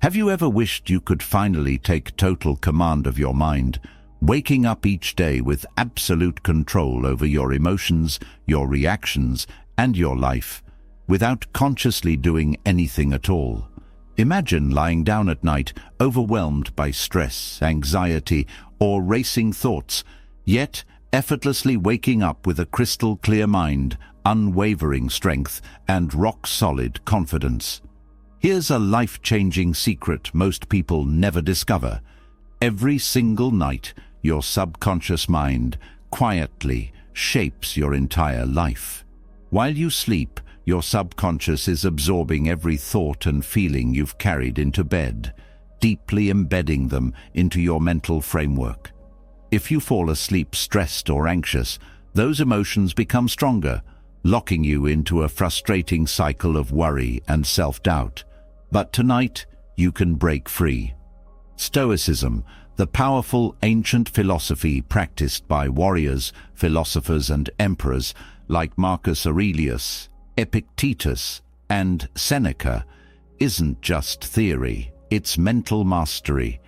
Have you ever wished you could finally take total command of your mind, waking up each day with absolute control over your emotions, your reactions, and your life, without consciously doing anything at all? Imagine lying down at night, overwhelmed by stress, anxiety, or racing thoughts, yet effortlessly waking up with a crystal-clear mind, unwavering strength, and rock-solid confidence. Here's a life-changing secret most people never discover. Every single night, your subconscious mind quietly shapes your entire life. While you sleep, your subconscious is absorbing every thought and feeling you've carried into bed, deeply embedding them into your mental framework. If you fall asleep stressed or anxious, those emotions become stronger, locking you into a frustrating cycle of worry and self-doubt. But tonight, you can break free. Stoicism, the powerful ancient philosophy practiced by warriors, philosophers, and emperors like Marcus Aurelius, Epictetus, and Seneca, isn't just theory, it's mental mastery.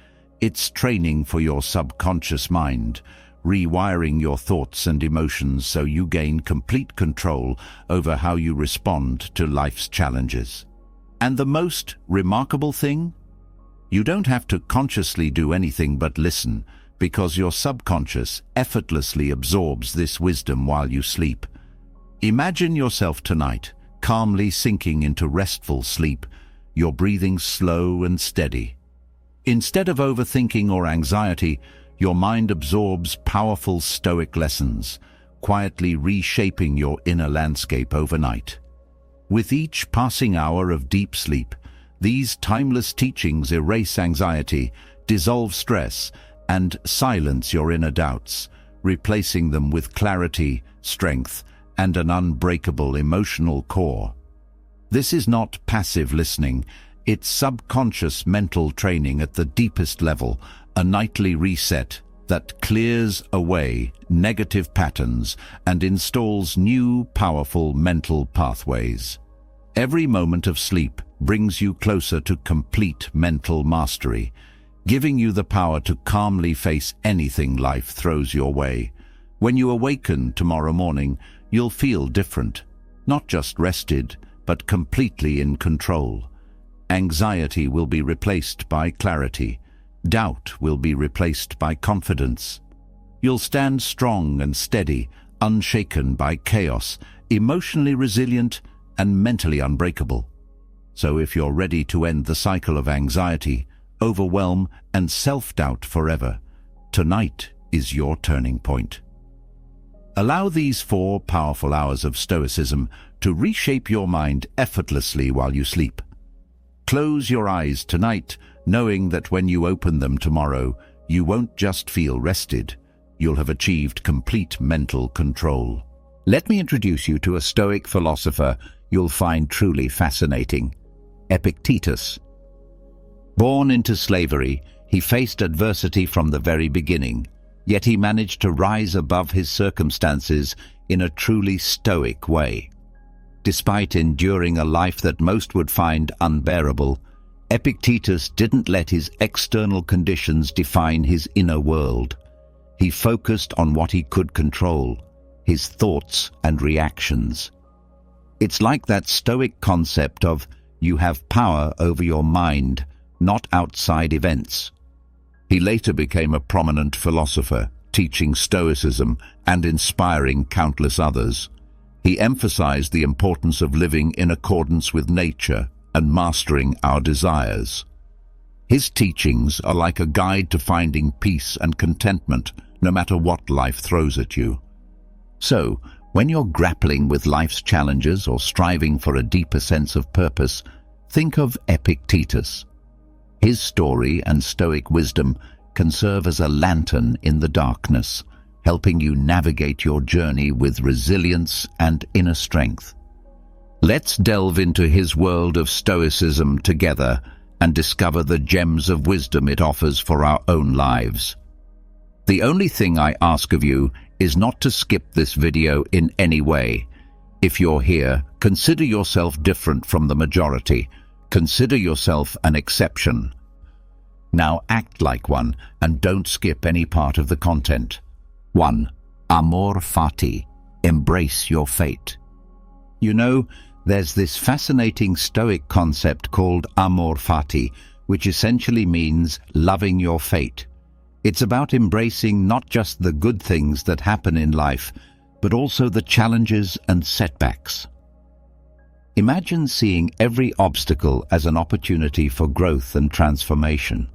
It's training for your subconscious mind, rewiring your thoughts and emotions so you gain complete control over how you respond to life's challenges. And the most remarkable thing? You don't have to consciously do anything but listen, because your subconscious effortlessly absorbs this wisdom while you sleep. Imagine yourself tonight, calmly sinking into restful sleep, your breathing slow and steady. Instead of overthinking or anxiety, your mind absorbs powerful Stoic lessons, quietly reshaping your inner landscape overnight. With each passing hour of deep sleep, these timeless teachings erase anxiety, dissolve stress, and silence your inner doubts, replacing them with clarity, strength, and an unbreakable emotional core. This is not passive listening. It's subconscious mental training at the deepest level, a nightly reset that clears away negative patterns and installs new, powerful mental pathways. Every moment of sleep brings you closer to complete mental mastery, giving you the power to calmly face anything life throws your way. When you awaken tomorrow morning, you'll feel different, not just rested, but completely in control. Anxiety will be replaced by clarity. Doubt will be replaced by confidence. You'll stand strong and steady, unshaken by chaos, emotionally resilient and mentally unbreakable. So if you're ready to end the cycle of anxiety, overwhelm, and self-doubt forever, tonight is your turning point. Allow these 4 powerful hours of Stoicism to reshape your mind effortlessly while you sleep. Close your eyes tonight, knowing that when you open them tomorrow, you won't just feel rested, you'll have achieved complete mental control. Let me introduce you to a Stoic philosopher you'll find truly fascinating, Epictetus. Born into slavery, he faced adversity from the very beginning, yet he managed to rise above his circumstances in a truly Stoic way. Despite enduring a life that most would find unbearable, Epictetus didn't let his external conditions define his inner world. He focused on what he could control, his thoughts and reactions. It's like that Stoic concept of you have power over your mind, not outside events. He later became a prominent philosopher, teaching Stoicism and inspiring countless others. He emphasized the importance of living in accordance with nature and mastering our desires. His teachings are like a guide to finding peace and contentment, no matter what life throws at you. So, when you're grappling with life's challenges or striving for a deeper sense of purpose, think of Epictetus. His story and Stoic wisdom can serve as a lantern in the darkness, helping you navigate your journey with resilience and inner strength. Let's delve into his world of Stoicism together and discover the gems of wisdom it offers for our own lives. The only thing I ask of you is not to skip this video in any way. If you're here, consider yourself different from the majority. Consider yourself an exception. Now act like one and don't skip any part of the content. 1. Amor fati. Embrace your fate. You know, there's this fascinating Stoic concept called amor fati, which essentially means loving your fate. It's about embracing not just the good things that happen in life, but also the challenges and setbacks. Imagine seeing every obstacle as an opportunity for growth and transformation.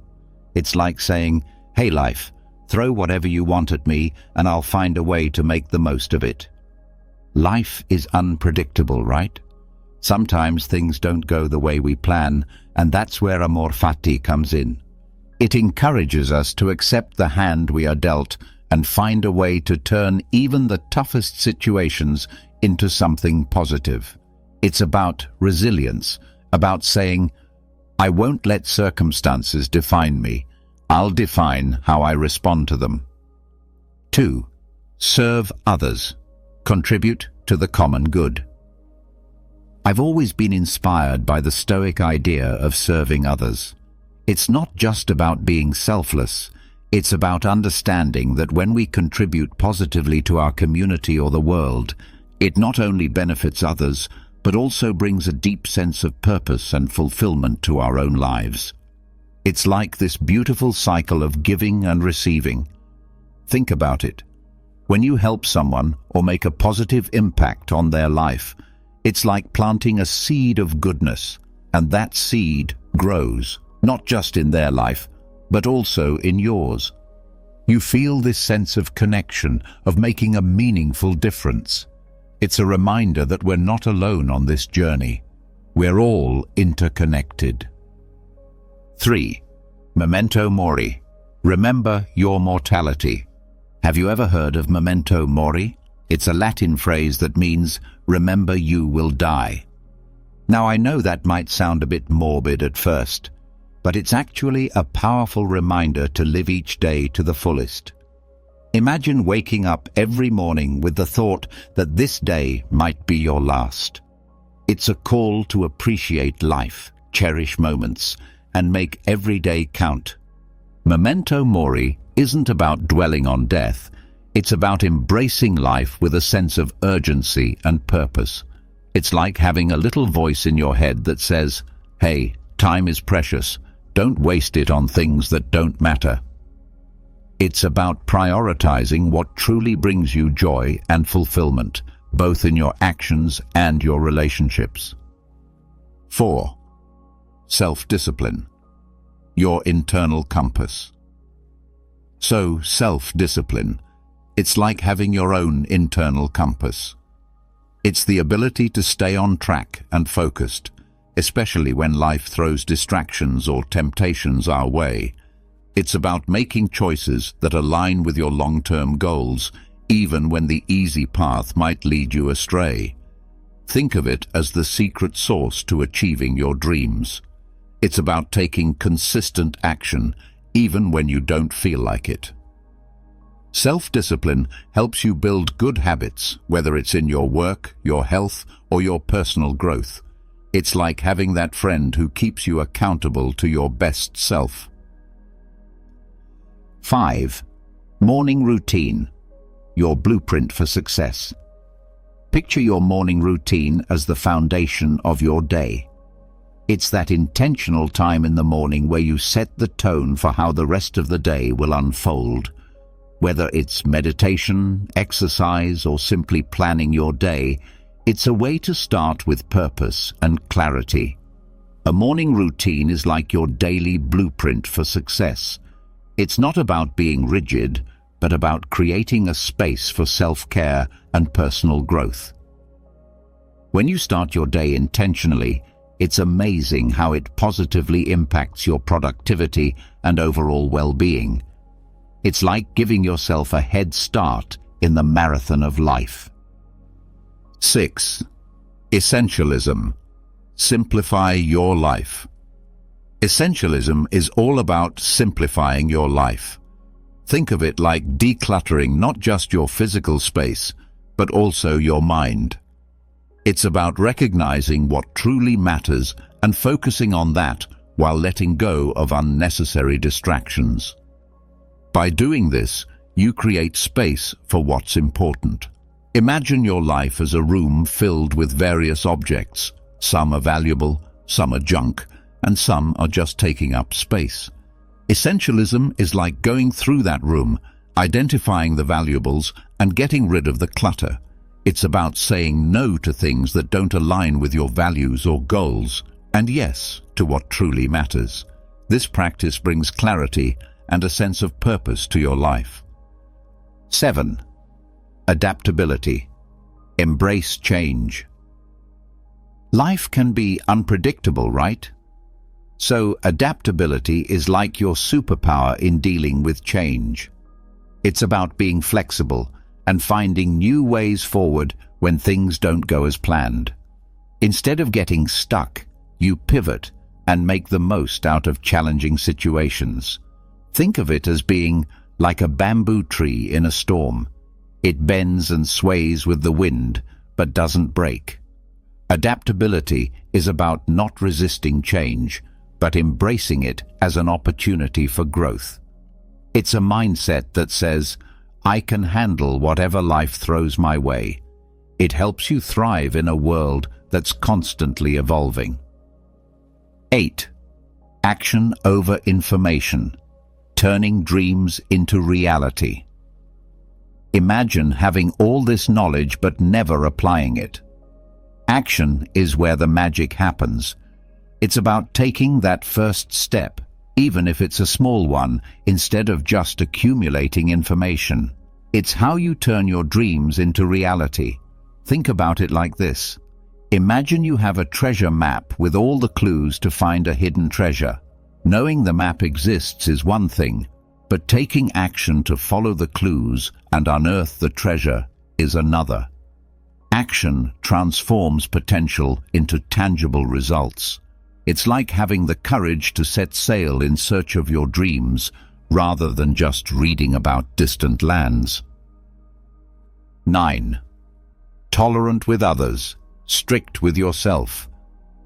It's like saying, "Hey life, throw whatever you want at me and I'll find a way to make the most of it." Life is unpredictable, right? Sometimes things don't go the way we plan, and that's where amor fati comes in. It encourages us to accept the hand we are dealt and find a way to turn even the toughest situations into something positive. It's about resilience, about saying, "I won't let circumstances define me. I'll define how I respond to them." 2. Serve others. Contribute to the common good. I've always been inspired by the Stoic idea of serving others. It's not just about being selfless. It's about understanding that when we contribute positively to our community or the world, it not only benefits others, but also brings a deep sense of purpose and fulfillment to our own lives. It's like this beautiful cycle of giving and receiving. Think about it. When you help someone or make a positive impact on their life, it's like planting a seed of goodness, and that seed grows, not just in their life, but also in yours. You feel this sense of connection, of making a meaningful difference. It's a reminder that we're not alone on this journey. We're all interconnected. 3. Memento mori. Remember your mortality. Have you ever heard of memento mori? It's a Latin phrase that means, remember you will die. Now I know that might sound a bit morbid at first, but it's actually a powerful reminder to live each day to the fullest. Imagine waking up every morning with the thought that this day might be your last. It's a call to appreciate life, cherish moments, and make every day count. Memento mori isn't about dwelling on death. It's about embracing life with a sense of urgency and purpose. It's like having a little voice in your head that says, "Hey, time is precious. Don't waste it on things that don't matter." It's about prioritizing what truly brings you joy and fulfillment, both in your actions and your relationships. 4. Self-discipline. Your internal compass. So, self-discipline. It's like having your own internal compass. It's the ability to stay on track and focused, especially when life throws distractions or temptations our way. It's about making choices that align with your long-term goals, even when the easy path might lead you astray. Think of it as the secret sauce to achieving your dreams. It's about taking consistent action, even when you don't feel like it. Self-discipline helps you build good habits, whether it's in your work, your health, or your personal growth. It's like having that friend who keeps you accountable to your best self. 5. Morning routine. Your blueprint for success. Picture your morning routine as the foundation of your day. It's that intentional time in the morning where you set the tone for how the rest of the day will unfold. Whether it's meditation, exercise, or simply planning your day, it's a way to start with purpose and clarity. A morning routine is like your daily blueprint for success. It's not about being rigid, but about creating a space for self-care and personal growth. When you start your day intentionally, it's amazing how it positively impacts your productivity and overall well-being. It's like giving yourself a head start in the marathon of life. 6. Essentialism. Simplify your life. Essentialism is all about simplifying your life. Think of it like decluttering not just your physical space, but also your mind. It's about recognizing what truly matters and focusing on that while letting go of unnecessary distractions. By doing this, you create space for what's important. Imagine your life as a room filled with various objects. Some are valuable, some are junk, and some are just taking up space. Essentialism is like going through that room, identifying the valuables, and getting rid of the clutter. It's about saying no to things that don't align with your values or goals, and yes to what truly matters. This practice brings clarity and a sense of purpose to your life. 7. Adaptability. Embrace change. Life can be unpredictable, right? So adaptability is like your superpower in dealing with change. It's about being flexible and finding new ways forward when things don't go as planned. Instead of getting stuck, you pivot and make the most out of challenging situations. Think of it as being like a bamboo tree in a storm. It bends and sways with the wind, but doesn't break. Adaptability is about not resisting change, but embracing it as an opportunity for growth. It's a mindset that says, I can handle whatever life throws my way. It helps you thrive in a world that's constantly evolving. 8. Action over information. Turning dreams into reality. Imagine having all this knowledge but never applying it. Action is where the magic happens. It's about taking that first step, even if it's a small one, instead of just accumulating information. It's how you turn your dreams into reality. Think about it like this. Imagine you have a treasure map with all the clues to find a hidden treasure. Knowing the map exists is one thing, but taking action to follow the clues and unearth the treasure is another. Action transforms potential into tangible results. It's like having the courage to set sail in search of your dreams, rather than just reading about distant lands. 9. Tolerant with others, strict with yourself,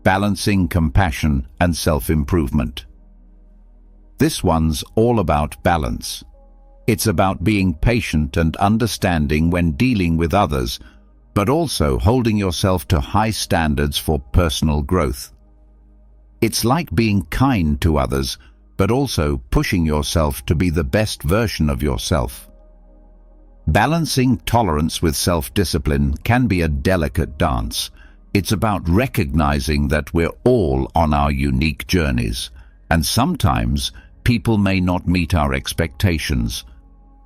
balancing compassion and self-improvement. This one's all about balance. It's about being patient and understanding when dealing with others, but also holding yourself to high standards for personal growth. It's like being kind to others, but also pushing yourself to be the best version of yourself. Balancing tolerance with self-discipline can be a delicate dance. It's about recognizing that we're all on our unique journeys, and sometimes people may not meet our expectations.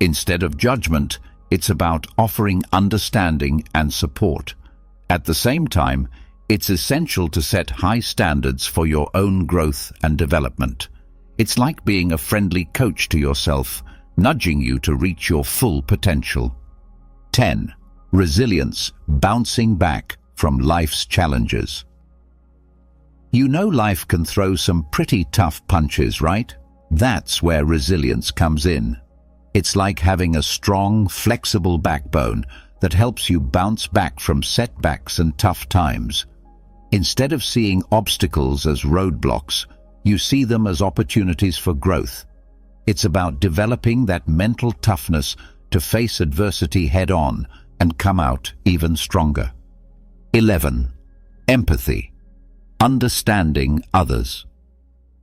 Instead of judgment, it's about offering understanding and support. At the same time, it's essential to set high standards for your own growth and development. It's like being a friendly coach to yourself, nudging you to reach your full potential. 10. Resilience, bouncing back from life's challenges. You know life can throw some pretty tough punches, right? That's where resilience comes in. It's like having a strong, flexible backbone that helps you bounce back from setbacks and tough times. Instead of seeing obstacles as roadblocks, you see them as opportunities for growth. It's about developing that mental toughness to face adversity head-on and come out even stronger. 11. Empathy, understanding others.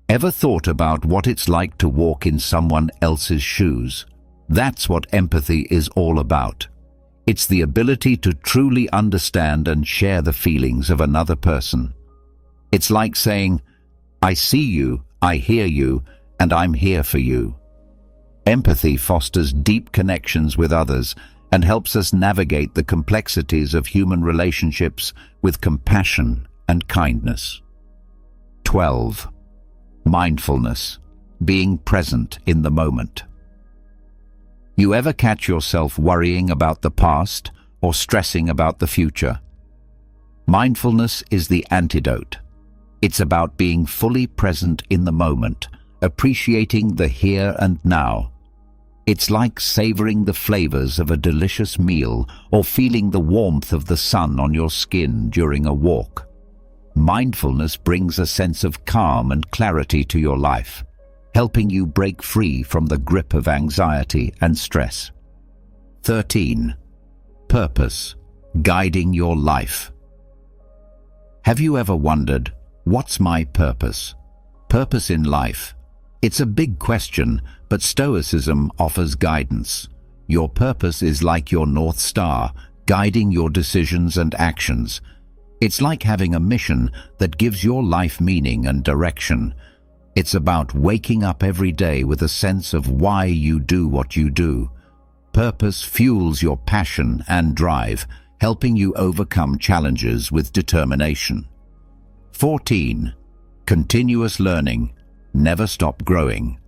Ever thought about what it's like to walk in someone else's shoes? That's what empathy is all about. It's the ability to truly understand and share the feelings of another person. It's like saying, I see you, I hear you, and I'm here for you. Empathy fosters deep connections with others and helps us navigate the complexities of human relationships with compassion and kindness. 12. Mindfulness, being present in the moment. You ever catch yourself worrying about the past or stressing about the future? Mindfulness is the antidote. It's about being fully present in the moment, appreciating the here and now. It's like savoring the flavors of a delicious meal or feeling the warmth of the sun on your skin during a walk. Mindfulness brings a sense of calm and clarity to your life, helping you break free from the grip of anxiety and stress. 13. Purpose, guiding your life. Have you ever wondered, what's my purpose? Purpose in life. It's a big question, but Stoicism offers guidance. Your purpose is like your North Star, guiding your decisions and actions. It's like having a mission that gives your life meaning and direction. It's about waking up every day with a sense of why you do what you do. Purpose fuels your passion and drive, helping you overcome challenges with determination. 14. Continuous learning. Never stop growing.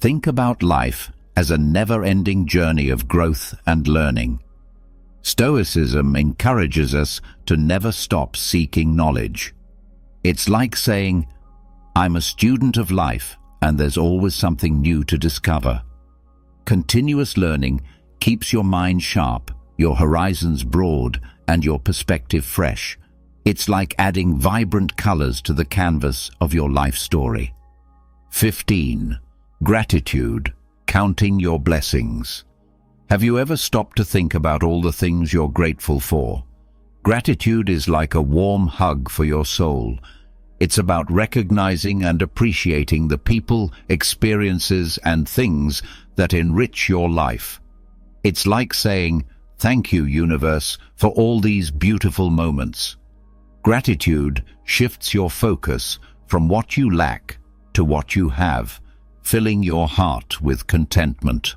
Think about life as a never-ending journey of growth and learning. Stoicism encourages us to never stop seeking knowledge. It's like saying, I'm a student of life, and there's always something new to discover. Continuous learning keeps your mind sharp, your horizons broad, and your perspective fresh. It's like adding vibrant colors to the canvas of your life story. 15. Gratitude, counting your blessings. Have you ever stopped to think about all the things you're grateful for? Gratitude is like a warm hug for your soul. It's about recognizing and appreciating the people, experiences, and things that enrich your life. It's like saying, thank you, universe, for all these beautiful moments. Gratitude shifts your focus from what you lack to what you have, filling your heart with contentment.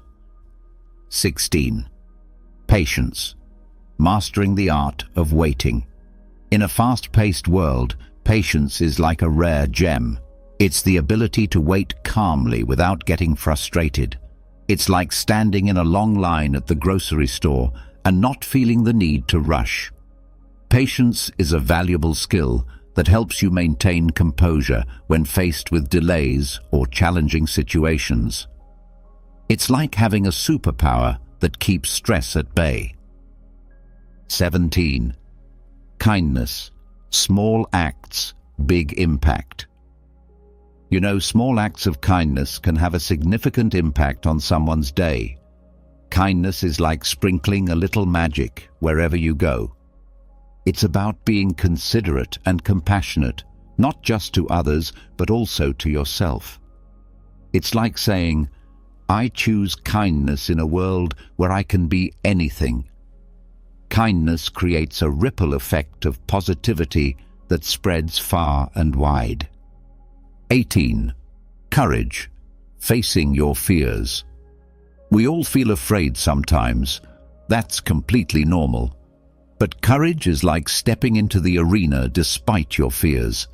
16. Patience, mastering the art of waiting. In a fast-paced world, patience is like a rare gem. It's the ability to wait calmly without getting frustrated. It's like standing in a long line at the grocery store and not feeling the need to rush. Patience is a valuable skill that helps you maintain composure when faced with delays or challenging situations. It's like having a superpower that keeps stress at bay. 17. Kindness, small acts, big impact. You know, small acts of kindness can have a significant impact on someone's day. Kindness is like sprinkling a little magic wherever you go. It's about being considerate and compassionate, not just to others, but also to yourself. It's like saying, I choose kindness in a world where I can be anything. Kindness creates a ripple effect of positivity that spreads far and wide. 18. Courage, facing your fears. We all feel afraid sometimes. That's completely normal. But courage is like stepping into the arena despite your fears.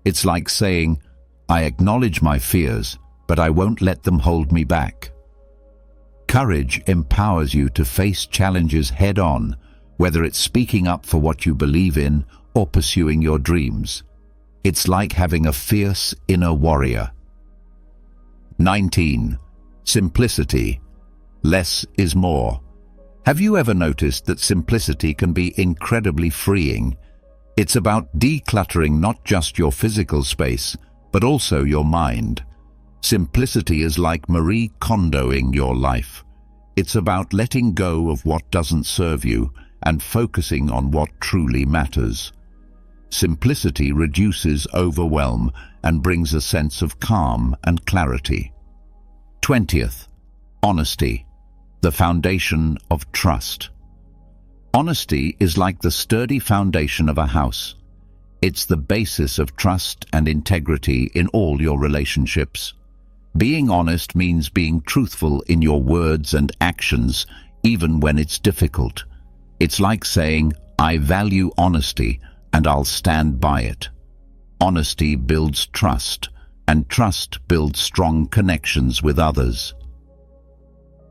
It's like saying, I acknowledge my fears, but I won't let them hold me back. Courage empowers you to face challenges head-on, whether it's speaking up for what you believe in or pursuing your dreams. It's like having a fierce inner warrior. 19. Simplicity, less is more. Have you ever noticed that simplicity can be incredibly freeing? It's about decluttering not just your physical space, but also your mind. Simplicity is like Marie Kondoing your life. It's about letting go of what doesn't serve you and focusing on what truly matters. Simplicity reduces overwhelm and brings a sense of calm and clarity. 20th, honesty, the foundation of trust. Honesty is like the sturdy foundation of a house. It's the basis of trust and integrity in all your relationships. Being honest means being truthful in your words and actions, even when it's difficult. It's like saying, I value honesty and I'll stand by it. Honesty builds trust, and trust builds strong connections with others.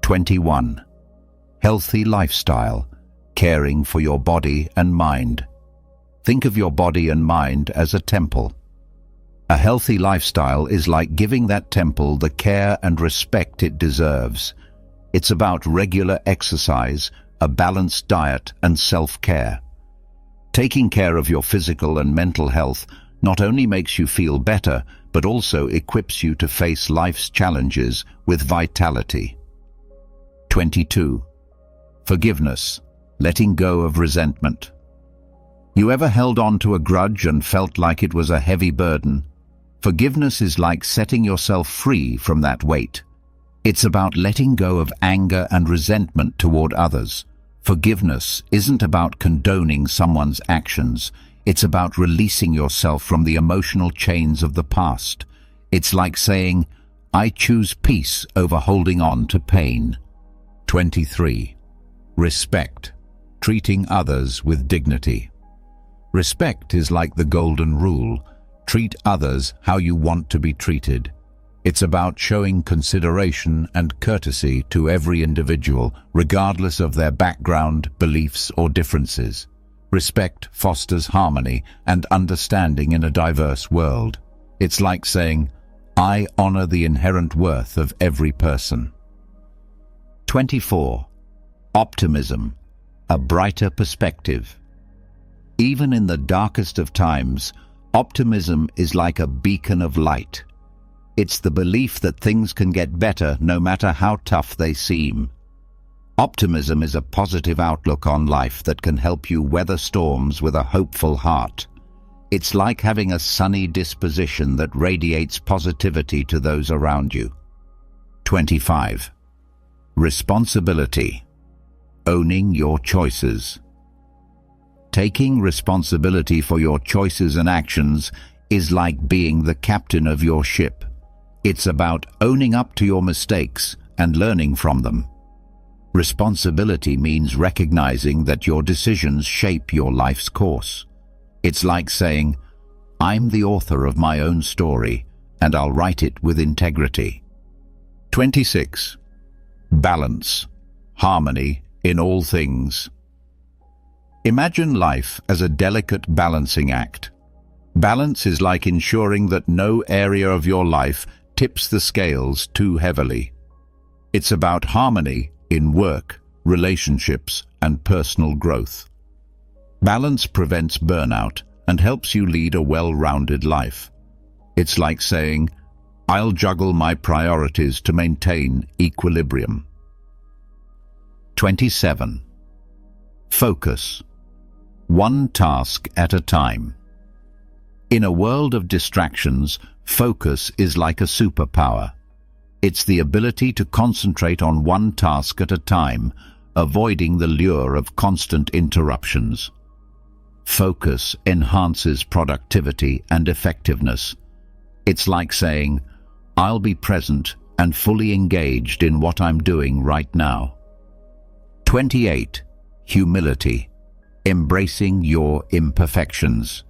21. Healthy lifestyle, caring for your body and mind. Think of your body and mind as a temple. A healthy lifestyle is like giving that temple the care and respect it deserves. It's about regular exercise, a balanced diet, and self-care. Taking care of your physical and mental health not only makes you feel better, but also equips you to face life's challenges with vitality. 22. Forgiveness, letting go of resentment. You ever held on to a grudge and felt like it was a heavy burden? Forgiveness is like setting yourself free from that weight. It's about letting go of anger and resentment toward others. Forgiveness isn't about condoning someone's actions. It's about releasing yourself from the emotional chains of the past. It's like saying, I choose peace over holding on to pain. 23. Respect, treating others with dignity. Respect is like the golden rule. Treat others how you want to be treated. It's about showing consideration and courtesy to every individual, regardless of their background, beliefs, or differences. Respect fosters harmony and understanding in a diverse world. It's like saying, I honor the inherent worth of every person. 24. Optimism, a brighter perspective. Even in the darkest of times, optimism is like a beacon of light. It's the belief that things can get better no matter how tough they seem. Optimism is a positive outlook on life that can help you weather storms with a hopeful heart. It's like having a sunny disposition that radiates positivity to those around you. 25. Responsibility, owning your choices. Taking responsibility for your choices and actions is like being the captain of your ship. It's about owning up to your mistakes and learning from them. Responsibility means recognizing that your decisions shape your life's course. It's like saying, I'm the author of my own story, and I'll write it with integrity. 26. Balance, harmony in all things. Imagine life as a delicate balancing act. Balance is like ensuring that no area of your life tips the scales too heavily. It's about harmony in work, relationships, and personal growth. Balance prevents burnout and helps you lead a well-rounded life. It's like saying, I'll juggle my priorities to maintain equilibrium. 27. Focus, one task at a time. In a world of distractions, focus is like a superpower. It's the ability to concentrate on one task at a time, avoiding the lure of constant interruptions. Focus enhances productivity and effectiveness. It's like saying, I'll be present and fully engaged in what I'm doing right now. 28. Humility, embracing your imperfections.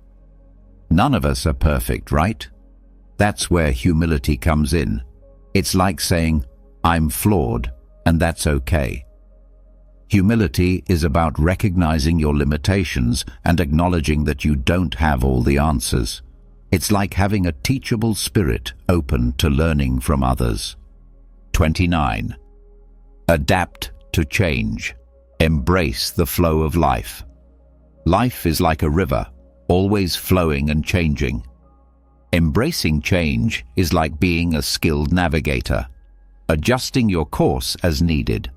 None of us are perfect, right? That's where humility comes in. It's like saying, I'm flawed, and that's okay. Humility is about recognizing your limitations and acknowledging that you don't have all the answers. It's like having a teachable spirit open to learning from others. 29. Adapt to change. Embrace the flow of life. Life is like a river, always flowing and changing. Embracing change is like being a skilled navigator, adjusting your course as needed.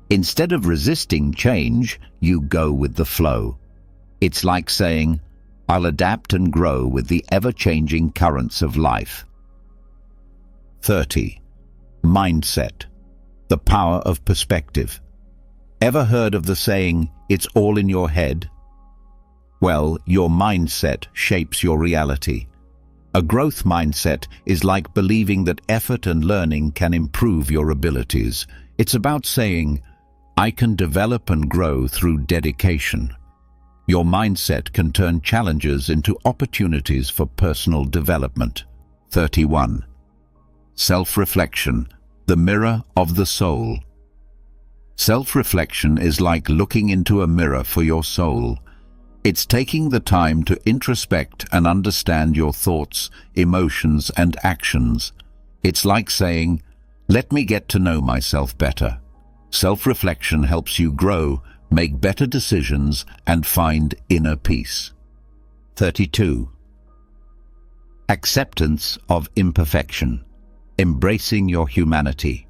Instead of resisting change, you go with the flow. It's like saying, I'll adapt and grow with the ever-changing currents of life. 30. Mindset, the power of perspective. Ever heard of the saying, it's all in your head? Well, your mindset shapes your reality. A growth mindset is like believing that effort and learning can improve your abilities. It's about saying, I can develop and grow through dedication. Your mindset can turn challenges into opportunities for personal development. 31. Self-reflection, the mirror of the soul. Self-reflection is like looking into a mirror for your soul. It's taking the time to introspect and understand your thoughts, emotions, and actions. It's like saying, let me get to know myself better. Self-reflection helps you grow, make better decisions, and find inner peace. 32. Acceptance of imperfection. Embracing your humanity.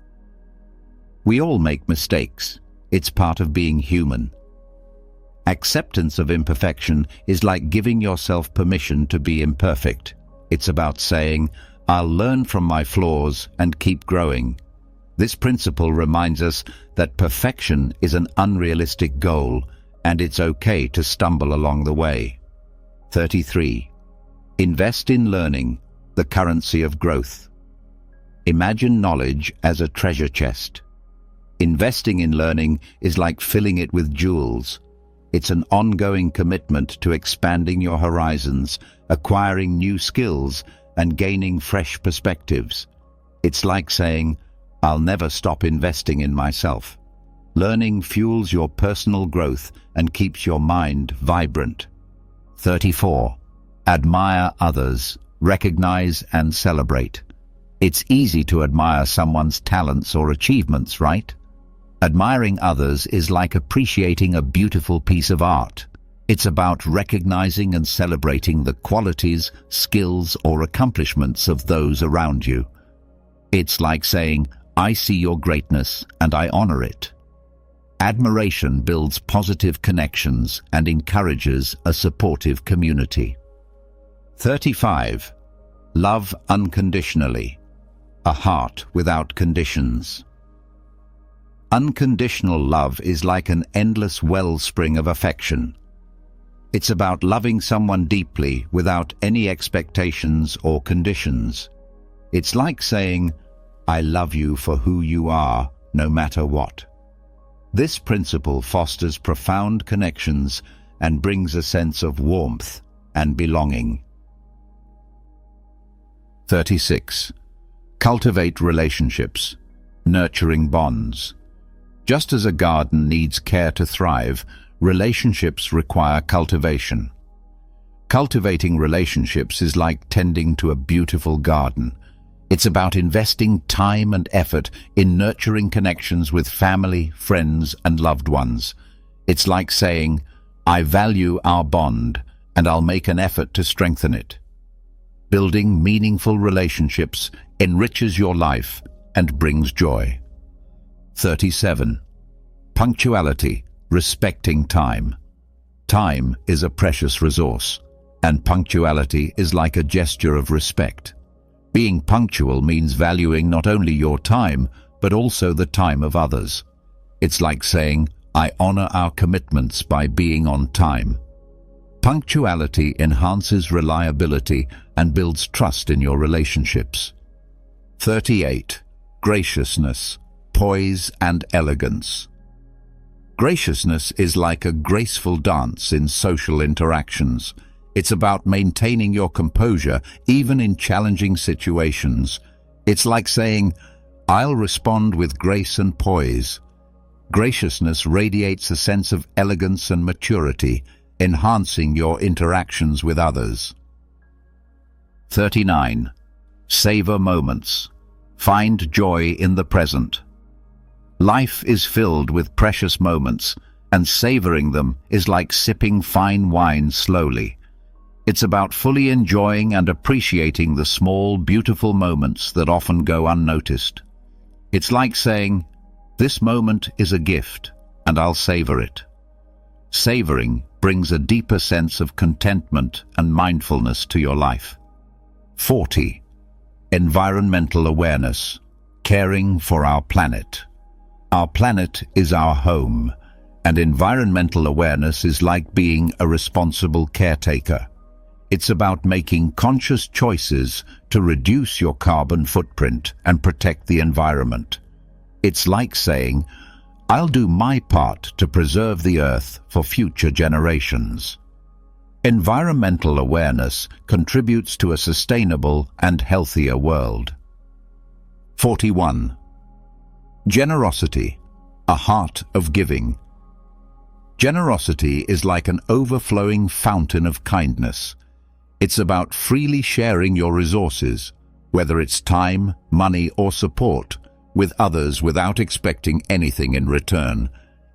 We all make mistakes. It's part of being human. Acceptance of imperfection is like giving yourself permission to be imperfect. It's about saying, I'll learn from my flaws and keep growing. This principle reminds us that perfection is an unrealistic goal, and it's okay to stumble along the way. 33. Invest in learning, the currency of growth. Imagine knowledge as a treasure chest. Investing in learning is like filling it with jewels. It's an ongoing commitment to expanding your horizons, acquiring new skills, and gaining fresh perspectives. It's like saying, I'll never stop investing in myself. Learning fuels your personal growth and keeps your mind vibrant. 34. Admire others, recognize and celebrate. It's easy to admire someone's talents or achievements, right? Admiring others is like appreciating a beautiful piece of art. It's about recognizing and celebrating the qualities, skills, or accomplishments of those around you. It's like saying, I see your greatness and I honor it. Admiration builds positive connections and encourages a supportive community. 35. Love unconditionally. A heart without conditions. Unconditional love is like an endless wellspring of affection. It's about loving someone deeply without any expectations or conditions. It's like saying, I love you for who you are, no matter what. This principle fosters profound connections and brings a sense of warmth and belonging. 36. Cultivate relationships, nurturing bonds. Just as a garden needs care to thrive, relationships require cultivation. Cultivating relationships is like tending to a beautiful garden. It's about investing time and effort in nurturing connections with family, friends, and loved ones. It's like saying, I value our bond, and I'll make an effort to strengthen it. Building meaningful relationships enriches your life and brings joy. 37. Punctuality, respecting time. Time is a precious resource, and punctuality is like a gesture of respect. Being punctual means valuing not only your time, but also the time of others. It's like saying, I honor our commitments by being on time. Punctuality enhances reliability and builds trust in your relationships. 38. Graciousness, poise and elegance. Graciousness is like a graceful dance in social interactions. It's about maintaining your composure even in challenging situations. It's like saying, I'll respond with grace and poise. Graciousness radiates a sense of elegance and maturity, enhancing your interactions with others. 39. Savor moments. Find joy in the present. Life is filled with precious moments, and savoring them is like sipping fine wine slowly. It's about fully enjoying and appreciating the small, beautiful moments that often go unnoticed. It's like saying, this moment is a gift, and I'll savor it. Savoring brings a deeper sense of contentment and mindfulness to your life. 40. Environmental awareness, caring for our planet. Our planet is our home, and environmental awareness is like being a responsible caretaker. It's about making conscious choices to reduce your carbon footprint and protect the environment. It's like saying, I'll do my part to preserve the earth for future generations. Environmental awareness contributes to a sustainable and healthier world. 41. Generosity, a heart of giving. Generosity is like an overflowing fountain of kindness. It's about freely sharing your resources, whether it's time, money, or support, with others without expecting anything in return.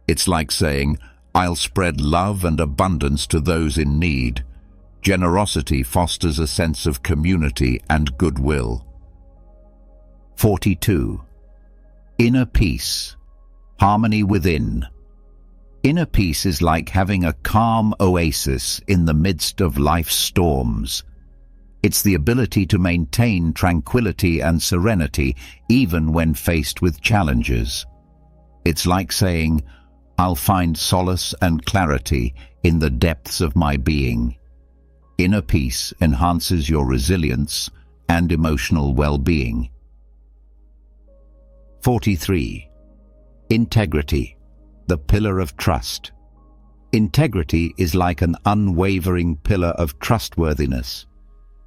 It's like saying, I'll spread love and abundance to those in need. Generosity fosters a sense of community and goodwill. 42. Inner peace. Harmony within. Inner peace is like having a calm oasis in the midst of life's storms. It's the ability to maintain tranquility and serenity even when faced with challenges. It's like saying, I'll find solace and clarity in the depths of my being. Inner peace enhances your resilience and emotional well-being. 43. Integrity, the pillar of trust. Integrity is like an unwavering pillar of trustworthiness.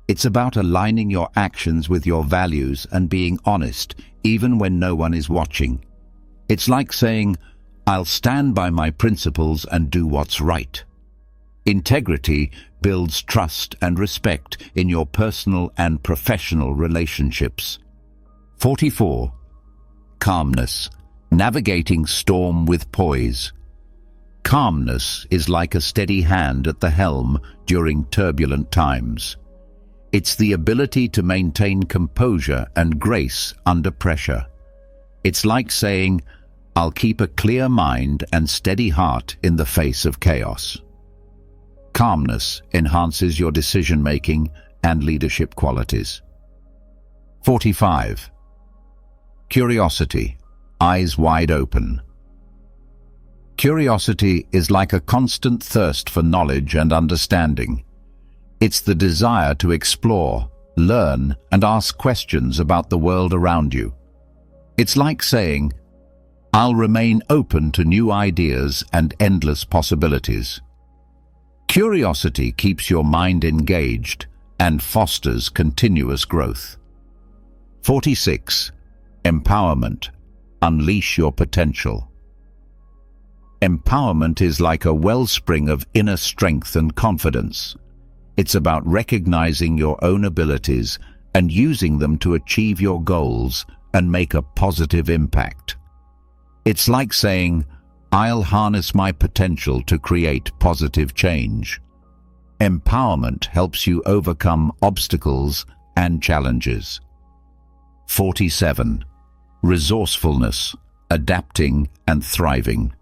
It's about aligning your actions with your values and being honest, even when no one is watching. It's like saying, I'll stand by my principles and do what's right. Integrity builds trust and respect in your personal and professional relationships. 44. Calmness, navigating storm with poise. Calmness is like a steady hand at the helm during turbulent times. It's the ability to maintain composure and grace under pressure. It's like saying, I'll keep a clear mind and steady heart in the face of chaos. Calmness enhances your decision-making and leadership qualities. 45. Curiosity, eyes wide open. Curiosity is like a constant thirst for knowledge and understanding. It's the desire to explore, learn, and ask questions about the world around you. It's like saying, I'll remain open to new ideas and endless possibilities. Curiosity keeps your mind engaged and fosters continuous growth. 46. Empowerment. Unleash your potential. Empowerment is like a wellspring of inner strength and confidence. It's about recognizing your own abilities and using them to achieve your goals and make a positive impact. It's like saying, I'll harness my potential to create positive change. Empowerment helps you overcome obstacles and challenges. 47. Resourcefulness, adapting and thriving.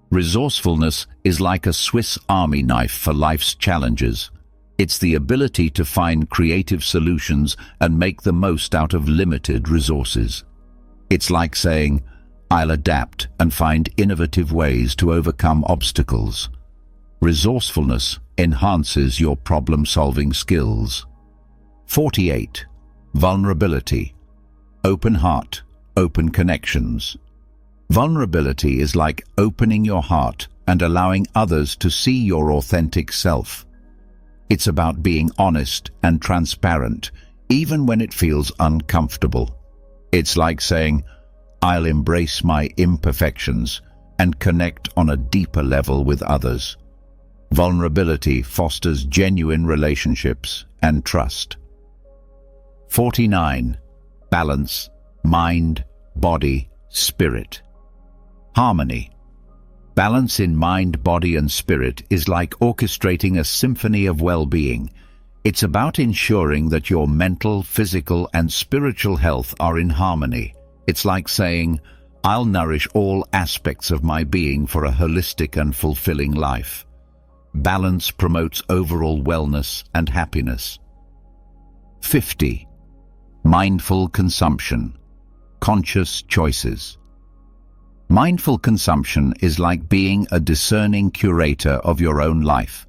Resourcefulness is like a Swiss Army knife for life's challenges. It's the ability to find creative solutions and make the most out of limited resources. It's like saying, I'll adapt and find innovative ways to overcome obstacles. Resourcefulness enhances your problem-solving skills. 48. Vulnerability. Open heart, open connections. Vulnerability is like opening your heart and allowing others to see your authentic self. It's about being honest and transparent, even when it feels uncomfortable. It's like saying, I'll embrace my imperfections and connect on a deeper level with others. Vulnerability fosters genuine relationships and trust. 49. Balance, mind, body, spirit. Harmony. Balance in mind, body, and spirit is like orchestrating a symphony of well-being. It's about ensuring that your mental, physical, and spiritual health are in harmony. It's like saying, I'll nourish all aspects of my being for a holistic and fulfilling life. Balance promotes overall wellness and happiness. 50. Mindful consumption, conscious choices. Mindful consumption is like being a discerning curator of your own life.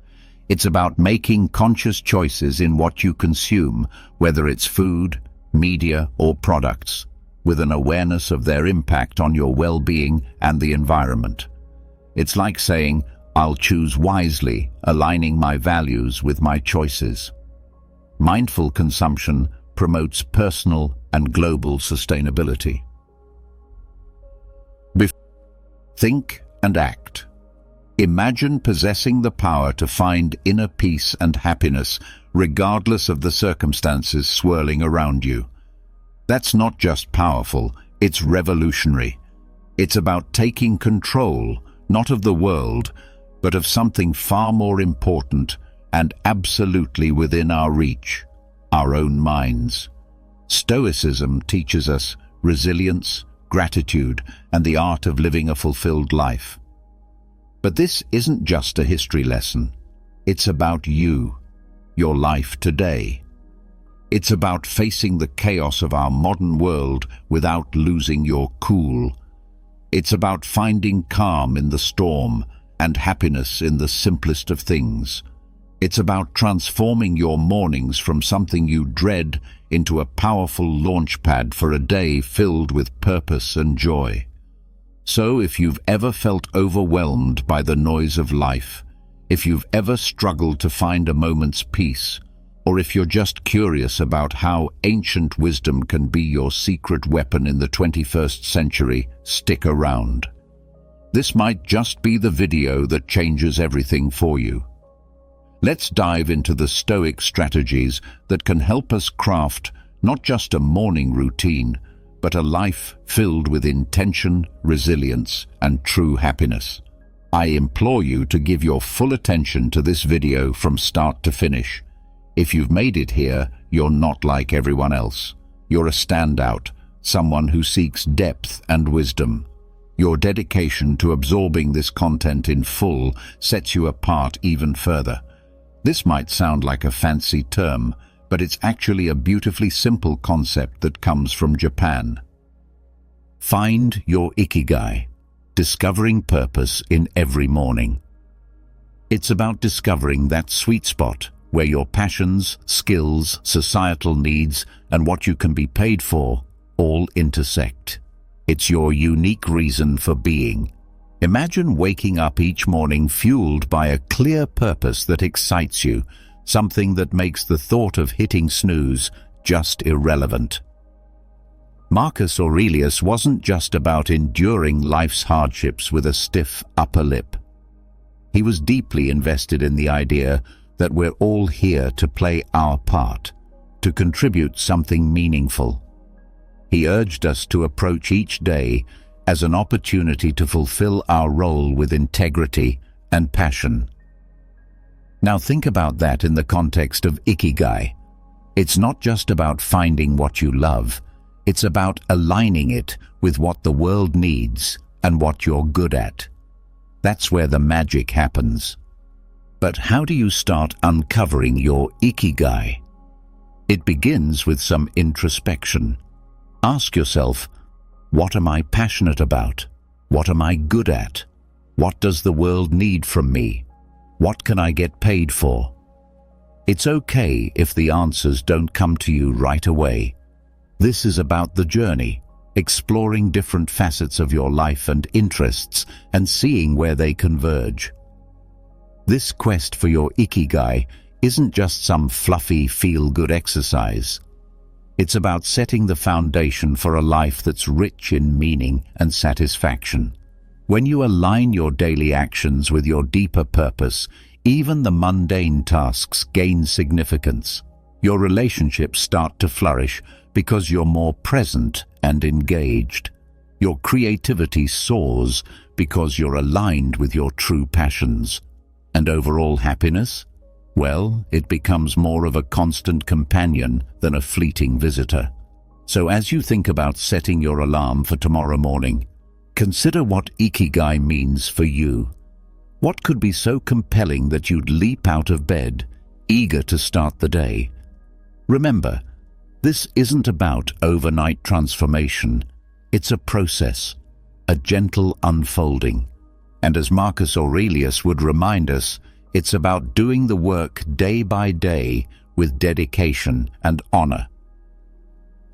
It's about making conscious choices in what you consume, whether it's food, media, or products, with an awareness of their impact on your well-being and the environment. It's like saying, I'll choose wisely, aligning my values with my choices. Mindful consumption promotes personal and global sustainability. Think and act. Imagine possessing the power to find inner peace and happiness regardless of the circumstances swirling around you. That's not just powerful, it's revolutionary. It's about taking control, not of the world, but of something far more important and absolutely within our reach, our own minds. Stoicism teaches us resilience, gratitude, and the art of living a fulfilled life. But this isn't just a history lesson. It's about you, your life today. It's about facing the chaos of our modern world without losing your cool. It's about finding calm in the storm and happiness in the simplest of things. It's about transforming your mornings from something you dread into a powerful launchpad for a day filled with purpose and joy. So if you've ever felt overwhelmed by the noise of life, if you've ever struggled to find a moment's peace, or if you're just curious about how ancient wisdom can be your secret weapon in the 21st century, stick around. This might just be the video that changes everything for you. Let's dive into the Stoic strategies that can help us craft not just a morning routine, but a life filled with intention, resilience, and true happiness. I implore you to give your full attention to this video from start to finish. If you've made it here, you're not like everyone else. You're a standout, someone who seeks depth and wisdom. Your dedication to absorbing this content in full sets you apart even further. This might sound like a fancy term, but it's actually a beautifully simple concept that comes from Japan. Find your ikigai, discovering purpose in every morning. It's about discovering that sweet spot where your passions, skills, societal needs, and what you can be paid for all intersect. It's your unique reason for being. Imagine waking up each morning fueled by a clear purpose that excites you, something that makes the thought of hitting snooze just irrelevant. Marcus Aurelius wasn't just about enduring life's hardships with a stiff upper lip. He was deeply invested in the idea that we're all here to play our part, to contribute something meaningful. He urged us to approach each day as an opportunity to fulfill our role with integrity and passion. Now think about that in the context of ikigai. It's not just about finding what you love, it's about aligning it with what the world needs and what you're good at. That's where the magic happens. But how do you start uncovering your ikigai? It begins with some introspection. Ask yourself, what am I passionate about? What am I good at? What does the world need from me? What can I get paid for? It's okay if the answers don't come to you right away. This is about the journey, exploring different facets of your life and interests and seeing where they converge. This quest for your ikigai isn't just some fluffy, feel-good exercise. It's about setting the foundation for a life that's rich in meaning and satisfaction. When you align your daily actions with your deeper purpose, even the mundane tasks gain significance. Your relationships start to flourish because you're more present and engaged. Your creativity soars because you're aligned with your true passions. And overall happiness? Well, it becomes more of a constant companion than a fleeting visitor. So as you think about setting your alarm for tomorrow morning, consider what ikigai means for you. What could be so compelling that you'd leap out of bed, eager to start the day? Remember, this isn't about overnight transformation. It's a process, a gentle unfolding. And as Marcus Aurelius would remind us, it's about doing the work day by day with dedication and honor.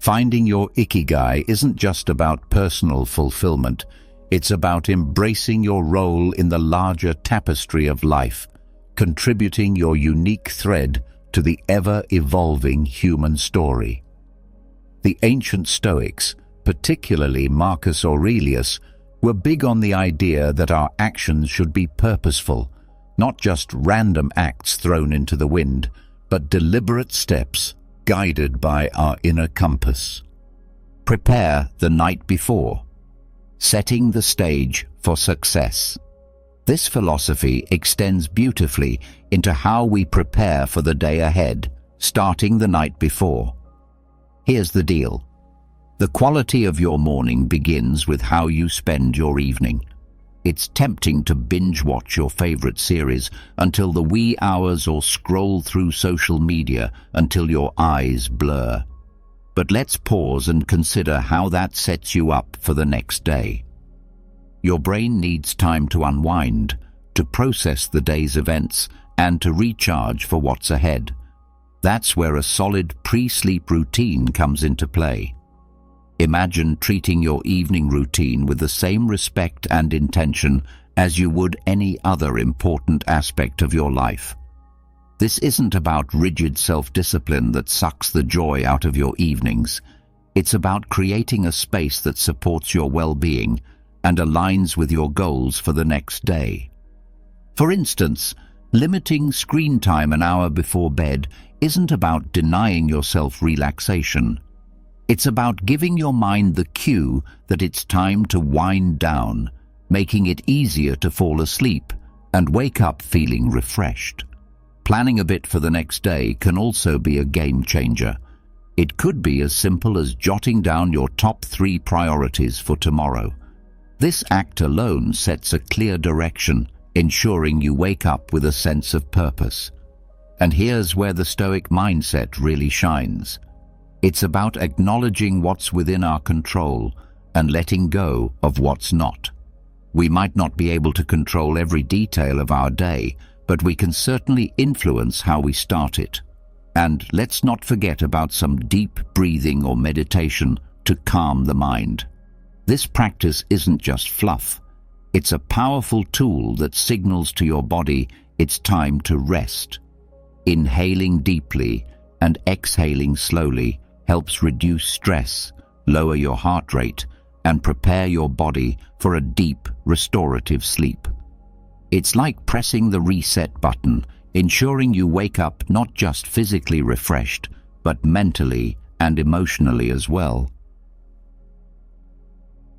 Finding your ikigai isn't just about personal fulfillment. It's about embracing your role in the larger tapestry of life, contributing your unique thread to the ever-evolving human story. The ancient Stoics, particularly Marcus Aurelius, were big on the idea that our actions should be purposeful, not just random acts thrown into the wind, but deliberate steps guided by our inner compass. Prepare the night before, setting the stage for success. This philosophy extends beautifully into how we prepare for the day ahead, starting the night before. Here's the deal. The quality of your morning begins with how you spend your evening. It's tempting to binge-watch your favorite series until the wee hours or scroll through social media until your eyes blur. But let's pause and consider how that sets you up for the next day. Your brain needs time to unwind, to process the day's events, and to recharge for what's ahead. That's where a solid pre-sleep routine comes into play. Imagine treating your evening routine with the same respect and intention as you would any other important aspect of your life. This isn't about rigid self-discipline that sucks the joy out of your evenings. It's about creating a space that supports your well-being and aligns with your goals for the next day. For instance, limiting screen time an hour before bed isn't about denying yourself relaxation. It's about giving your mind the cue that it's time to wind down, making it easier to fall asleep and wake up feeling refreshed. Planning a bit for the next day can also be a game changer. It could be as simple as jotting down your top 3 priorities for tomorrow. This act alone sets a clear direction, ensuring you wake up with a sense of purpose. And here's where the Stoic mindset really shines. It's about acknowledging what's within our control and letting go of what's not. We might not be able to control every detail of our day, but we can certainly influence how we start it. And let's not forget about some deep breathing or meditation to calm the mind. This practice isn't just fluff. It's a powerful tool that signals to your body it's time to rest. Inhaling deeply and exhaling slowly helps reduce stress, lower your heart rate, and prepare your body for a deep, restorative sleep. It's like pressing the reset button, ensuring you wake up not just physically refreshed, but mentally and emotionally as well.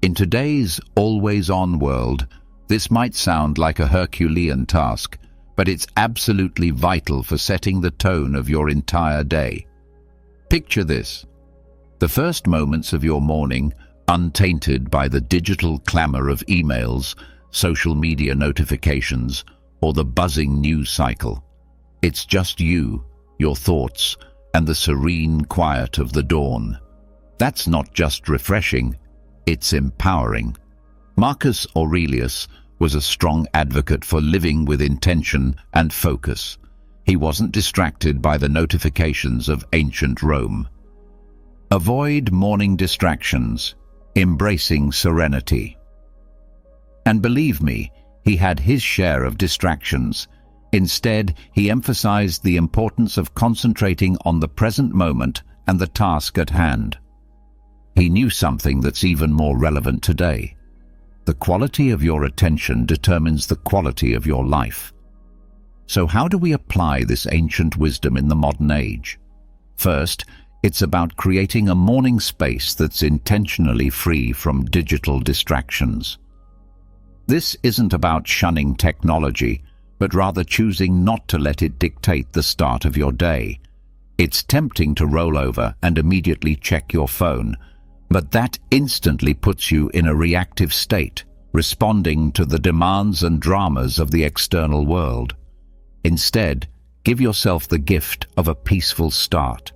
In today's always-on world, this might sound like a Herculean task, but it's absolutely vital for setting the tone of your entire day. Picture this. The first moments of your morning, untainted by the digital clamor of emails, social media notifications, or the buzzing news cycle. It's just you, your thoughts, and the serene quiet of the dawn. That's not just refreshing, it's empowering. Marcus Aurelius was a strong advocate for living with intention and focus. He wasn't distracted by the notifications of ancient Rome. Avoid morning distractions, embracing serenity. And believe me, he had his share of distractions. Instead, he emphasized the importance of concentrating on the present moment and the task at hand. He knew something that's even more relevant today. The quality of your attention determines the quality of your life. So how do we apply this ancient wisdom in the modern age? First, it's about creating a morning space that's intentionally free from digital distractions. This isn't about shunning technology, but rather choosing not to let it dictate the start of your day. It's tempting to roll over and immediately check your phone, but that instantly puts you in a reactive state, responding to the demands and dramas of the external world. Instead, give yourself the gift of a peaceful start.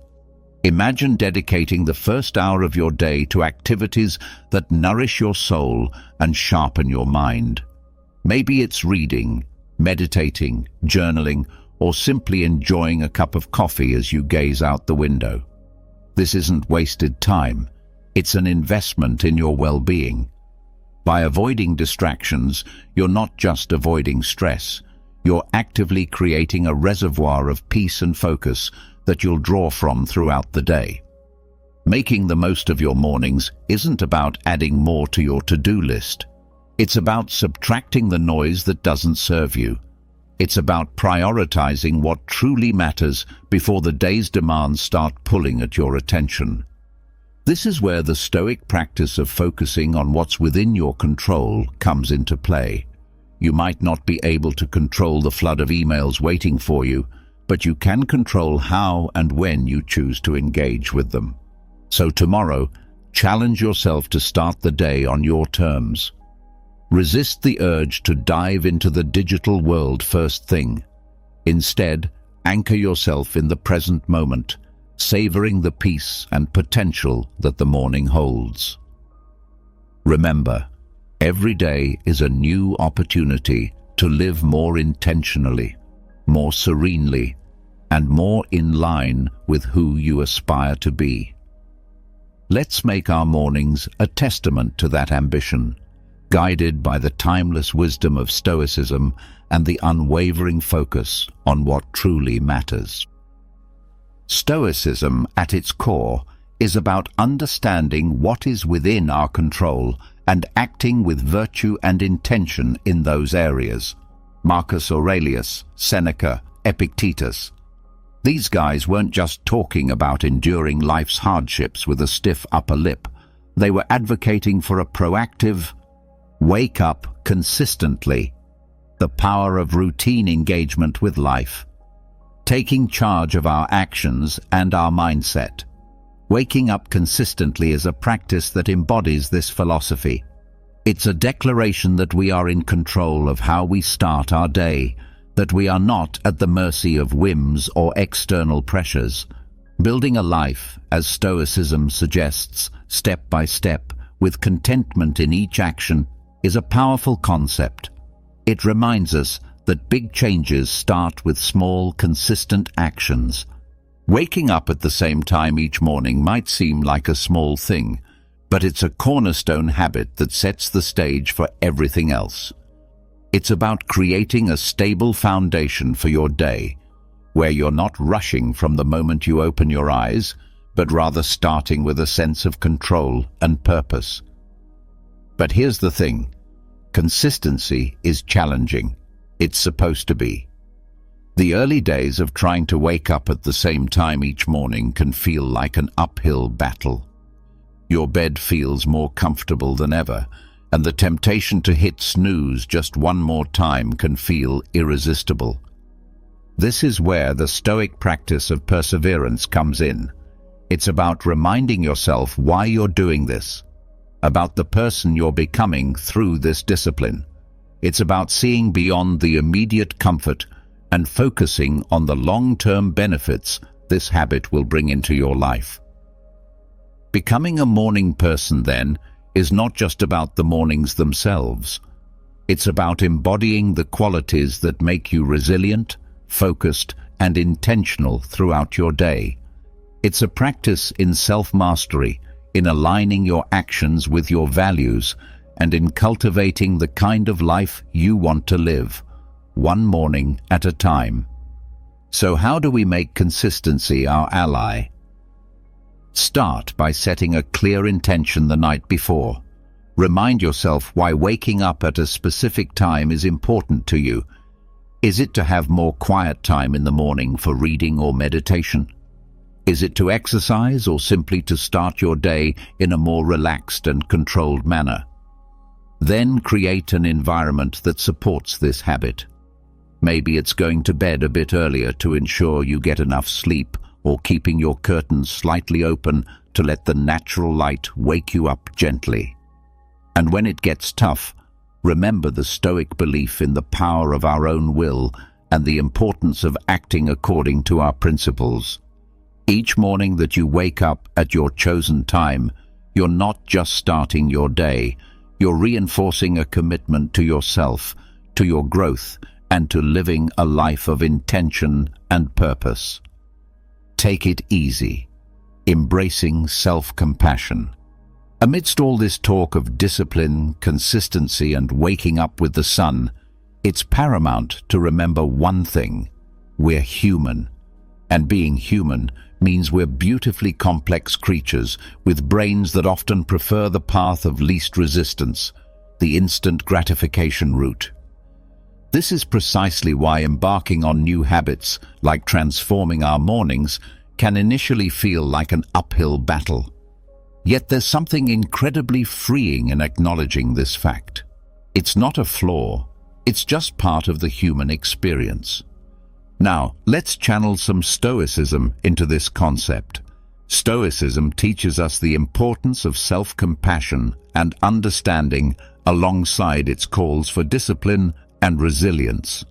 Imagine dedicating the first hour of your day to activities that nourish your soul and sharpen your mind. Maybe it's reading, meditating, journaling, or simply enjoying a cup of coffee as you gaze out the window. This isn't wasted time. It's an investment in your well-being. By avoiding distractions, you're not just avoiding stress. You're actively creating a reservoir of peace and focus that you'll draw from throughout the day. Making the most of your mornings isn't about adding more to your to-do list. It's about subtracting the noise that doesn't serve you. It's about prioritizing what truly matters before the day's demands start pulling at your attention. This is where the Stoic practice of focusing on what's within your control comes into play. You might not be able to control the flood of emails waiting for you, but you can control how and when you choose to engage with them. So tomorrow, challenge yourself to start the day on your terms. Resist the urge to dive into the digital world first thing. Instead, anchor yourself in the present moment, savoring the peace and potential that the morning holds. Remember, every day is a new opportunity to live more intentionally, more serenely, and more in line with who you aspire to be. Let's make our mornings a testament to that ambition, guided by the timeless wisdom of Stoicism and the unwavering focus on what truly matters. Stoicism, at its core, is about understanding what is within our control and acting with virtue and intention in those areas. Marcus Aurelius, Seneca, Epictetus. These guys weren't just talking about enduring life's hardships with a stiff upper lip. They were advocating for a proactive, wake up consistently, the power of routine engagement with life, taking charge of our actions and our mindset. Waking up consistently is a practice that embodies this philosophy. It's a declaration that we are in control of how we start our day, that we are not at the mercy of whims or external pressures. Building a life, as Stoicism suggests, step by step, with contentment in each action, is a powerful concept. It reminds us that big changes start with small, consistent actions. Waking up at the same time each morning might seem like a small thing, but it's a cornerstone habit that sets the stage for everything else. It's about creating a stable foundation for your day, where you're not rushing from the moment you open your eyes, but rather starting with a sense of control and purpose. But here's the thing. Consistency is challenging. It's supposed to be. The early days of trying to wake up at the same time each morning can feel like an uphill battle. Your bed feels more comfortable than ever, and the temptation to hit snooze just one more time can feel irresistible. This is where the Stoic practice of perseverance comes in. It's about reminding yourself why you're doing this, about the person you're becoming through this discipline. It's about seeing beyond the immediate comfort and focusing on the long-term benefits this habit will bring into your life. Becoming a morning person, then, is not just about the mornings themselves. It's about embodying the qualities that make you resilient, focused, and intentional throughout your day. It's a practice in self-mastery, in aligning your actions with your values, and in cultivating the kind of life you want to live, one morning at a time. So how do we make consistency our ally? Start by setting a clear intention the night before. Remind yourself why waking up at a specific time is important to you. Is it to have more quiet time in the morning for reading or meditation? Is it to exercise or simply to start your day in a more relaxed and controlled manner? Then create an environment that supports this habit. Maybe it's going to bed a bit earlier to ensure you get enough sleep, or keeping your curtains slightly open to let the natural light wake you up gently. And when it gets tough, remember the Stoic belief in the power of our own will and the importance of acting according to our principles. Each morning that you wake up at your chosen time, you're not just starting your day, you're reinforcing a commitment to yourself, to your growth, and to living a life of intention and purpose. Take it easy, embracing self-compassion. Amidst all this talk of discipline, consistency, and waking up with the sun, it's paramount to remember one thing: we're human. And being human means we're beautifully complex creatures with brains that often prefer the path of least resistance, the instant gratification route. This is precisely why embarking on new habits, like transforming our mornings, can initially feel like an uphill battle. Yet there's something incredibly freeing in acknowledging this fact. It's not a flaw, It's just part of the human experience. Now, let's channel some Stoicism into this concept. Stoicism teaches us the importance of self-compassion and understanding alongside its calls for discipline and resilience.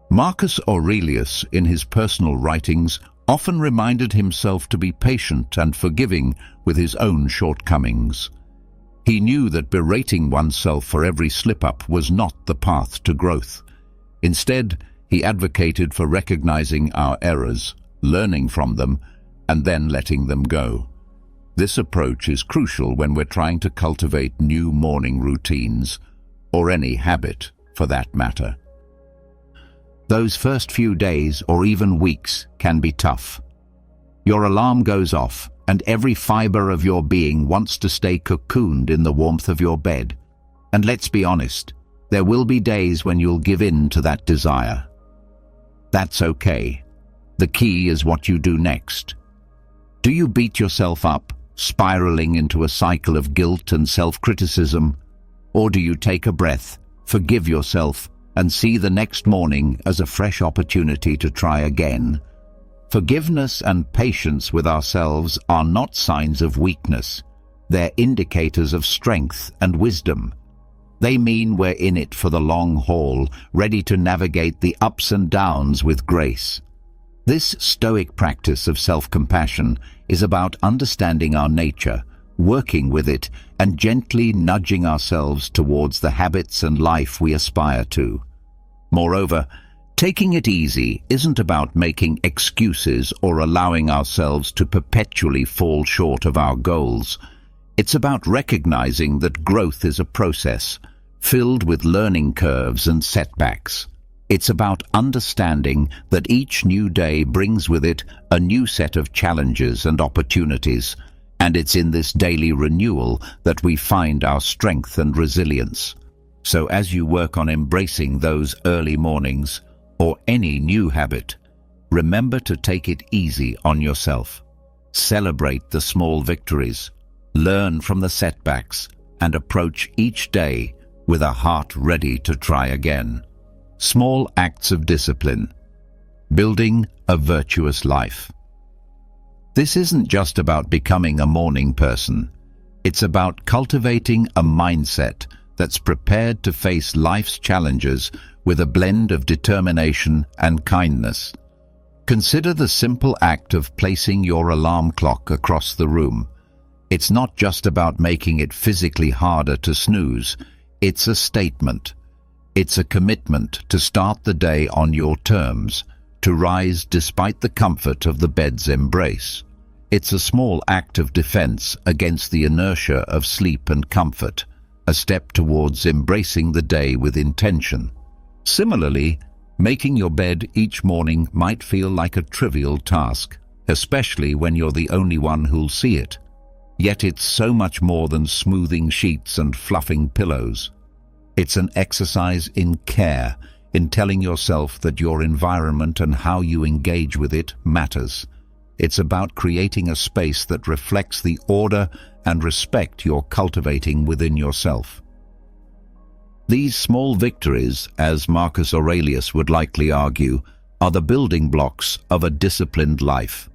Marcus Aurelius, in his personal writings, often reminded himself to be patient and forgiving with his own shortcomings. He knew that berating oneself for every slip-up was not the path to growth. Instead, he advocated for recognizing our errors, learning from them, and then letting them go. This approach is crucial when we're trying to cultivate new morning routines, or any habit for that matter. Those first few days or even weeks can be tough. Your alarm goes off, and every fiber of your being wants to stay cocooned in the warmth of your bed. And let's be honest, there will be days when you'll give in to that desire. That's okay. The key is what you do next. Do you beat yourself up, spiraling into a cycle of guilt and self-criticism? Or do you take a breath, forgive yourself, and see the next morning as a fresh opportunity to try again? Forgiveness and patience with ourselves are not signs of weakness. They're indicators of strength and wisdom. They mean we're in it for the long haul, ready to navigate the ups and downs with grace. This Stoic practice of self-compassion is about understanding our nature, working with it, and gently nudging ourselves towards the habits and life we aspire to. Moreover, taking it easy isn't about making excuses or allowing ourselves to perpetually fall short of our goals. It's about recognizing that growth is a process, filled with learning curves and setbacks. It's about understanding that each new day brings with it a new set of challenges and opportunities, and it's in this daily renewal that we find our strength and resilience. So as you work on embracing those early mornings, or any new habit, remember to take it easy on yourself. Celebrate the small victories, learn from the setbacks, and approach each day with a heart ready to try again. Small acts of discipline. Building a virtuous life. This isn't just about becoming a morning person. It's about cultivating a mindset that's prepared to face life's challenges with a blend of determination and kindness. Consider the simple act of placing your alarm clock across the room. It's not just about making it physically harder to snooze. It's a statement. It's a commitment to start the day on your terms, to rise despite the comfort of the bed's embrace. It's a small act of defense against the inertia of sleep and comfort, a step towards embracing the day with intention. Similarly, making your bed each morning might feel like a trivial task, especially when you're the only one who'll see it. Yet it's so much more than smoothing sheets and fluffing pillows. It's an exercise in care, in telling yourself that your environment and how you engage with it matters. It's about creating a space that reflects the order and respect you're cultivating within yourself. These small victories, as Marcus Aurelius would likely argue, are the building blocks of a disciplined life.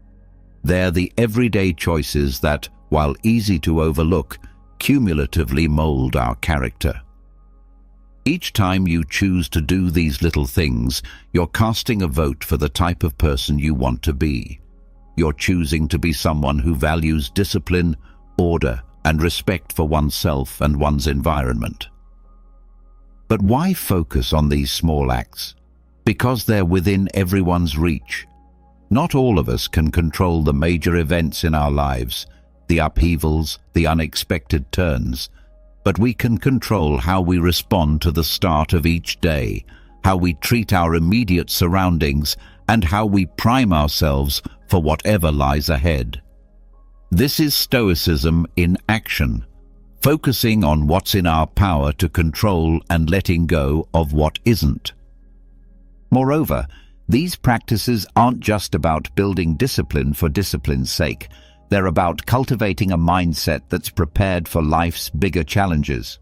They're the everyday choices that, while easy to overlook, cumulatively mold our character. Each time you choose to do these little things, you're casting a vote for the type of person you want to be. You're choosing to be someone who values discipline, order, and respect for oneself and one's environment. But why focus on these small acts? Because they're within everyone's reach. Not all of us can control the major events in our lives, the upheavals, the unexpected turns, but we can control how we respond to the start of each day, how we treat our immediate surroundings, and how we prime ourselves for whatever lies ahead. This is Stoicism in action, focusing on what's in our power to control and letting go of what isn't. Moreover, these practices aren't just about building discipline for discipline's sake. They're about cultivating a mindset that's prepared for life's bigger challenges.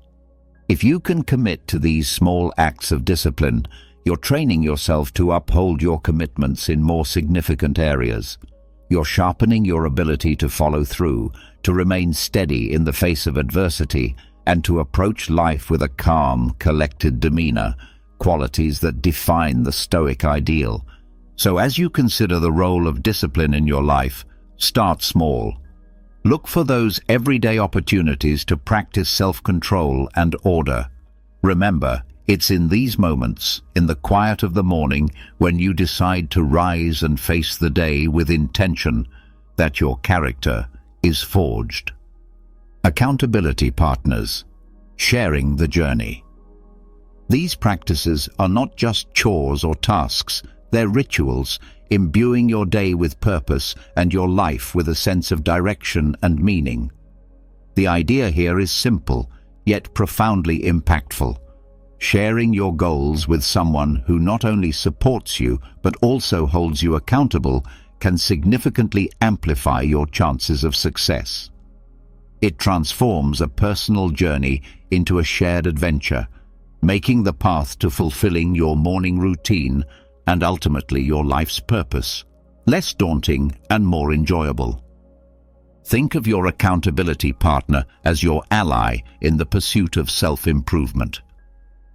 If you can commit to these small acts of discipline, you're training yourself to uphold your commitments in more significant areas. You're sharpening your ability to follow through, to remain steady in the face of adversity, and to approach life with a calm, collected demeanor, qualities that define the Stoic ideal. So as you consider the role of discipline in your life, start small. Look for those everyday opportunities to practice self-control and order. Remember, it's in these moments, in the quiet of the morning, when you decide to rise and face the day with intention, that your character is forged. Accountability partners, sharing the journey. These practices are not just chores or tasks, they're rituals, imbuing your day with purpose and your life with a sense of direction and meaning. The idea here is simple, yet profoundly impactful. Sharing your goals with someone who not only supports you but also holds you accountable can significantly amplify your chances of success. It transforms a personal journey into a shared adventure, making the path to fulfilling your morning routine and ultimately your life's purpose less daunting and more enjoyable. Think of your accountability partner as your ally in the pursuit of self-improvement.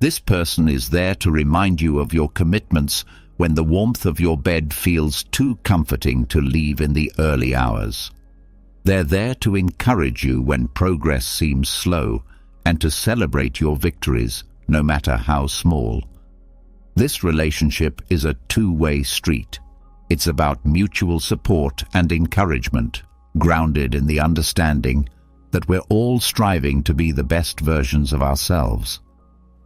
This person is there to remind you of your commitments when the warmth of your bed feels too comforting to leave in the early hours. They're there to encourage you when progress seems slow and to celebrate your victories, no matter how small. This relationship is a two-way street. It's about mutual support and encouragement, grounded in the understanding that we're all striving to be the best versions of ourselves.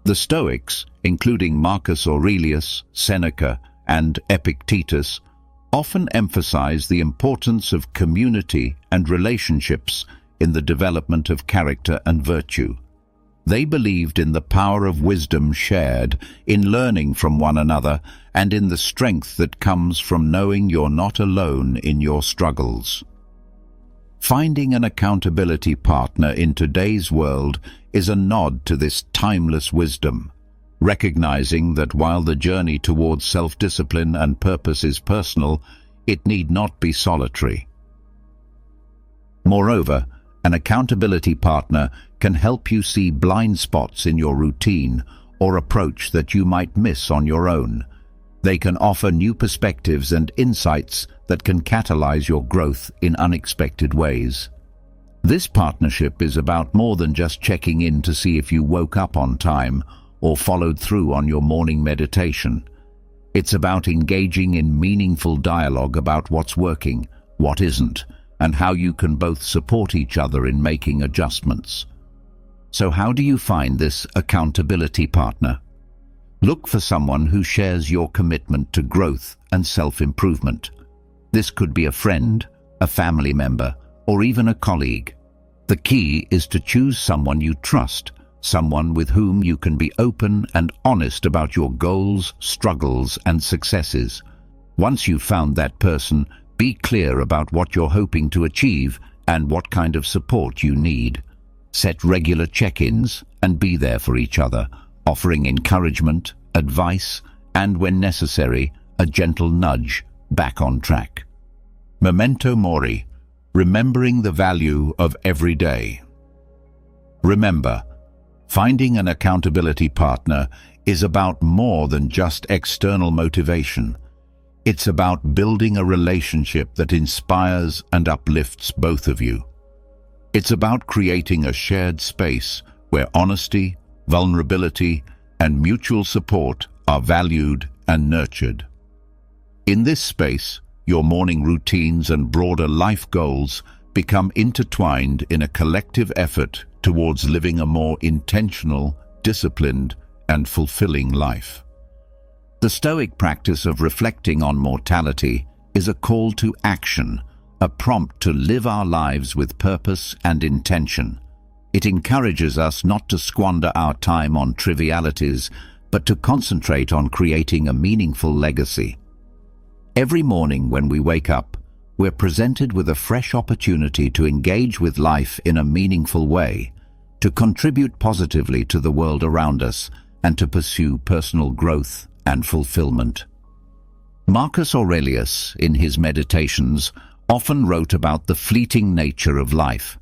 The Stoics, including Marcus Aurelius, Seneca, and Epictetus, often emphasize the importance of community and relationships in the development of character and virtue. They believed in the power of wisdom shared, in learning from one another, and in the strength that comes from knowing you're not alone in your struggles. Finding an accountability partner in today's world is a nod to this timeless wisdom, recognizing that while the journey towards self-discipline and purpose is personal, it need not be solitary. Moreover, an accountability partner can help you see blind spots in your routine or approach that you might miss on your own. They can offer new perspectives and insights that can catalyze your growth in unexpected ways. This partnership is about more than just checking in to see if you woke up on time or followed through on your morning meditation. It's about engaging in meaningful dialogue about what's working, what isn't, and how you can both support each other in making adjustments. So how do you find this accountability partner? Look for someone who shares your commitment to growth and self-improvement. This could be a friend, a family member, or even a colleague. The key is to choose someone you trust, someone with whom you can be open and honest about your goals, struggles, and successes. Once you've found that person, be clear about what you're hoping to achieve and what kind of support you need. Set regular check-ins and be there for each other, offering encouragement, advice, and when necessary, a gentle nudge back on track. Memento mori, remembering the value of every day. Remember, finding an accountability partner is about more than just external motivation. It's about building a relationship that inspires and uplifts both of you. It's about creating a shared space where honesty, vulnerability, and mutual support are valued and nurtured. In this space, your morning routines and broader life goals become intertwined in a collective effort towards living a more intentional, disciplined, and fulfilling life. The Stoic practice of reflecting on mortality is a call to action, a prompt to live our lives with purpose and intention. It encourages us not to squander our time on trivialities, but to concentrate on creating a meaningful legacy. Every morning when we wake up, we're presented with a fresh opportunity to engage with life in a meaningful way. to contribute positively to the world around us, and to pursue personal growth and fulfillment. Marcus Aurelius, in his Meditations, often wrote about the fleeting nature of life,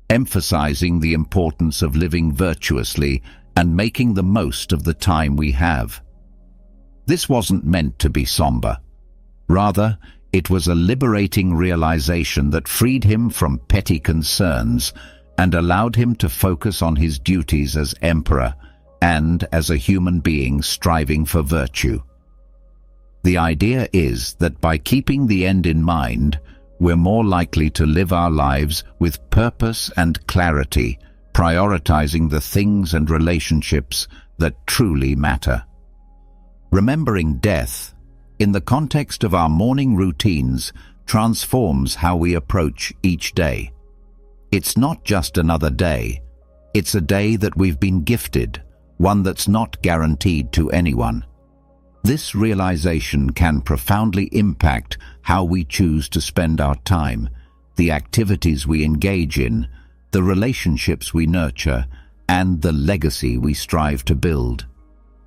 emphasizing the importance of living virtuously and making the most of the time we have. This wasn't meant to be somber. Rather, it was a liberating realization that freed him from petty concerns and allowed him to focus on his duties as emperor and as a human being striving for virtue. The idea is that by keeping the end in mind, we're more likely to live our lives with purpose and clarity, prioritizing the things and relationships that truly matter. Remembering death, in the context of our morning routines, transforms how we approach each day. It's not just another day. It's a day that we've been gifted, one that's not guaranteed to anyone. This realization can profoundly impact how we choose to spend our time, the activities we engage in, the relationships we nurture, and the legacy we strive to build.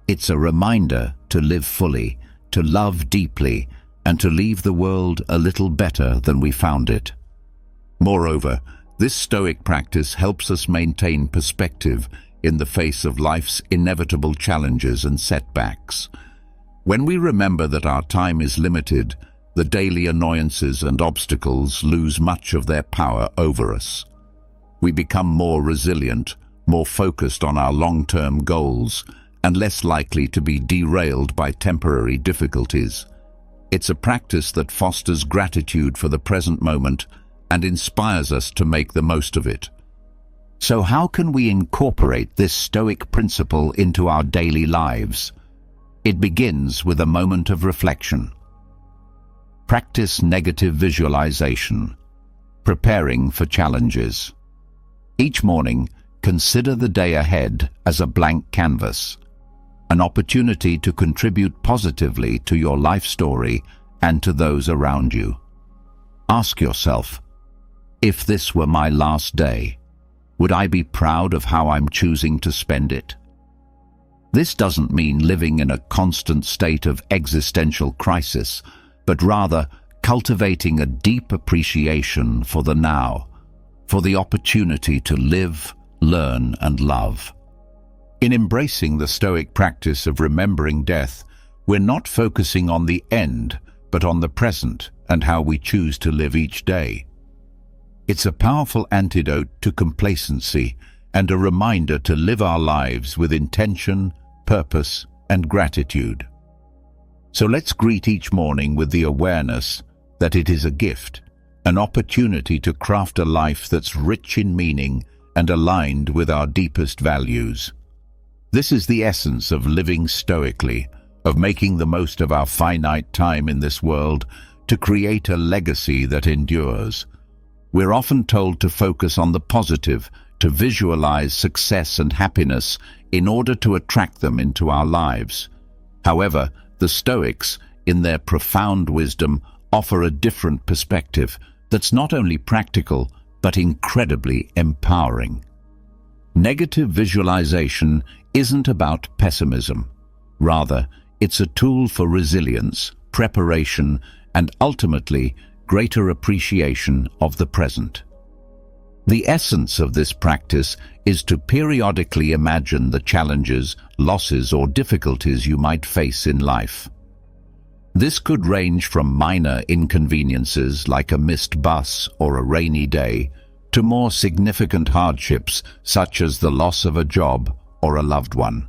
It's a reminder to live fully, to love deeply, and to leave the world a little better than we found it. Moreover, this Stoic practice helps us maintain perspective in the face of life's inevitable challenges and setbacks. When we remember that our time is limited, the daily annoyances and obstacles lose much of their power over us. We become more resilient, more focused on our long-term goals, and less likely to be derailed by temporary difficulties. It's a practice that fosters gratitude for the present moment and inspires us to make the most of it. So how can we incorporate this Stoic principle into our daily lives? It begins with a moment of reflection. Practice negative visualization, preparing for challenges. Each morning, consider the day ahead as a blank canvas, an opportunity to contribute positively to your life story and to those around you. Ask yourself, if this were my last day, would I be proud of how I'm choosing to spend it? This doesn't mean living in a constant state of existential crisis, but rather cultivating a deep appreciation for the now, for the opportunity to live, learn, and love. In embracing the Stoic practice of remembering death, we're not focusing on the end, but on the present and how we choose to live each day. It's a powerful antidote to complacency and a reminder to live our lives with intention, purpose, and gratitude. So let's greet each morning with the awareness that it is a gift, an opportunity to craft a life that's rich in meaning and aligned with our deepest values. This is the essence of living stoically, of making the most of our finite time in this world to create a legacy that endures. We're often told to focus on the positive, to visualize success and happiness in order to attract them into our lives. However, the Stoics, in their profound wisdom, offer a different perspective that's not only practical, but incredibly empowering. Negative visualization isn't about pessimism. Rather, it's a tool for resilience, preparation, and ultimately, greater appreciation of the present. The essence of this practice is to periodically imagine the challenges, losses, or difficulties you might face in life. This could range from minor inconveniences like a missed bus or a rainy day to more significant hardships such as the loss of a job or a loved one.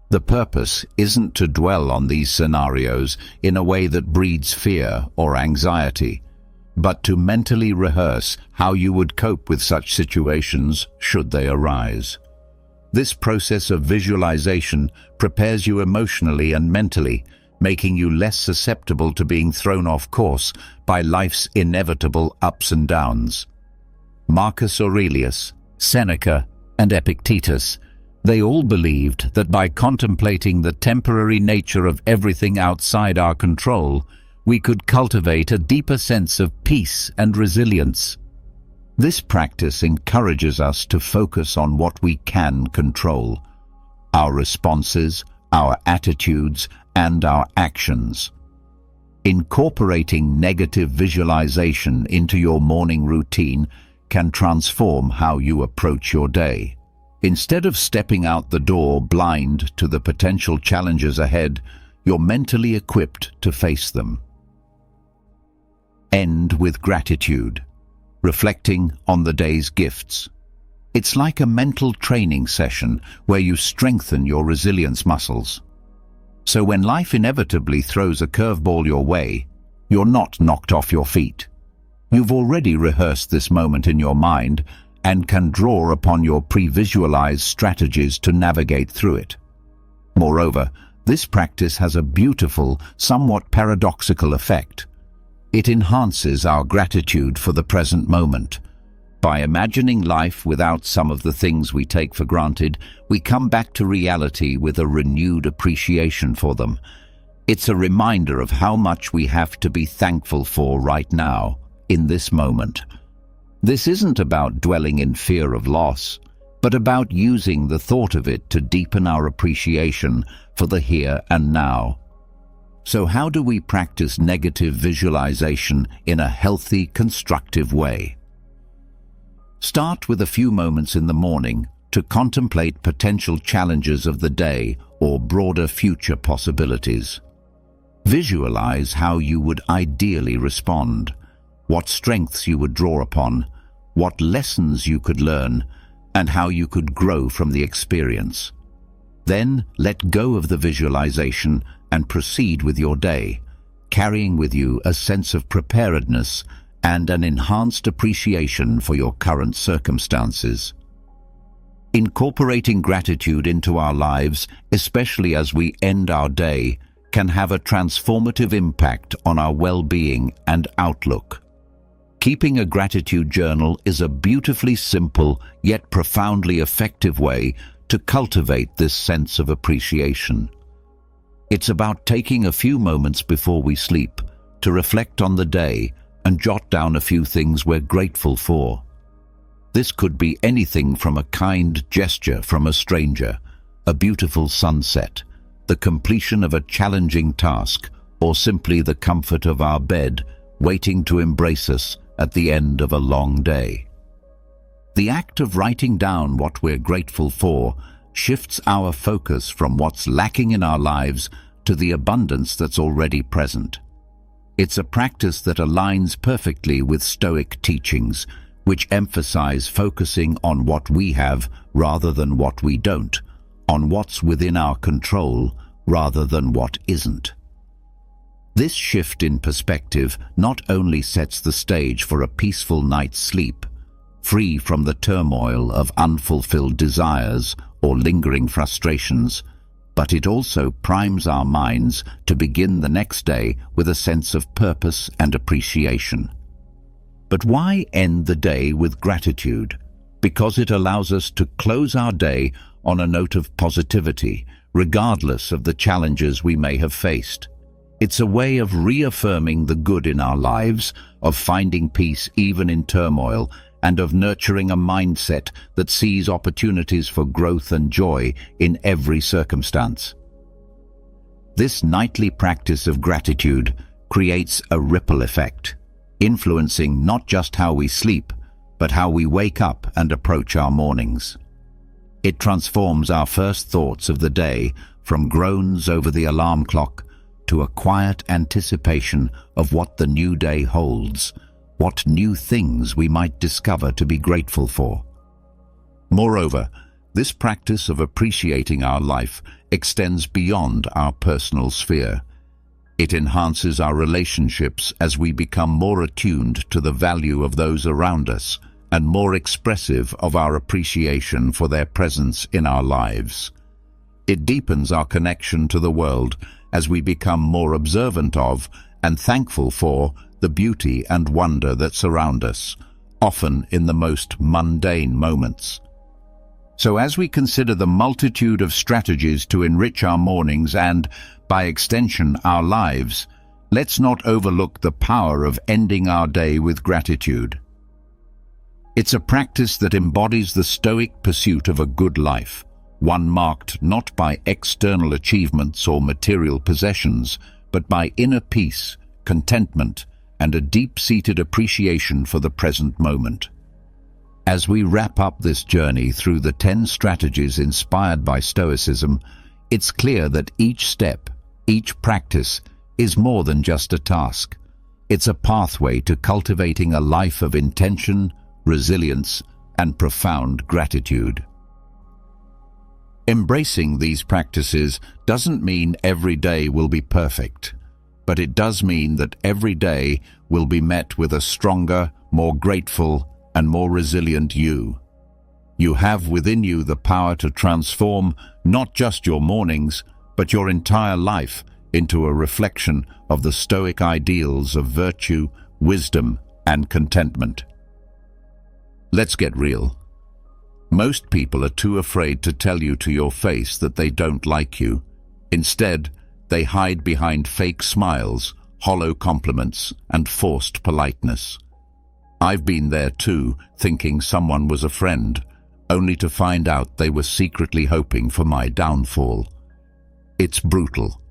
The purpose isn't to dwell on these scenarios in a way that breeds fear or anxiety, but to mentally rehearse how you would cope with such situations should they arise. This process of visualization prepares you emotionally and mentally, making you less susceptible to being thrown off course by life's inevitable ups and downs. Marcus Aurelius, Seneca, and Epictetus, they all believed that by contemplating the temporary nature of everything outside our control, we could cultivate a deeper sense of peace and resilience. This practice encourages us to focus on what we can control: our responses, our attitudes, and our actions. Incorporating negative visualization into your morning routine can transform how you approach your day. Instead of stepping out the door blind to the potential challenges ahead, you're mentally equipped to face them. End with gratitude, reflecting on the day's gifts. It's like a mental training session where you strengthen your resilience muscles. So when life inevitably throws a curveball your way, you're not knocked off your feet. You've already rehearsed this moment in your mind and can draw upon your pre-visualized strategies to navigate through it. Moreover, this practice has a beautiful, somewhat paradoxical effect. It enhances our gratitude for the present moment. By imagining life without some of the things we take for granted, we come back to reality with a renewed appreciation for them. It's a reminder of how much we have to be thankful for right now, in this moment. This isn't about dwelling in fear of loss, but about using the thought of it to deepen our appreciation for the here and now. So how do we practice negative visualization in a healthy, constructive way? Start with a few moments in the morning to contemplate potential challenges of the day or broader future possibilities. Visualize how you would ideally respond, what strengths you would draw upon, what lessons you could learn, and how you could grow from the experience. Then let go of the visualization and proceed with your day, carrying with you a sense of preparedness and an enhanced appreciation for your current circumstances. Incorporating gratitude into our lives, especially as we end our day, can have a transformative impact on our well-being and outlook. Keeping a gratitude journal is a beautifully simple yet profoundly effective way to cultivate this sense of appreciation. It's about taking a few moments before we sleep to reflect on the day and jot down a few things we're grateful for. This could be anything from a kind gesture from a stranger, a beautiful sunset, the completion of a challenging task, or simply the comfort of our bed waiting to embrace us at the end of a long day. The act of writing down what we're grateful for shifts our focus from what's lacking in our lives to the abundance that's already present. It's a practice that aligns perfectly with Stoic teachings, which emphasize focusing on what we have rather than what we don't, on what's within our control rather than what isn't. This shift in perspective not only sets the stage for a peaceful night's sleep, free from the turmoil of unfulfilled desires or lingering frustrations, but it also primes our minds to begin the next day with a sense of purpose and appreciation. But why end the day with gratitude? Because it allows us to close our day on a note of positivity, regardless of the challenges we may have faced. It's a way of reaffirming the good in our lives, of finding peace even in turmoil, and of nurturing a mindset that sees opportunities for growth and joy in every circumstance. This nightly practice of gratitude creates a ripple effect, influencing not just how we sleep, but how we wake up and approach our mornings. It transforms our first thoughts of the day from groans over the alarm clock to a quiet anticipation of what the new day holds, what new things we might discover to be grateful for. Moreover, this practice of appreciating our life extends beyond our personal sphere. It enhances our relationships as we become more attuned to the value of those around us and more expressive of our appreciation for their presence in our lives. It deepens our connection to the world as we become more observant of and thankful for the beauty and wonder that surround us, often in the most mundane moments. So as we consider the multitude of strategies to enrich our mornings and, by extension, our lives, let's not overlook the power of ending our day with gratitude. It's a practice that embodies the Stoic pursuit of a good life, one marked not by external achievements or material possessions, but by inner peace, contentment, and a deep-seated appreciation for the present moment. As we wrap up this journey through the 10 strategies inspired by Stoicism, it's clear that each step, each practice, is more than just a task. It's a pathway to cultivating a life of intention, resilience, and profound gratitude. Embracing these practices doesn't mean every day will be perfect, but it does mean that every day will be met with a stronger, more grateful, and more resilient you. You have within you the power to transform not just your mornings, but your entire life into a reflection of the Stoic ideals of virtue, wisdom, and contentment. Let's get real. Most people are too afraid to tell you to your face that they don't like you. Instead, they hide behind fake smiles, hollow compliments, and forced politeness. I've been there too, thinking someone was a friend, only to find out they were secretly hoping for my downfall. It's brutal,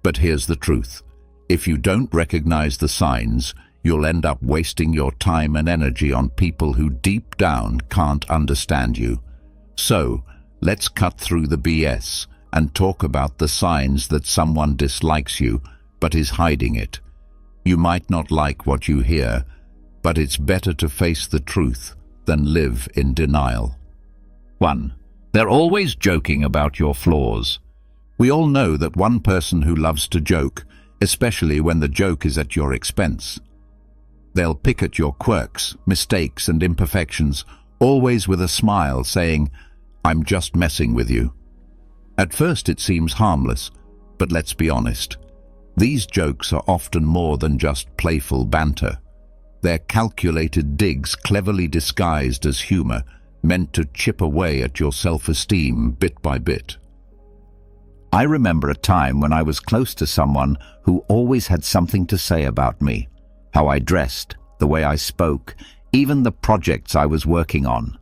but here's the truth. If you don't recognize the signs, you'll end up wasting your time and energy on people who deep down can't understand you. So, let's cut through the BS and talk about the signs that someone dislikes you but is hiding it. You might not like what you hear, but it's better to face the truth than live in denial. 1. They're always joking about your flaws. We all know that one person who loves to joke, especially when the joke is at your expense. They'll pick at your quirks, mistakes, and imperfections, always with a smile, saying, "I'm just messing with you." At first it seems harmless, but let's be honest. These jokes are often more than just playful banter. They're calculated digs cleverly disguised as humor, meant to chip away at your self-esteem bit by bit. I remember a time when I was close to someone who always had something to say about me. How I dressed, the way I spoke, even the projects I was working on.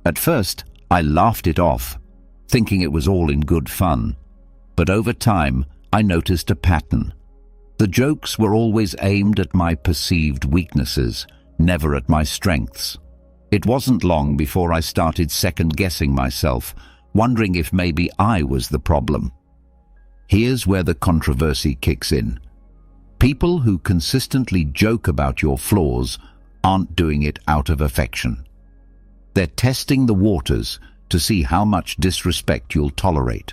At first, I laughed it off, thinking it was all in good fun. But over time, I noticed a pattern. The jokes were always aimed at my perceived weaknesses, never at my strengths. It wasn't long before I started second-guessing myself, wondering if maybe I was the problem. Here's where the controversy kicks in. People who consistently joke about your flaws aren't doing it out of affection. They're testing the waters to see how much disrespect you'll tolerate.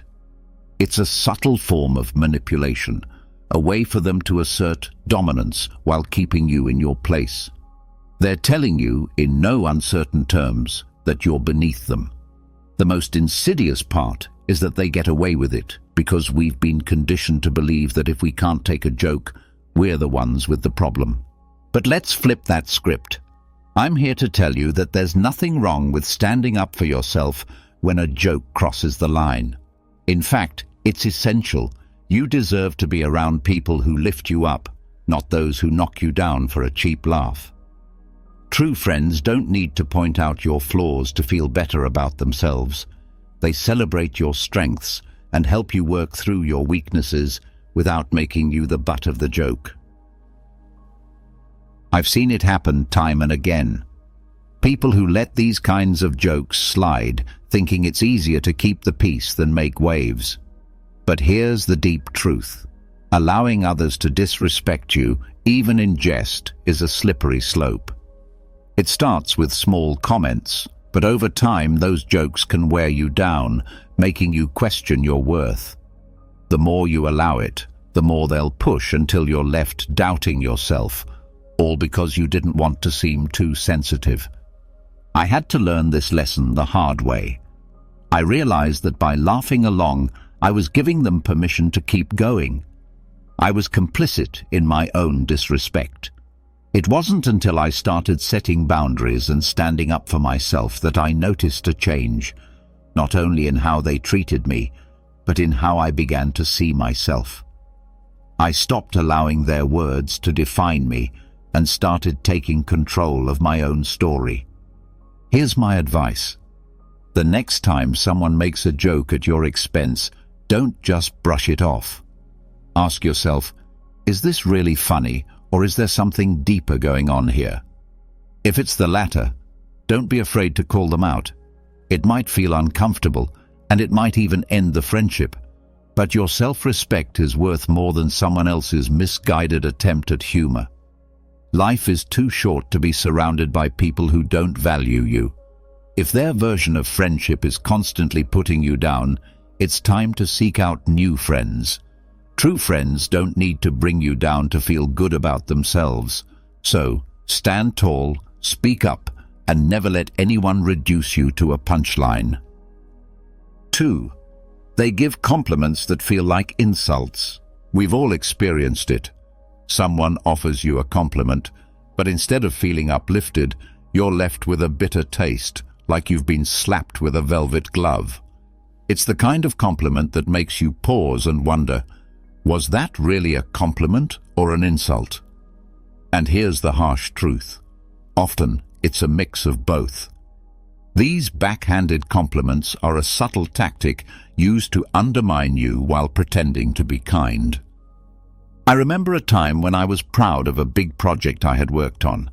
It's a subtle form of manipulation, a way for them to assert dominance while keeping you in your place. They're telling you, in no uncertain terms, that you're beneath them. The most insidious part is that they get away with it because we've been conditioned to believe that if we can't take a joke, we're the ones with the problem. But let's flip that script. I'm here to tell you that there's nothing wrong with standing up for yourself when a joke crosses the line. In fact, it's essential. You deserve to be around people who lift you up, not those who knock you down for a cheap laugh. True friends don't need to point out your flaws to feel better about themselves. They celebrate your strengths and help you work through your weaknesses without making you the butt of the joke. I've seen it happen time and again. People who let these kinds of jokes slide, thinking it's easier to keep the peace than make waves. But here's the deep truth. Allowing others to disrespect you, even in jest, is a slippery slope. It starts with small comments, but over time those jokes can wear you down, making you question your worth. The more you allow it, the more they'll push until you're left doubting yourself, all because you didn't want to seem too sensitive. I had to learn this lesson the hard way. I realized that by laughing along, I was giving them permission to keep going. I was complicit in my own disrespect. It wasn't until I started setting boundaries and standing up for myself that I noticed a change, not only in how they treated me, but in how I began to see myself. I stopped allowing their words to define me and started taking control of my own story. Here's my advice. The next time someone makes a joke at your expense, don't just brush it off. Ask yourself, is this really funny, or is there something deeper going on here? If it's the latter, don't be afraid to call them out. It might feel uncomfortable, and it might even end the friendship. But your self-respect is worth more than someone else's misguided attempt at humor. Life is too short to be surrounded by people who don't value you. If their version of friendship is constantly putting you down, it's time to seek out new friends. True friends don't need to bring you down to feel good about themselves. So, stand tall, speak up, and never let anyone reduce you to a punchline. 2. They give compliments that feel like insults. We've all experienced it. Someone offers you a compliment, but instead of feeling uplifted, you're left with a bitter taste, like you've been slapped with a velvet glove. It's the kind of compliment that makes you pause and wonder, was that really a compliment or an insult? And here's the harsh truth. Often, it's a mix of both. These backhanded compliments are a subtle tactic used to undermine you while pretending to be kind. I remember a time when I was proud of a big project I had worked on.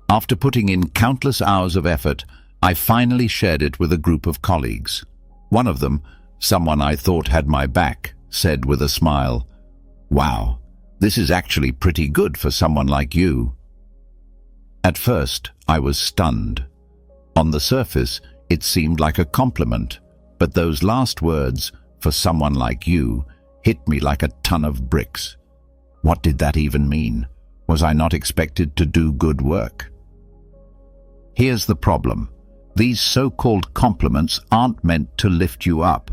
After putting in countless hours of effort, I finally shared it with a group of colleagues. One of them, someone I thought had my back, said with a smile, "Wow, this is actually pretty good for someone like you." At first, I was stunned. On the surface, it seemed like a compliment, but those last words, "for someone like you," hit me like a ton of bricks. What did that even mean? Was I not expected to do good work? Here's the problem. These so-called compliments aren't meant to lift you up.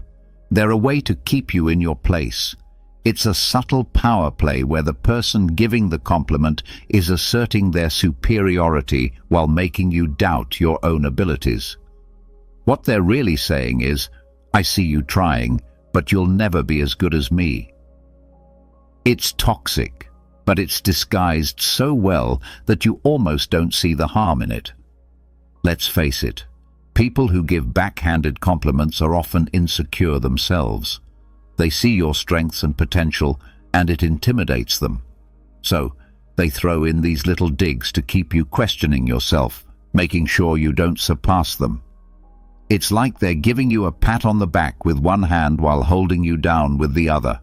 They're a way to keep you in your place. It's a subtle power play where the person giving the compliment is asserting their superiority while making you doubt your own abilities. What they're really saying is, "I see you trying, but you'll never be as good as me." It's toxic, but it's disguised so well that you almost don't see the harm in it. Let's face it, people who give backhanded compliments are often insecure themselves. They see your strengths and potential, and it intimidates them. So, they throw in these little digs to keep you questioning yourself, making sure you don't surpass them. It's like they're giving you a pat on the back with one hand while holding you down with the other.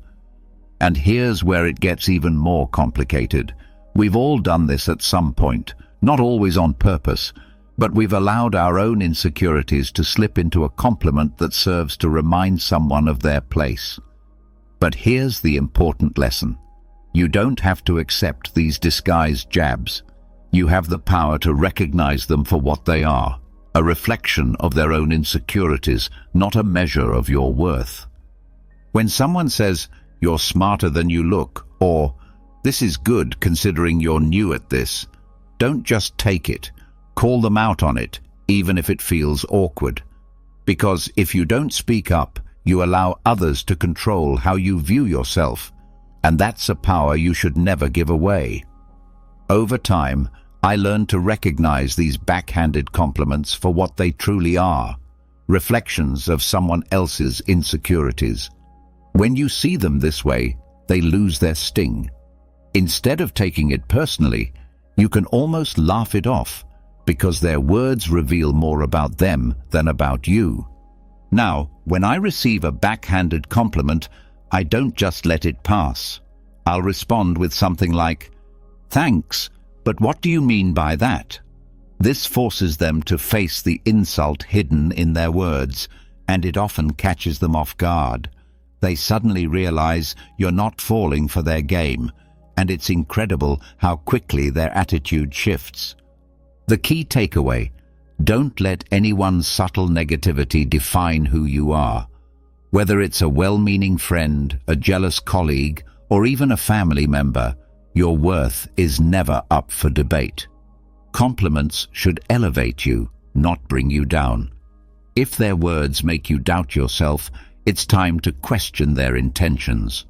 And here's where it gets even more complicated. We've all done this at some point, not always on purpose, but we've allowed our own insecurities to slip into a compliment that serves to remind someone of their place. But here's the important lesson. You don't have to accept these disguised jabs. You have the power to recognize them for what they are, a reflection of their own insecurities, not a measure of your worth. When someone says, "You're smarter than you look," or "This is good considering you're new at this," don't just take it. Call them out on it, even if it feels awkward. Because if you don't speak up, you allow others to control how you view yourself, and that's a power you should never give away. Over time, I learned to recognize these backhanded compliments for what they truly are, reflections of someone else's insecurities. When you see them this way, they lose their sting. Instead of taking it personally, you can almost laugh it off, because their words reveal more about them than about you. Now, when I receive a backhanded compliment, I don't just let it pass. I'll respond with something like, "Thanks, but what do you mean by that?" This forces them to face the insult hidden in their words, and it often catches them off guard. They suddenly realize you're not falling for their game, and it's incredible how quickly their attitude shifts. The key takeaway: don't let anyone's subtle negativity define who you are. Whether it's a well-meaning friend, a jealous colleague, or even a family member, your worth is never up for debate. Compliments should elevate you, not bring you down. If their words make you doubt yourself, it's time to question their intentions.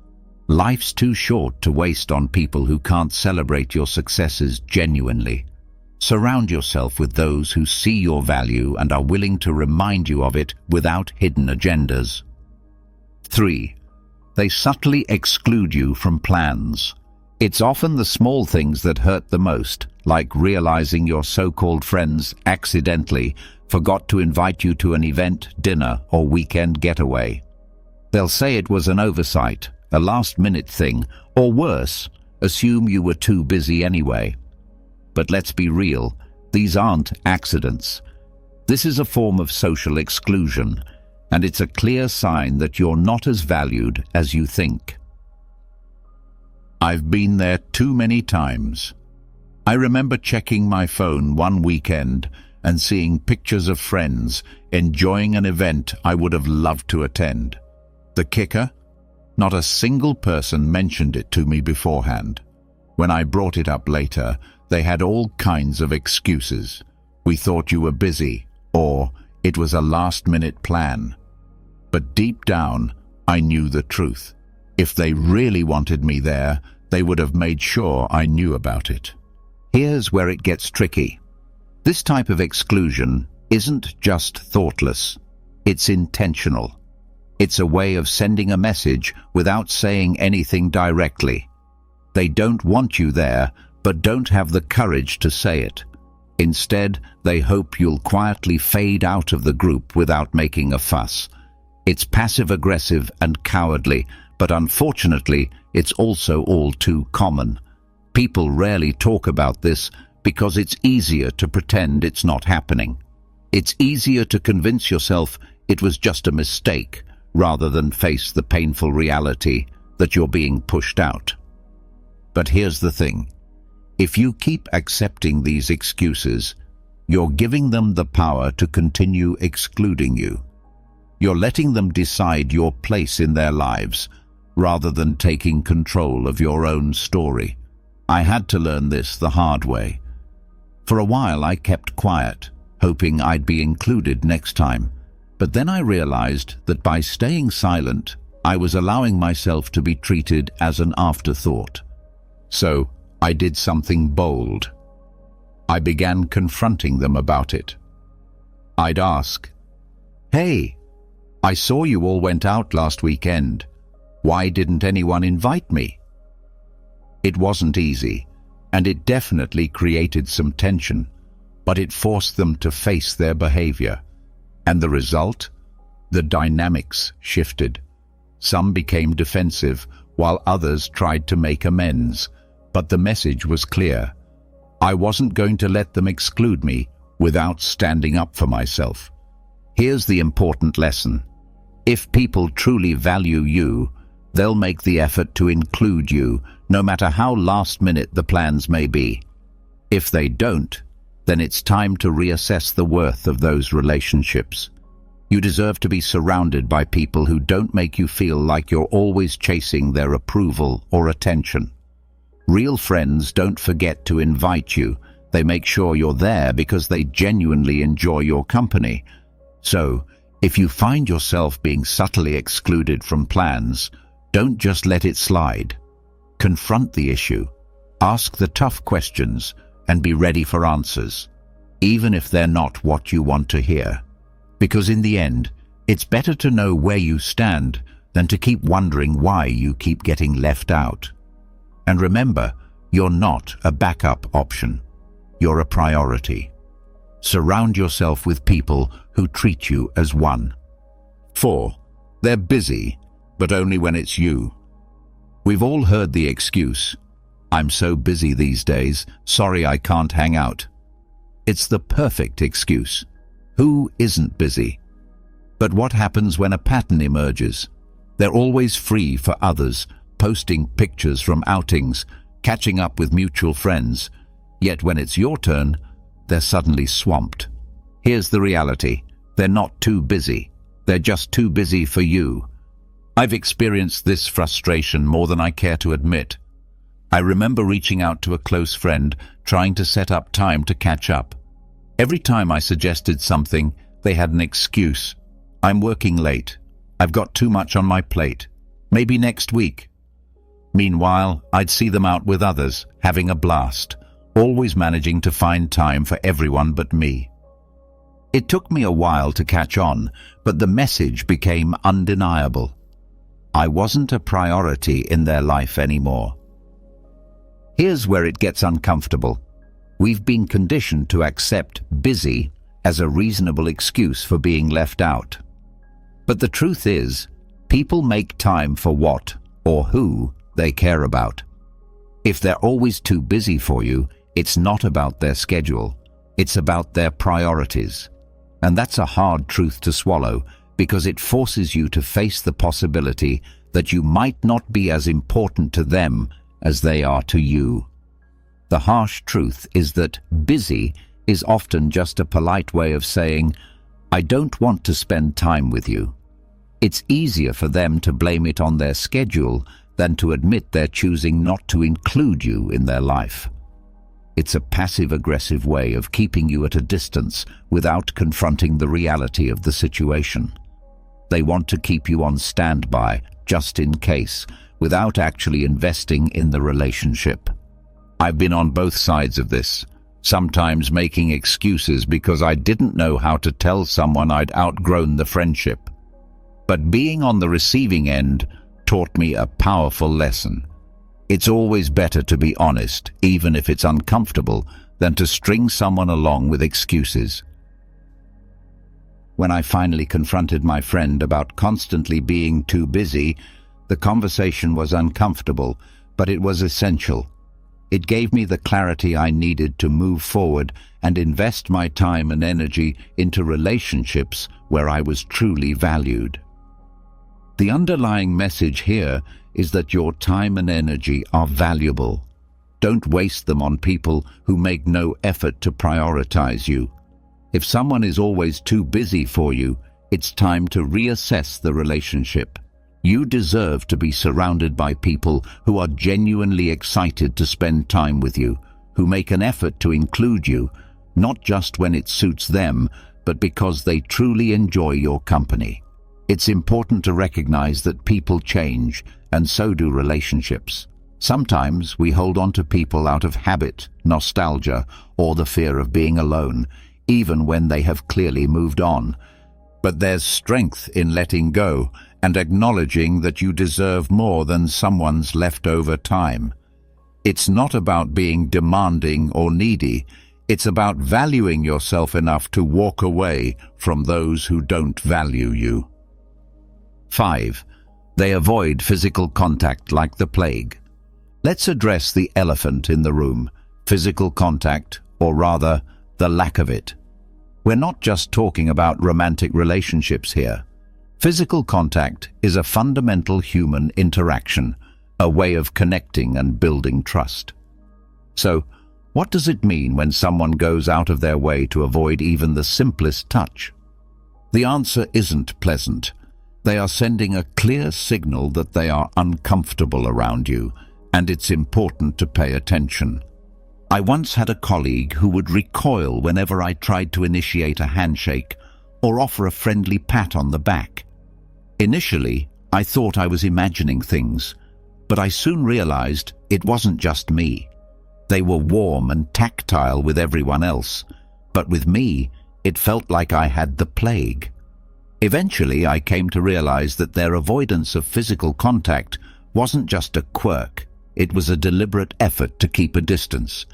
Life's too short to waste on people who can't celebrate your successes genuinely. Surround yourself with those who see your value and are willing to remind you of it without hidden agendas. 3. They subtly exclude you from plans. It's often the small things that hurt the most, like realizing your so-called friends accidentally forgot to invite you to an event, dinner, or weekend getaway. They'll say it was an oversight, a last-minute thing, or worse, assume you were too busy anyway. But let's be real, these aren't accidents. This is a form of social exclusion, and it's a clear sign that you're not as valued as you think. I've been there too many times. I remember checking my phone one weekend and seeing pictures of friends enjoying an event I would have loved to attend. The kicker? Not a single person mentioned it to me beforehand. When I brought it up later, they had all kinds of excuses. We thought you were busy, or it was a last-minute plan. But deep down, I knew the truth. If they really wanted me there, they would have made sure I knew about it. Here's where it gets tricky. This type of exclusion isn't just thoughtless, it's intentional. It's a way of sending a message without saying anything directly. They don't want you there, but don't have the courage to say it. Instead, they hope you'll quietly fade out of the group without making a fuss. It's passive-aggressive and cowardly, but unfortunately, it's also all too common. People rarely talk about this because it's easier to pretend it's not happening. It's easier to convince yourself it was just a mistake, rather than face the painful reality that you're being pushed out. But here's the thing. If you keep accepting these excuses, you're giving them the power to continue excluding you. You're letting them decide your place in their lives, rather than taking control of your own story. I had to learn this the hard way. For a while I kept quiet, hoping I'd be included next time. But then I realized that by staying silent, I was allowing myself to be treated as an afterthought. So I did something bold. I began confronting them about it. I'd ask, "Hey, I saw you all went out last weekend. Why didn't anyone invite me?" It wasn't easy, and it definitely created some tension, but it forced them to face their behavior. And the result? The dynamics shifted. Some became defensive, while others tried to make amends. But the message was clear. I wasn't going to let them exclude me without standing up for myself. Here's the important lesson. If people truly value you, they'll make the effort to include you, no matter how last-minute the plans may be. If they don't, then it's time to reassess the worth of those relationships. You deserve to be surrounded by people who don't make you feel like you're always chasing their approval or attention. Real friends don't forget to invite you. They make sure you're there because they genuinely enjoy your company. So, if you find yourself being subtly excluded from plans, don't just let it slide. Confront the issue, ask the tough questions, and be ready for answers, even if they're not what you want to hear. Because in the end, it's better to know where you stand than to keep wondering why you keep getting left out. And remember, you're not a backup option. You're a priority. Surround yourself with people who treat you as one. 4. They're busy, but only when it's you. We've all heard the excuse, "I'm so busy these days, sorry I can't hang out." It's the perfect excuse. Who isn't busy? But what happens when a pattern emerges? They're always free for others, posting pictures from outings, catching up with mutual friends. Yet when it's your turn, they're suddenly swamped. Here's the reality. They're not too busy. They're just too busy for you. I've experienced this frustration more than I care to admit. I remember reaching out to a close friend, trying to set up time to catch up. Every time I suggested something, they had an excuse. "I'm working late. I've got too much on my plate. Maybe next week." Meanwhile, I'd see them out with others, having a blast, always managing to find time for everyone but me. It took me a while to catch on, but the message became undeniable. I wasn't a priority in their life anymore. Here's where it gets uncomfortable. We've been conditioned to accept busy as a reasonable excuse for being left out. But the truth is, people make time for what or who they care about. If they're always too busy for you, it's not about their schedule, it's about their priorities. And that's a hard truth to swallow, because it forces you to face the possibility that you might not be as important to them as they are to you. The harsh truth is that busy is often just a polite way of saying, I don't want to spend time with you. It's easier for them to blame it on their schedule than to admit they're choosing not to include you in their life. It's a passive-aggressive way of keeping you at a distance without confronting the reality of the situation. They want to keep you on standby, just in case, without actually investing in the relationship. I've been on both sides of this, sometimes making excuses because I didn't know how to tell someone I'd outgrown the friendship. But being on the receiving end taught me a powerful lesson. It's always better to be honest, even if it's uncomfortable, than to string someone along with excuses. When I finally confronted my friend about constantly being too busy, the conversation was uncomfortable, but it was essential. It gave me the clarity I needed to move forward and invest my time and energy into relationships where I was truly valued. The underlying message here is that your time and energy are valuable. Don't waste them on people who make no effort to prioritize you. If someone is always too busy for you, it's time to reassess the relationship. You deserve to be surrounded by people who are genuinely excited to spend time with you, who make an effort to include you, not just when it suits them, but because they truly enjoy your company. It's important to recognize that people change, and so do relationships. Sometimes we hold on to people out of habit, nostalgia, or the fear of being alone, even when they have clearly moved on. But there's strength in letting go and acknowledging that you deserve more than someone's leftover time. It's not about being demanding or needy. It's about valuing yourself enough to walk away from those who don't value you. 5. They avoid physical contact like the plague. Let's address the elephant in the room, physical contact, or rather, the lack of it. We're not just talking about romantic relationships here. Physical contact is a fundamental human interaction, a way of connecting and building trust. So, what does it mean when someone goes out of their way to avoid even the simplest touch? The answer isn't pleasant. They are sending a clear signal that they are uncomfortable around you, and it's important to pay attention. I once had a colleague who would recoil whenever I tried to initiate a handshake or offer a friendly pat on the back. Initially, I thought I was imagining things, but I soon realized it wasn't just me. They were warm and tactile with everyone else, but with me, it felt like I had the plague. Eventually, I came to realize that their avoidance of physical contact wasn't just a quirk, it was a deliberate effort to keep a distance.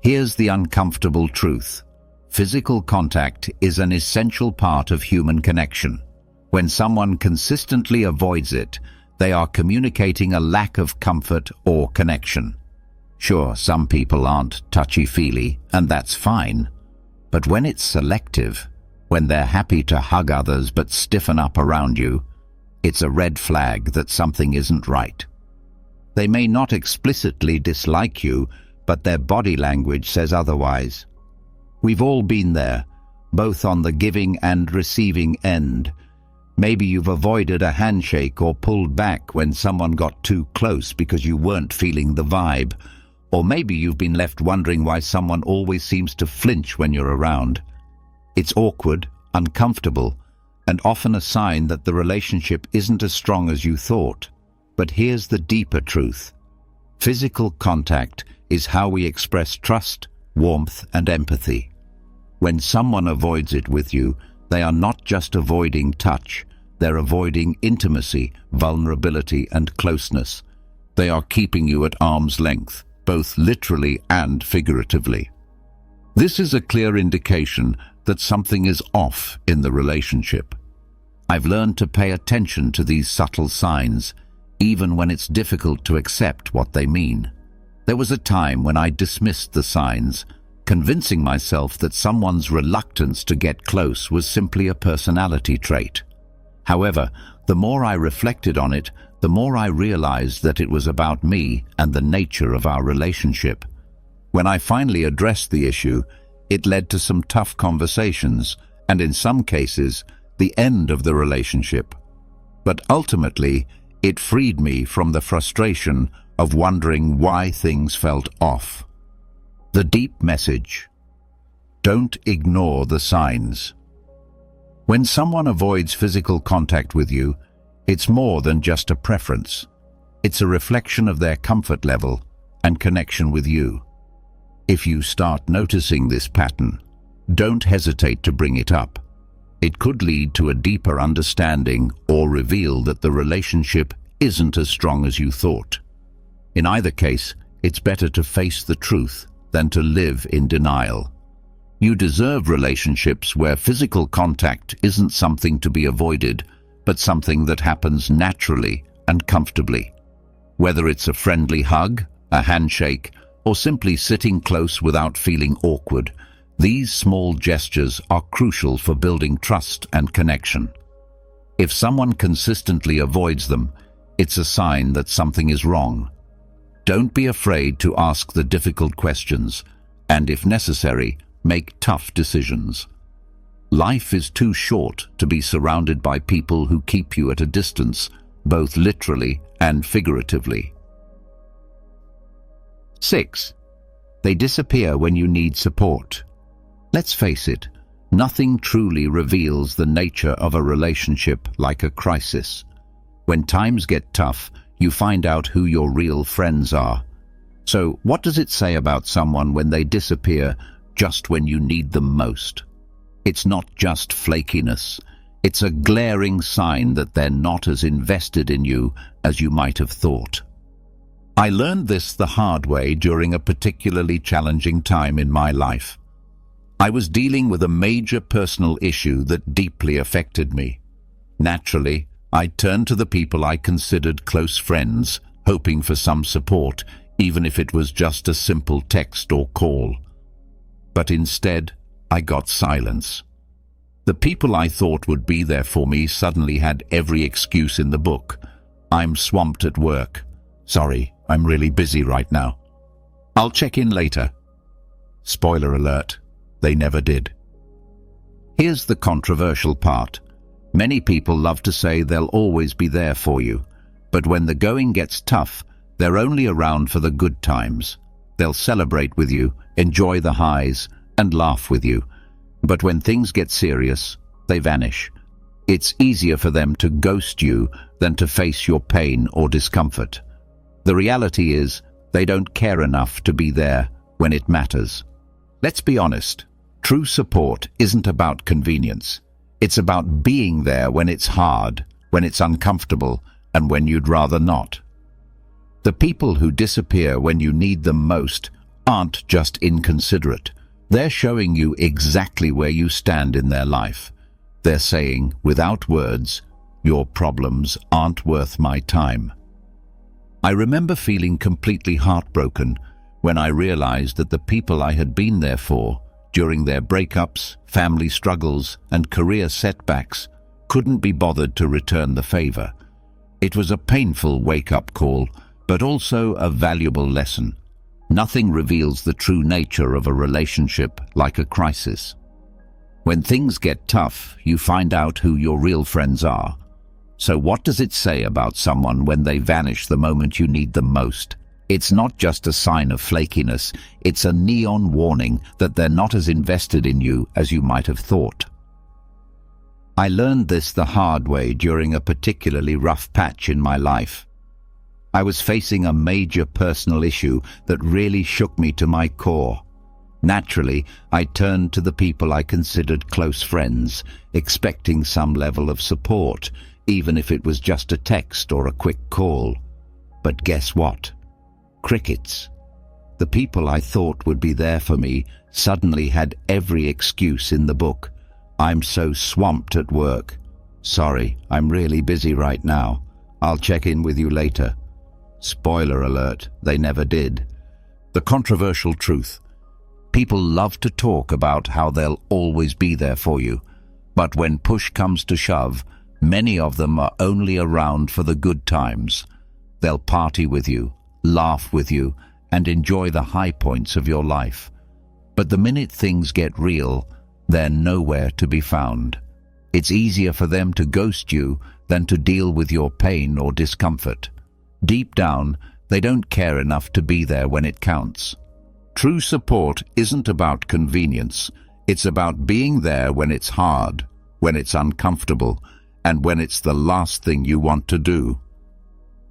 Here's the uncomfortable truth. Physical contact is an essential part of human connection. When someone consistently avoids it, they are communicating a lack of comfort or connection. Sure, some people aren't touchy-feely, and that's fine. But when it's selective, when they're happy to hug others but stiffen up around you, it's a red flag that something isn't right. They may not explicitly dislike you, but their body language says otherwise. We've all been there, both on the giving and receiving end. Maybe you've avoided a handshake or pulled back when someone got too close because you weren't feeling the vibe. Or maybe you've been left wondering why someone always seems to flinch when you're around. It's awkward, uncomfortable, and often a sign that the relationship isn't as strong as you thought. But here's the deeper truth. Physical contact is how we express trust, warmth, and empathy. When someone avoids it with you, they are not just avoiding touch, they're avoiding intimacy, vulnerability, and closeness. They are keeping you at arm's length, both literally and figuratively. This is a clear indication that something is off in the relationship. I've learned to pay attention to these subtle signs, even when it's difficult to accept what they mean. There was a time when I dismissed the signs, convincing myself that someone's reluctance to get close was simply a personality trait. However, the more I reflected on it, the more I realized that it was about me and the nature of our relationship. When I finally addressed the issue, it led to some tough conversations, and in some cases, the end of the relationship. But ultimately, it freed me from the frustration of wondering why things felt off. The deep message: don't ignore the signs. When someone avoids physical contact with you, it's more than just a preference. It's a reflection of their comfort level and connection with you. If you start noticing this pattern, don't hesitate to bring it up. It could lead to a deeper understanding or reveal that the relationship isn't as strong as you thought. In either case, it's better to face the truth than to live in denial. You deserve relationships where physical contact isn't something to be avoided, but something that happens naturally and comfortably. Whether it's a friendly hug, a handshake, or simply sitting close without feeling awkward, these small gestures are crucial for building trust and connection. If someone consistently avoids them, it's a sign that something is wrong. Don't be afraid to ask the difficult questions, and if necessary, make tough decisions. Life is too short to be surrounded by people who keep you at a distance, both literally and figuratively. 6. They disappear when you need support. Let's face it, nothing truly reveals the nature of a relationship like a crisis. When times get tough, you find out who your real friends are. So, what does it say about someone when they disappear just when you need them most? It's not just flakiness. It's a glaring sign that they're not as invested in you as you might have thought. I learned this the hard way during a particularly challenging time in my life. I was dealing with a major personal issue that deeply affected me. Naturally, I turned to the people I considered close friends, hoping for some support, even if it was just a simple text or call. But instead, I got silence. The people I thought would be there for me suddenly had every excuse in the book. I'm swamped at work. Sorry, I'm really busy right now. I'll check in later. Spoiler alert, they never did. Here's the controversial part. Many people love to say they'll always be there for you, but when the going gets tough, they're only around for the good times. They'll celebrate with you, enjoy the highs, and laugh with you. But when things get serious, they vanish. It's easier for them to ghost you than to face your pain or discomfort. The reality is, they don't care enough to be there when it matters. Let's be honest, true support isn't about convenience. It's about being there when it's hard, when it's uncomfortable, and when you'd rather not. The people who disappear when you need them most aren't just inconsiderate. They're showing you exactly where you stand in their life. They're saying, without words, your problems aren't worth my time. I remember feeling completely heartbroken when I realized that the people I had been there for, during their breakups, family struggles, and career setbacks, couldn't be bothered to return the favor. It was a painful wake-up call, but also a valuable lesson. Nothing reveals the true nature of a relationship like a crisis. When things get tough, you find out who your real friends are. So what does it say about someone when they vanish the moment you need them most? It's not just a sign of flakiness, it's a neon warning that they're not as invested in you as you might have thought. I learned this the hard way during a particularly rough patch in my life. I was facing a major personal issue that really shook me to my core. Naturally, I turned to the people I considered close friends, expecting some level of support, even if it was just a text or a quick call. But guess what? Crickets. The people I thought would be there for me suddenly had every excuse in the book. I'm so swamped at work. Sorry, I'm really busy right now. I'll check in with you later. Spoiler alert, they never did. The controversial truth. People love to talk about how they'll always be there for you, but when push comes to shove, many of them are only around for the good times. They'll party with you, laugh with you, and enjoy the high points of your life. But the minute things get real, they're nowhere to be found. It's easier for them to ghost you than to deal with your pain or discomfort. Deep down, they don't care enough to be there when it counts. True support isn't about convenience. It's about being there when it's hard, when it's uncomfortable, and when it's the last thing you want to do.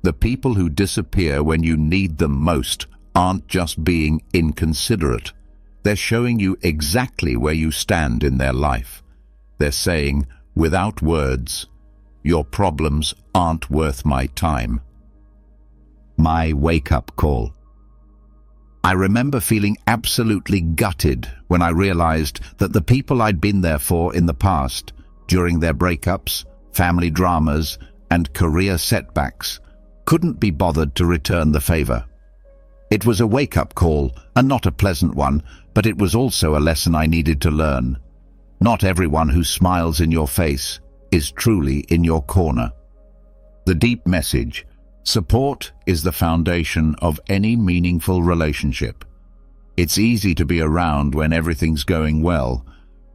The people who disappear when you need them most aren't just being inconsiderate. They're showing you exactly where you stand in their life. They're saying, without words, your problems aren't worth my time. My wake-up call. I remember feeling absolutely gutted when I realized that the people I'd been there for in the past, during their breakups, family dramas, and career setbacks, couldn't be bothered to return the favor. It was a wake-up call, and not a pleasant one, but it was also a lesson I needed to learn. Not everyone who smiles in your face is truly in your corner. The deep message: support is the foundation of any meaningful relationship. It's easy to be around when everything's going well,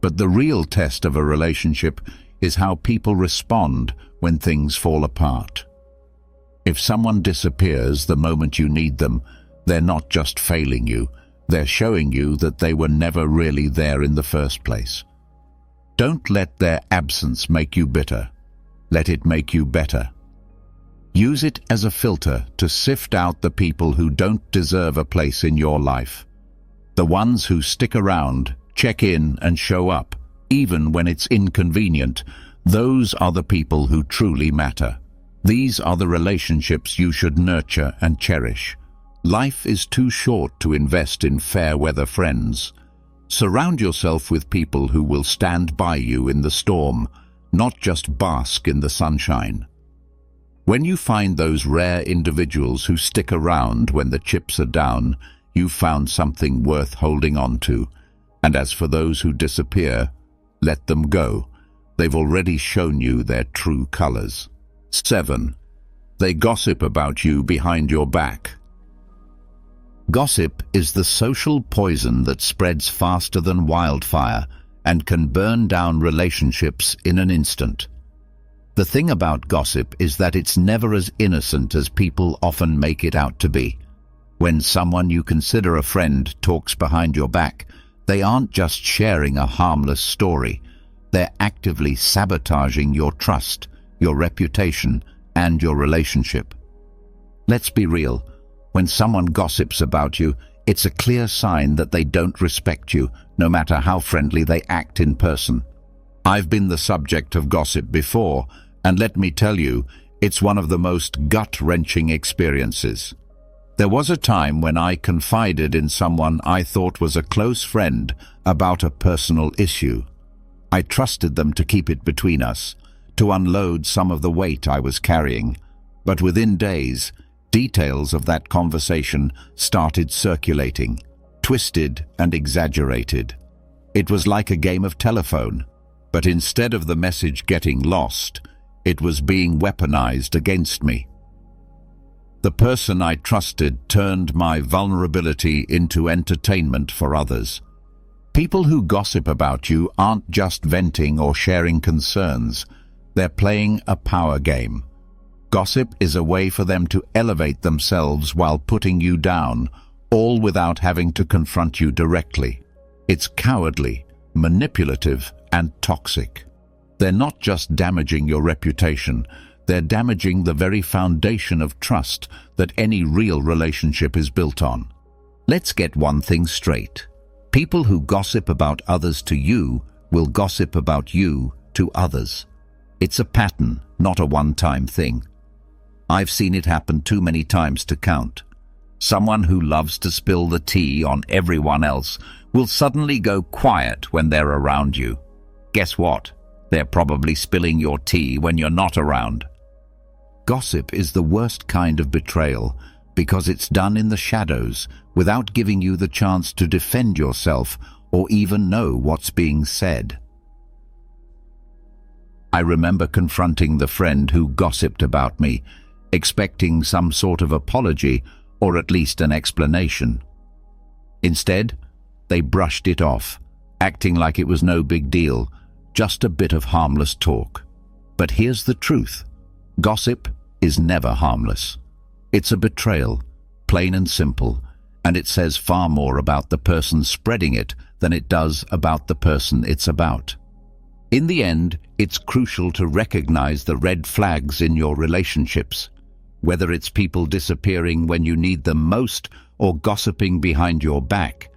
but the real test of a relationship is how people respond when things fall apart. If someone disappears the moment you need them, they're not just failing you, they're showing you that they were never really there in the first place. Don't let their absence make you bitter. Let it make you better. Use it as a filter to sift out the people who don't deserve a place in your life. The ones who stick around, check in and show up, even when it's inconvenient, those are the people who truly matter. These are the relationships you should nurture and cherish. Life is too short to invest in fair-weather friends. Surround yourself with people who will stand by you in the storm, not just bask in the sunshine. When you find those rare individuals who stick around when the chips are down, you've found something worth holding on to. And as for those who disappear, let them go. They've already shown you their true colors. 7. They gossip about you behind your back. Gossip is the social poison that spreads faster than wildfire and can burn down relationships in an instant. The thing about gossip is that it's never as innocent as people often make it out to be. When someone you consider a friend talks behind your back, they aren't just sharing a harmless story. They're actively sabotaging your trust, your reputation, and your relationship. Let's be real. When someone gossips about you, it's a clear sign that they don't respect you, no matter how friendly they act in person. I've been the subject of gossip before, and let me tell you, it's one of the most gut-wrenching experiences. There was a time when I confided in someone I thought was a close friend about a personal issue. I trusted them to keep it between us, to unload some of the weight I was carrying. But within days, details of that conversation started circulating, twisted and exaggerated. It was like a game of telephone, but instead of the message getting lost, it was being weaponized against me. The person I trusted turned my vulnerability into entertainment for others. People who gossip about you aren't just venting or sharing concerns. They're playing a power game. Gossip is a way for them to elevate themselves while putting you down, all without having to confront you directly. It's cowardly, manipulative, and toxic. They're not just damaging your reputation, They're damaging the very foundation of trust that any real relationship is built on. Let's get one thing straight. People who gossip about others to you will gossip about you to others. It's a pattern, not a one-time thing. I've seen it happen too many times to count. Someone who loves to spill the tea on everyone else will suddenly go quiet when they're around you. Guess what? They're probably spilling your tea when you're not around. Gossip is the worst kind of betrayal because it's done in the shadows without giving you the chance to defend yourself or even know what's being said. I remember confronting the friend who gossiped about me, expecting some sort of apology or at least an explanation. Instead, they brushed it off, acting like it was no big deal, just a bit of harmless talk. But here's the truth. Gossip is never harmless. It's a betrayal, plain and simple, and it says far more about the person spreading it than it does about the person it's about. In the end, it's crucial to recognize the red flags in your relationships, whether it's people disappearing when you need them most or gossiping behind your back.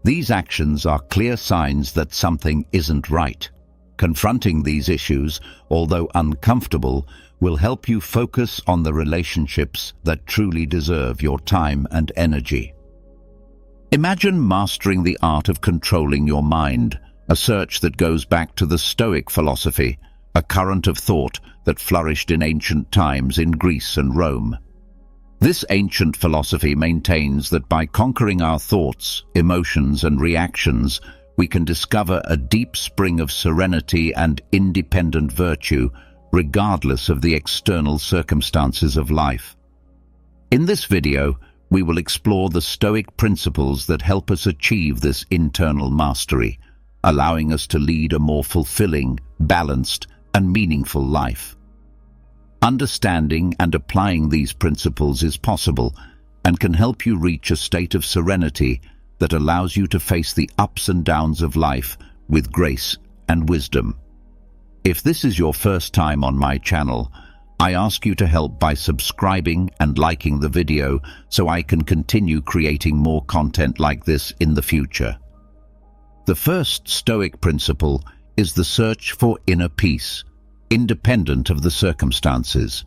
These actions are clear signs that something isn't right. Confronting these issues, although uncomfortable, will help you focus on the relationships that truly deserve your time and energy. Imagine mastering the art of controlling your mind, a search that goes back to the Stoic philosophy, a current of thought that flourished in ancient times in Greece and Rome. This ancient philosophy maintains that by conquering our thoughts, emotions, and reactions, we can discover a deep spring of serenity and independent virtue, regardless of the external circumstances of life. In this video, we will explore the Stoic principles that help us achieve this internal mastery, allowing us to lead a more fulfilling, balanced, and meaningful life. Understanding and applying these principles is possible and can help you reach a state of serenity that allows you to face the ups and downs of life with grace and wisdom. If this is your first time on my channel, I ask you to help by subscribing and liking the video so I can continue creating more content like this in the future. The first Stoic principle is the search for inner peace, independent of the circumstances.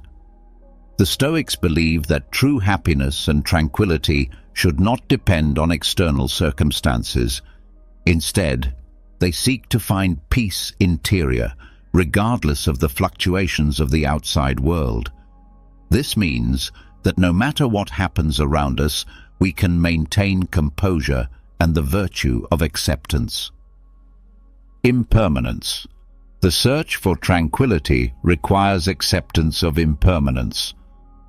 The Stoics believe that true happiness and tranquility should not depend on external circumstances. Instead, they seek to find peace interior, regardless of the fluctuations of the outside world. This means that no matter what happens around us, we can maintain composure and the virtue of acceptance. Impermanence. The search for tranquility requires acceptance of impermanence.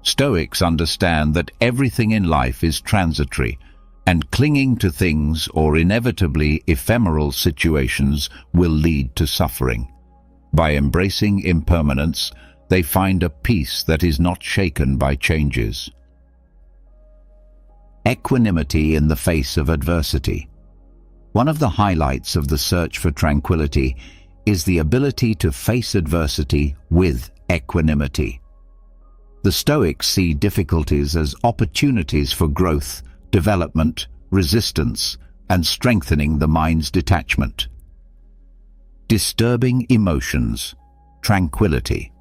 Stoics understand that everything in life is transitory, and clinging to things or inevitably ephemeral situations will lead to suffering. By embracing impermanence, they find a peace that is not shaken by changes. Equanimity in the face of adversity. One of the highlights of the search for tranquility is the ability to face adversity with equanimity. The Stoics see difficulties as opportunities for growth, development, resistance, and strengthening the mind's detachment. Disturbing emotions. Tranquility.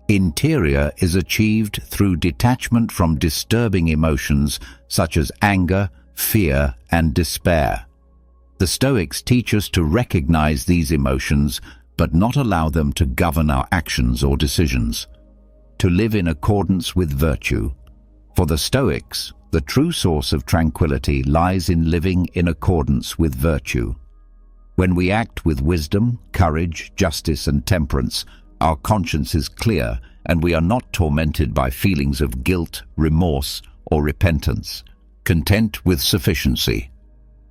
Interior is achieved through detachment from disturbing emotions such as anger, fear, and despair. The Stoics teach us to recognize these emotions, but not allow them to govern our actions or decisions. To live in accordance with virtue. For the Stoics, the true source of tranquility lies in living in accordance with virtue. When we act with wisdom, courage, justice, and temperance, our conscience is clear and we are not tormented by feelings of guilt, remorse, or repentance. Content with sufficiency.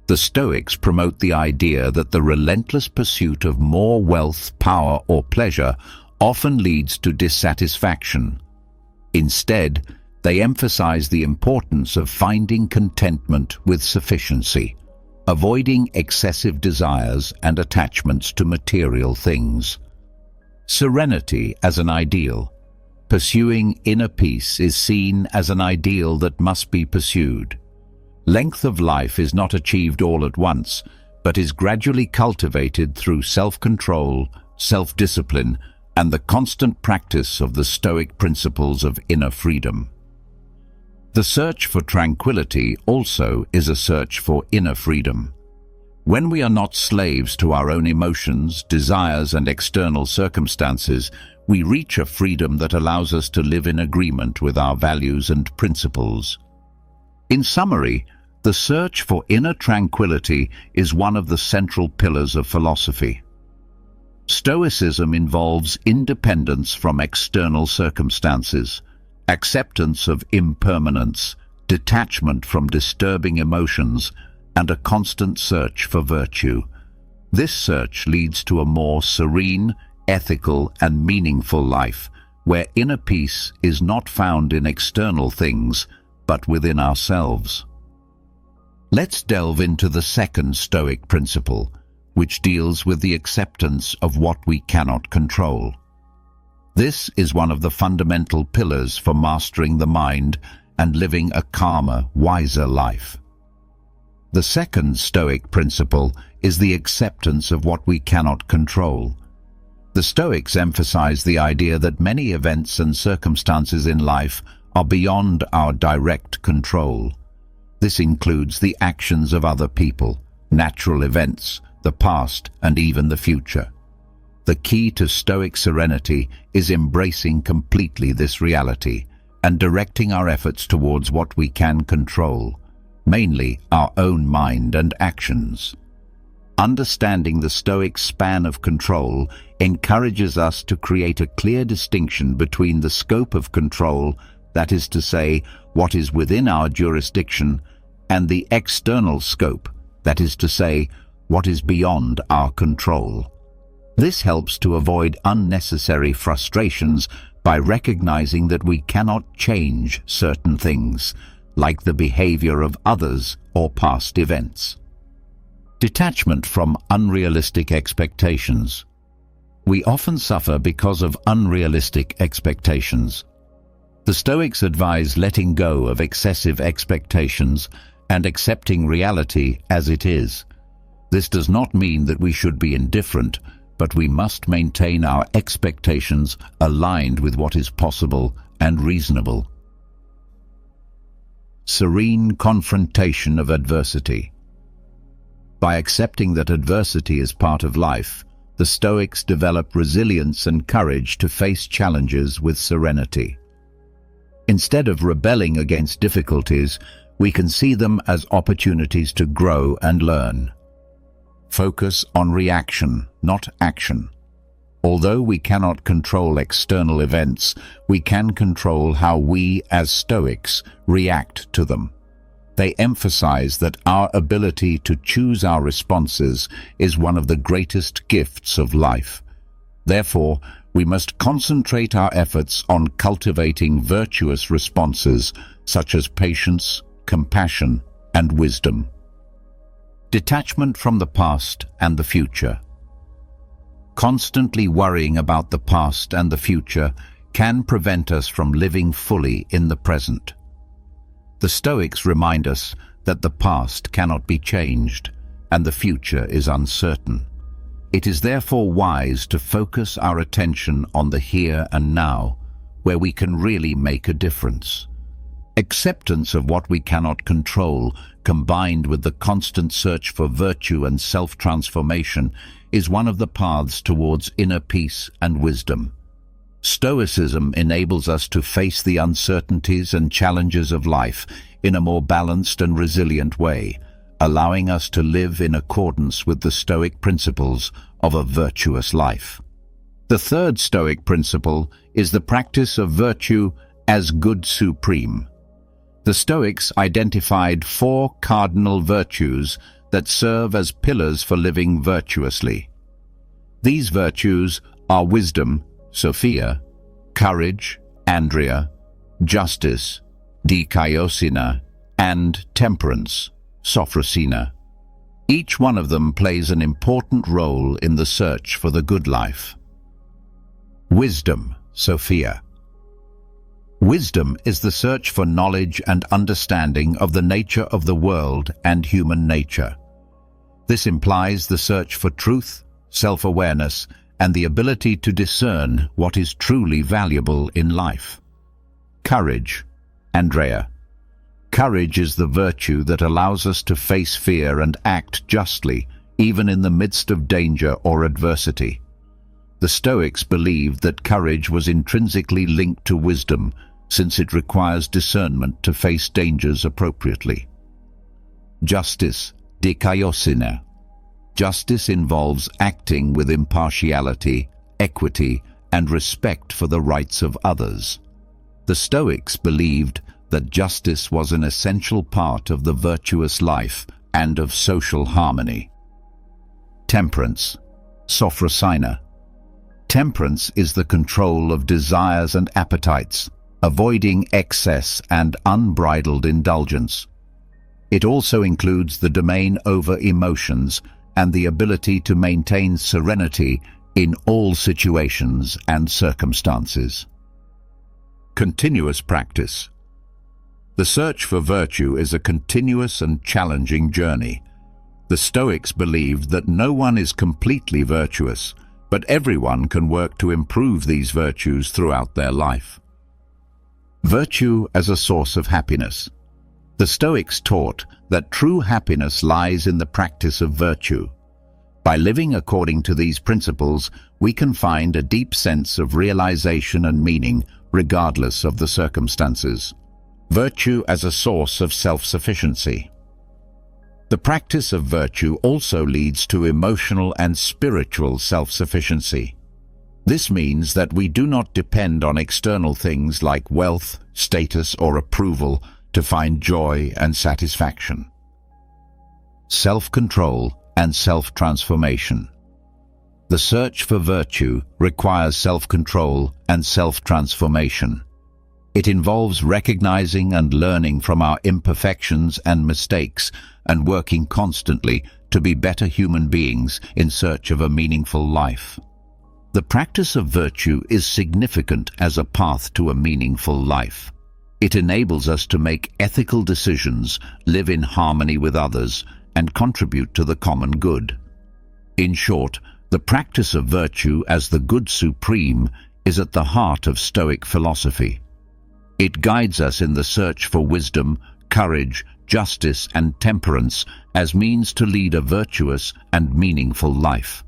The Stoics promote the idea that the relentless pursuit of more wealth, power, or pleasure often leads to dissatisfaction. Instead, they emphasize the importance of finding contentment with sufficiency, avoiding excessive desires and attachments to material things. Serenity as an ideal. Pursuing inner peace is seen as an ideal that must be pursued. Length of life is not achieved all at once, but is gradually cultivated through self-control, self-discipline, and the constant practice of the Stoic principles of inner freedom. The search for tranquility also is a search for inner freedom. When we are not slaves to our own emotions, desires, and external circumstances, we reach a freedom that allows us to live in agreement with our values and principles. In summary, the search for inner tranquility is one of the central pillars of philosophy. Stoicism involves independence from external circumstances, acceptance of impermanence, detachment from disturbing emotions, and a constant search for virtue. This search leads to a more serene, ethical, and meaningful life, where inner peace is not found in external things, but within ourselves. Let's delve into the second Stoic principle, which deals with the acceptance of what we cannot control. This is one of the fundamental pillars for mastering the mind and living a calmer, wiser life. The second Stoic principle is the acceptance of what we cannot control. The Stoics emphasize the idea that many events and circumstances in life are beyond our direct control. This includes the actions of other people, natural events, the past, and even the future. The key to Stoic serenity is embracing completely this reality and directing our efforts towards what we can control, mainly our own mind and actions. Understanding the Stoic span of control encourages us to create a clear distinction between the scope of control, that is to say, what is within our jurisdiction, and the external scope, that is to say, what is beyond our control. This helps to avoid unnecessary frustrations by recognizing that we cannot change certain things, like the behavior of others or past events. Detachment from unrealistic expectations. We often suffer because of unrealistic expectations. The Stoics advise letting go of excessive expectations and accepting reality as it is. This does not mean that we should be indifferent, but we must maintain our expectations aligned with what is possible and reasonable. Serene confrontation of adversity. By accepting that adversity is part of life, the Stoics develop resilience and courage to face challenges with serenity. Instead of rebelling against difficulties, we can see them as opportunities to grow and learn. Focus on reaction, not action. Although we cannot control external events, we can control how we, as Stoics, react to them. They emphasize that our ability to choose our responses is one of the greatest gifts of life. Therefore, we must concentrate our efforts on cultivating virtuous responses such as patience, compassion, and wisdom. Detachment from the past and the future. Constantly worrying about the past and the future can prevent us from living fully in the present. The Stoics remind us that the past cannot be changed and the future is uncertain. It is therefore wise to focus our attention on the here and now, where we can really make a difference. Acceptance of what we cannot control, combined with the constant search for virtue and self-transformation, is one of the paths towards inner peace and wisdom. Stoicism enables us to face the uncertainties and challenges of life in a more balanced and resilient way, allowing us to live in accordance with the Stoic principles of a virtuous life. The third Stoic principle is the practice of virtue as good supreme. The Stoics identified 4 cardinal virtues that serve as pillars for living virtuously. These virtues are wisdom, Sophia, courage, Andrea, justice, dikaiosina, and temperance, Sophrosina. Each one of them plays an important role in the search for the good life. Wisdom, Sophia. Wisdom is the search for knowledge and understanding of the nature of the world and human nature. This implies the search for truth, self-awareness, and the ability to discern what is truly valuable in life. Courage. Andrea. Courage is the virtue that allows us to face fear and act justly, even in the midst of danger or adversity. The Stoics believed that courage was intrinsically linked to wisdom, since it requires discernment to face dangers appropriately. Justice. Dikaiosine. Justice involves acting with impartiality, equity, and respect for the rights of others. The Stoics believed that justice was an essential part of the virtuous life and of social harmony. Temperance. Sophrosyne. Temperance is the control of desires and appetites, avoiding excess and unbridled indulgence. It also includes the domain over emotions and the ability to maintain serenity in all situations and circumstances. Continuous practice. The search for virtue is a continuous and challenging journey. The Stoics believed that no one is completely virtuous, but everyone can work to improve these virtues throughout their life. Virtue as a source of happiness. The Stoics taught that true happiness lies in the practice of virtue. By living according to these principles, we can find a deep sense of realization and meaning regardless of the circumstances. Virtue as a source of self-sufficiency. The practice of virtue also leads to emotional and spiritual self-sufficiency. This means that we do not depend on external things like wealth, status, or approval to find joy and satisfaction. Self-control and self-transformation. The search for virtue requires self-control and self-transformation. It involves recognizing and learning from our imperfections and mistakes and working constantly to be better human beings in search of a meaningful life. The practice of virtue is significant as a path to a meaningful life. It enables us to make ethical decisions, live in harmony with others, and contribute to the common good. In short, the practice of virtue as the good supreme is at the heart of Stoic philosophy. It guides us in the search for wisdom, courage, justice, and temperance as means to lead a virtuous and meaningful life.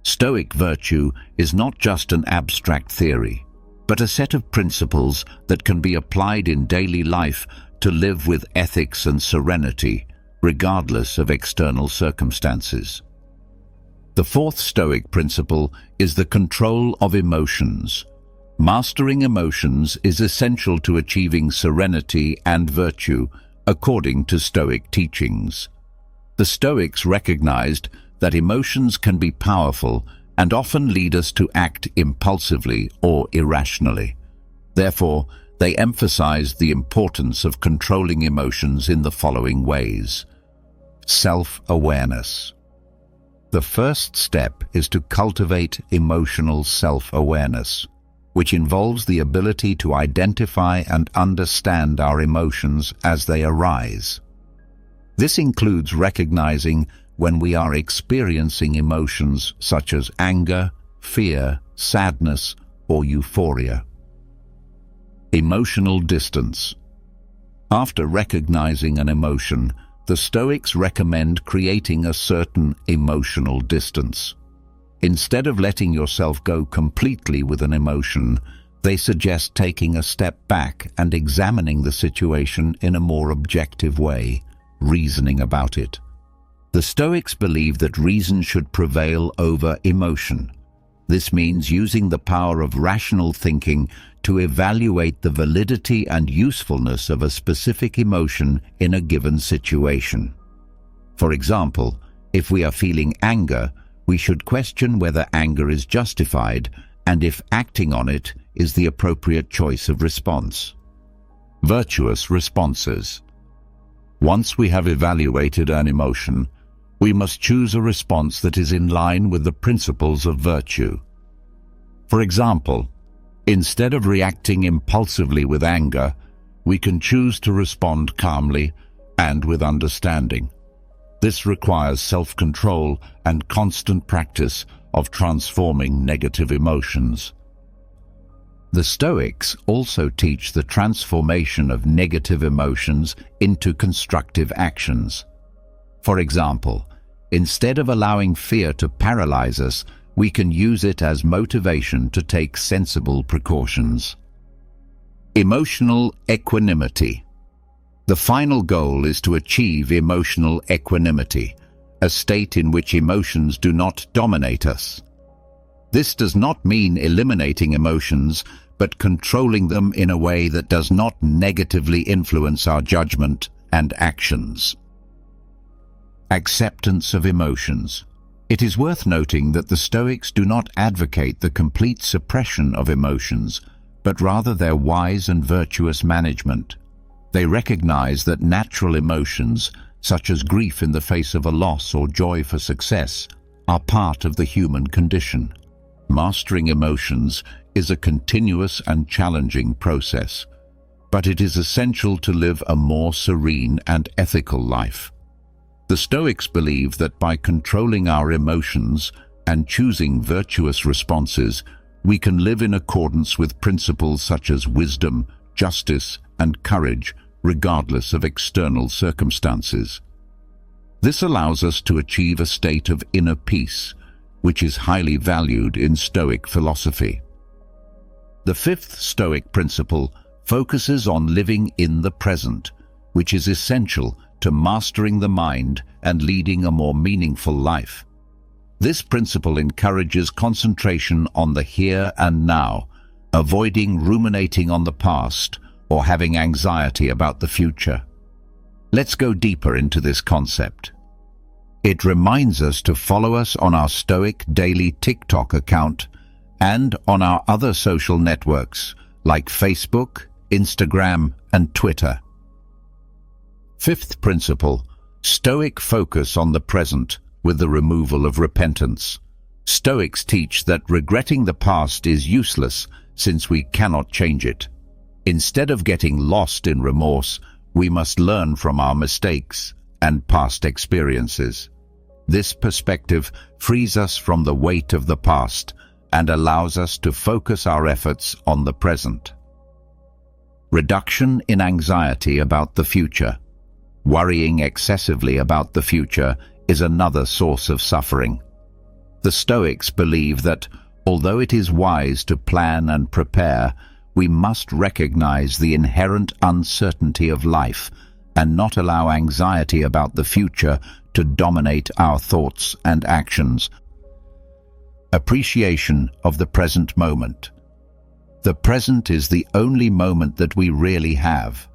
Stoic virtue is not just an abstract theory, but a set of principles that can be applied in daily life to live with ethics and serenity, regardless of external circumstances. The fourth Stoic principle is the control of emotions. Mastering emotions is essential to achieving serenity and virtue, according to Stoic teachings. The Stoics recognized that emotions can be powerful and often lead us to act impulsively or irrationally. Therefore, they emphasized the importance of controlling emotions in the following ways. Self-awareness. The first step is to cultivate emotional self-awareness, which involves the ability to identify and understand our emotions as they arise. This includes recognizing when we are experiencing emotions such as anger, fear, sadness, or euphoria. Emotional distance. After recognizing an emotion, the Stoics recommend creating a certain emotional distance. Instead of letting yourself go completely with an emotion, they suggest taking a step back and examining the situation in a more objective way, reasoning about it. The Stoics believe that reason should prevail over emotion. This means using the power of rational thinking to evaluate the validity and usefulness of a specific emotion in a given situation. For example, if we are feeling anger, we should question whether anger is justified and if acting on it is the appropriate choice of response. Virtuous responses. Once we have evaluated an emotion, we must choose a response that is in line with the principles of virtue. For example, Instead of reacting impulsively with anger, we can choose to respond calmly and with understanding. This requires self-control and constant practice of transforming negative emotions. The Stoics also teach the transformation of negative emotions into constructive actions. For example, instead of allowing fear to paralyze us, we can use it as motivation to take sensible precautions. Emotional equanimity. The final goal is to achieve emotional equanimity, a state in which emotions do not dominate us. This does not mean eliminating emotions, but controlling them in a way that does not negatively influence our judgment and actions. Acceptance of emotions. It is worth noting that the Stoics do not advocate the complete suppression of emotions, but rather their wise and virtuous management. They recognize that natural emotions, such as grief in the face of a loss or joy for success, are part of the human condition. Mastering emotions is a continuous and challenging process, but it is essential to live a more serene and ethical life. The Stoics believe that by controlling our emotions and choosing virtuous responses, we can live in accordance with principles such as wisdom, justice, and courage, regardless of external circumstances. This allows us to achieve a state of inner peace, which is highly valued in Stoic philosophy. The fifth Stoic principle focuses on living in the present, which is essential to mastering the mind and leading a more meaningful life. This principle encourages concentration on the here and now, avoiding ruminating on the past or having anxiety about the future. Let's go deeper into this concept. It reminds us to follow us on our Stoic Daily TikTok account and on our other social networks like Facebook, Instagram, and Twitter. Fifth principle, Stoic focus on the present with the removal of repentance. Stoics teach that regretting the past is useless since we cannot change it. Instead of getting lost in remorse, we must learn from our mistakes and past experiences. This perspective frees us from the weight of the past and allows us to focus our efforts on the present. Reduction in anxiety about the future. Worrying excessively about the future is another source of suffering. The Stoics believe that, although it is wise to plan and prepare, we must recognize the inherent uncertainty of life and not allow anxiety about the future to dominate our thoughts and actions. Appreciation of the present moment. The present is the only moment that we really have.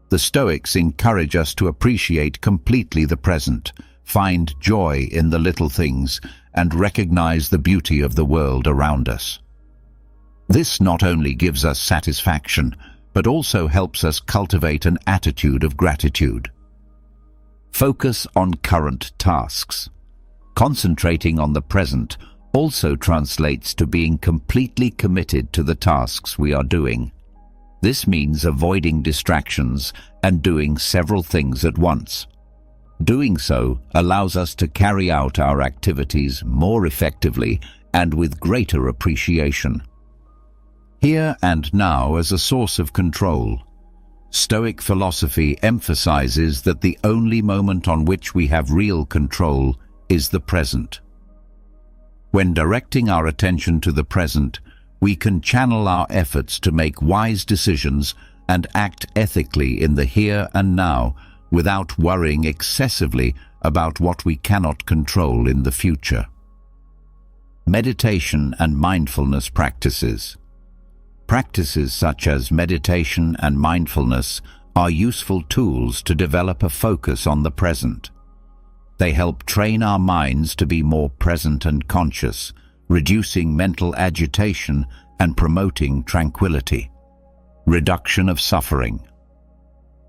The Stoics encourage us to appreciate completely the present, find joy in the little things, and recognize the beauty of the world around us. This not only gives us satisfaction, but also helps us cultivate an attitude of gratitude. Focus on current tasks. Concentrating on the present also translates to being completely committed to the tasks we are doing. This means avoiding distractions and doing several things at once. Doing so allows us to carry out our activities more effectively and with greater appreciation. Here and now as a source of control. Stoic philosophy emphasizes that the only moment on which we have real control is the present. When directing our attention to the present, we can channel our efforts to make wise decisions and act ethically in the here and now without worrying excessively about what we cannot control in the future. Meditation and mindfulness practices. Practices such as meditation and mindfulness are useful tools to develop a focus on the present. They help train our minds to be more present and conscious, reducing mental agitation and promoting tranquility. Reduction of suffering.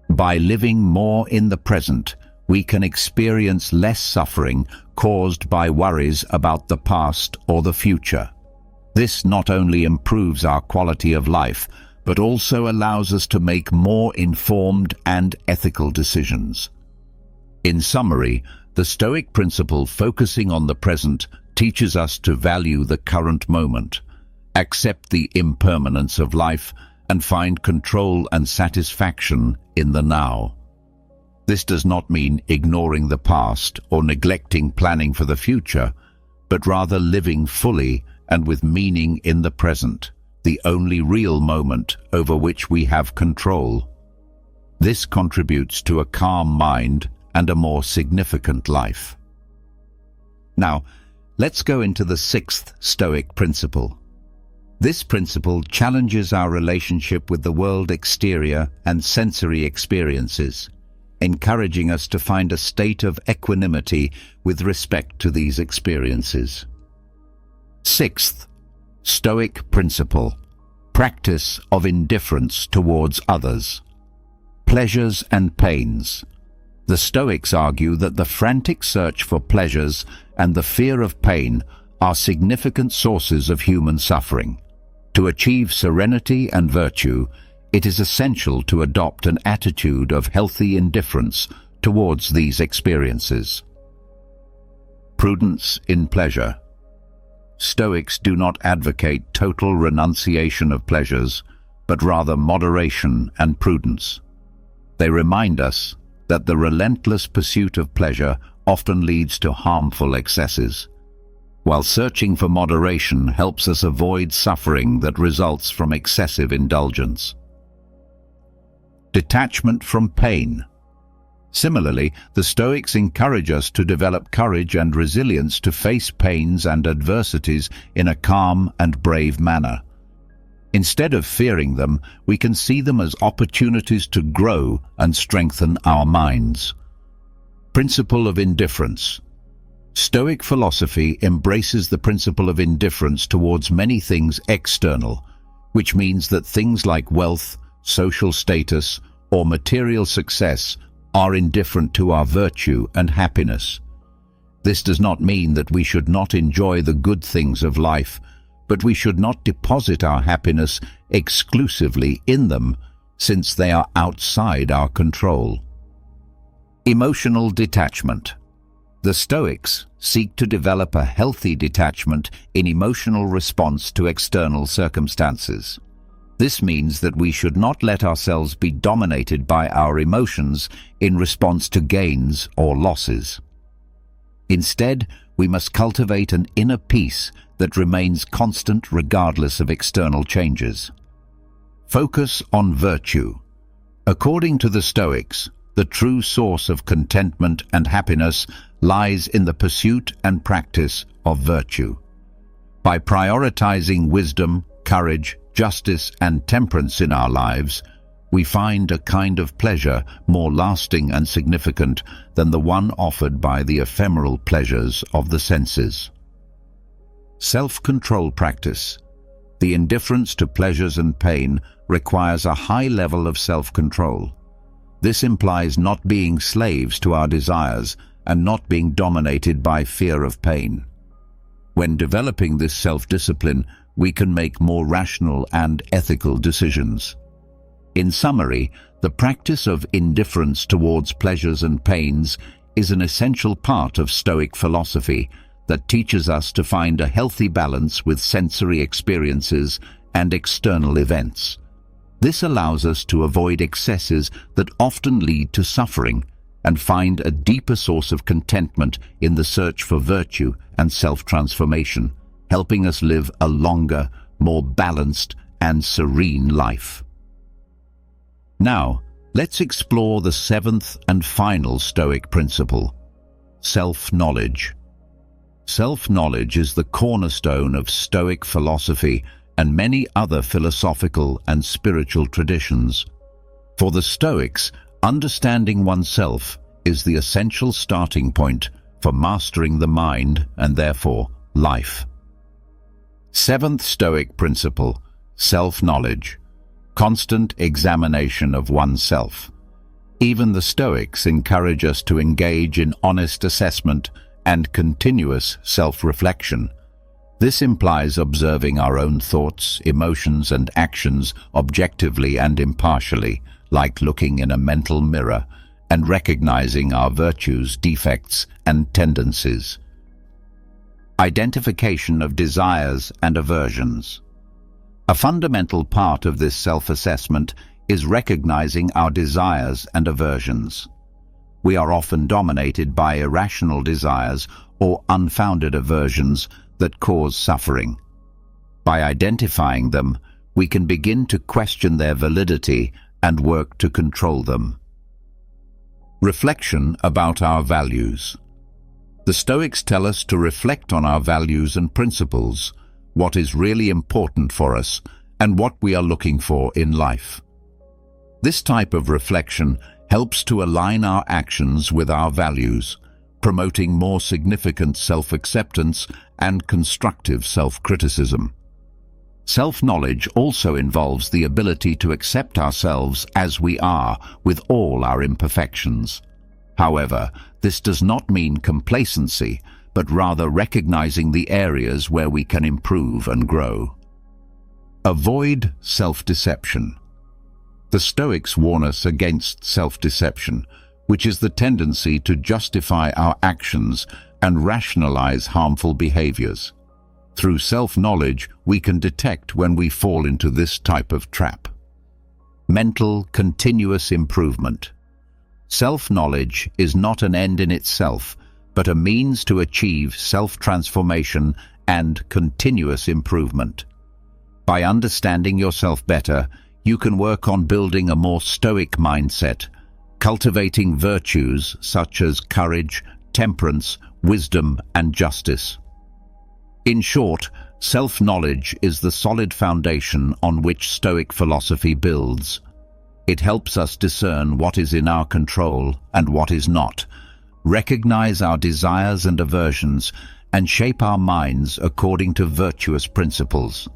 By living more in the present, we can experience less suffering caused by worries about the past or the future. This not only improves our quality of life, but also allows us to make more informed and ethical decisions. In summary, the Stoic principle focusing on the present teaches us to value the current moment, accept the impermanence of life, and find control and satisfaction in the now. This does not mean ignoring the past or neglecting planning for the future, but rather living fully and with meaning in the present, the only real moment over which we have control. This contributes to a calm mind and a more significant life. Now, let's go into the sixth Stoic principle. This principle challenges our relationship with the world exterior and sensory experiences, encouraging us to find a state of equanimity with respect to these experiences. Sixth Stoic principle: practice of indifference towards others. Pleasures and pains. The Stoics argue that the frantic search for pleasures and the fear of pain are significant sources of human suffering. To achieve serenity and virtue, it is essential to adopt an attitude of healthy indifference towards these experiences. Prudence in pleasure. Stoics do not advocate total renunciation of pleasures, but rather moderation and prudence. They remind us that the relentless pursuit of pleasure often leads to harmful excesses, while searching for moderation helps us avoid suffering that results from excessive indulgence. Detachment from pain. Similarly, the Stoics encourage us to develop courage and resilience to face pains and adversities in a calm and brave manner. Instead of fearing them, we can see them as opportunities to grow and strengthen our minds. Principle of indifference. Stoic philosophy embraces the principle of indifference towards many things external, which means that things like wealth, social status, or material success are indifferent to our virtue and happiness. This does not mean that we should not enjoy the good things of life, but we should not deposit our happiness exclusively in them, since they are outside our control. Emotional detachment. The Stoics seek to develop a healthy detachment in emotional response to external circumstances. This means that we should not let ourselves be dominated by our emotions in response to gains or losses. Instead, we must cultivate an inner peace that remains constant regardless of external changes. Focus on virtue. According to the Stoics, the true source of contentment and happiness lies in the pursuit and practice of virtue. By prioritizing wisdom, courage, justice, and temperance in our lives, we find a kind of pleasure more lasting and significant than the one offered by the ephemeral pleasures of the senses. Self-control practice. The indifference to pleasures and pain requires a high level of self-control. This implies not being slaves to our desires and not being dominated by fear of pain. When developing this self-discipline, we can make more rational and ethical decisions. In summary, the practice of indifference towards pleasures and pains is an essential part of Stoic philosophy that teaches us to find a healthy balance with sensory experiences and external events. This allows us to avoid excesses that often lead to suffering and find a deeper source of contentment in the search for virtue and self-transformation, helping us live a longer, more balanced and serene life. Now, let's explore the seventh and final Stoic principle: self-knowledge. Self-knowledge is the cornerstone of Stoic philosophy and many other philosophical and spiritual traditions. For the Stoics, understanding oneself is the essential starting point for mastering the mind and therefore life. Seventh Stoic principle: self-knowledge. Constant examination of oneself. Even the Stoics encourage us to engage in honest assessment and continuous self-reflection. This implies observing our own thoughts, emotions, and actions objectively and impartially, like looking in a mental mirror, and recognizing our virtues, defects, and tendencies. Identification of desires and aversions. A fundamental part of this self-assessment is recognizing our desires and aversions. We are often dominated by irrational desires or unfounded aversions that cause suffering. By identifying them, we can begin to question their validity and work to control them. Reflection about our values. The Stoics tell us to reflect on our values and principles, what is really important for us, and what we are looking for in life. This type of reflection helps to align our actions with our values, promoting more significant self-acceptance and constructive self-criticism. Self-knowledge also involves the ability to accept ourselves as we are, with all our imperfections. However, this does not mean complacency, but rather recognizing the areas where we can improve and grow. Avoid self-deception. The Stoics warn us against self-deception, which is the tendency to justify our actions and rationalize harmful behaviors. Through self-knowledge, we can detect when we fall into this type of trap. Mental continuous improvement. Self-knowledge is not an end in itself, but a means to achieve self-transformation and continuous improvement. By understanding yourself better, you can work on building a more stoic mindset, cultivating virtues such as courage, temperance, wisdom, and justice. In short, self-knowledge is the solid foundation on which Stoic philosophy builds. It helps us discern what is in our control and what is not, recognize our desires and aversions, and shape our minds according to virtuous principles.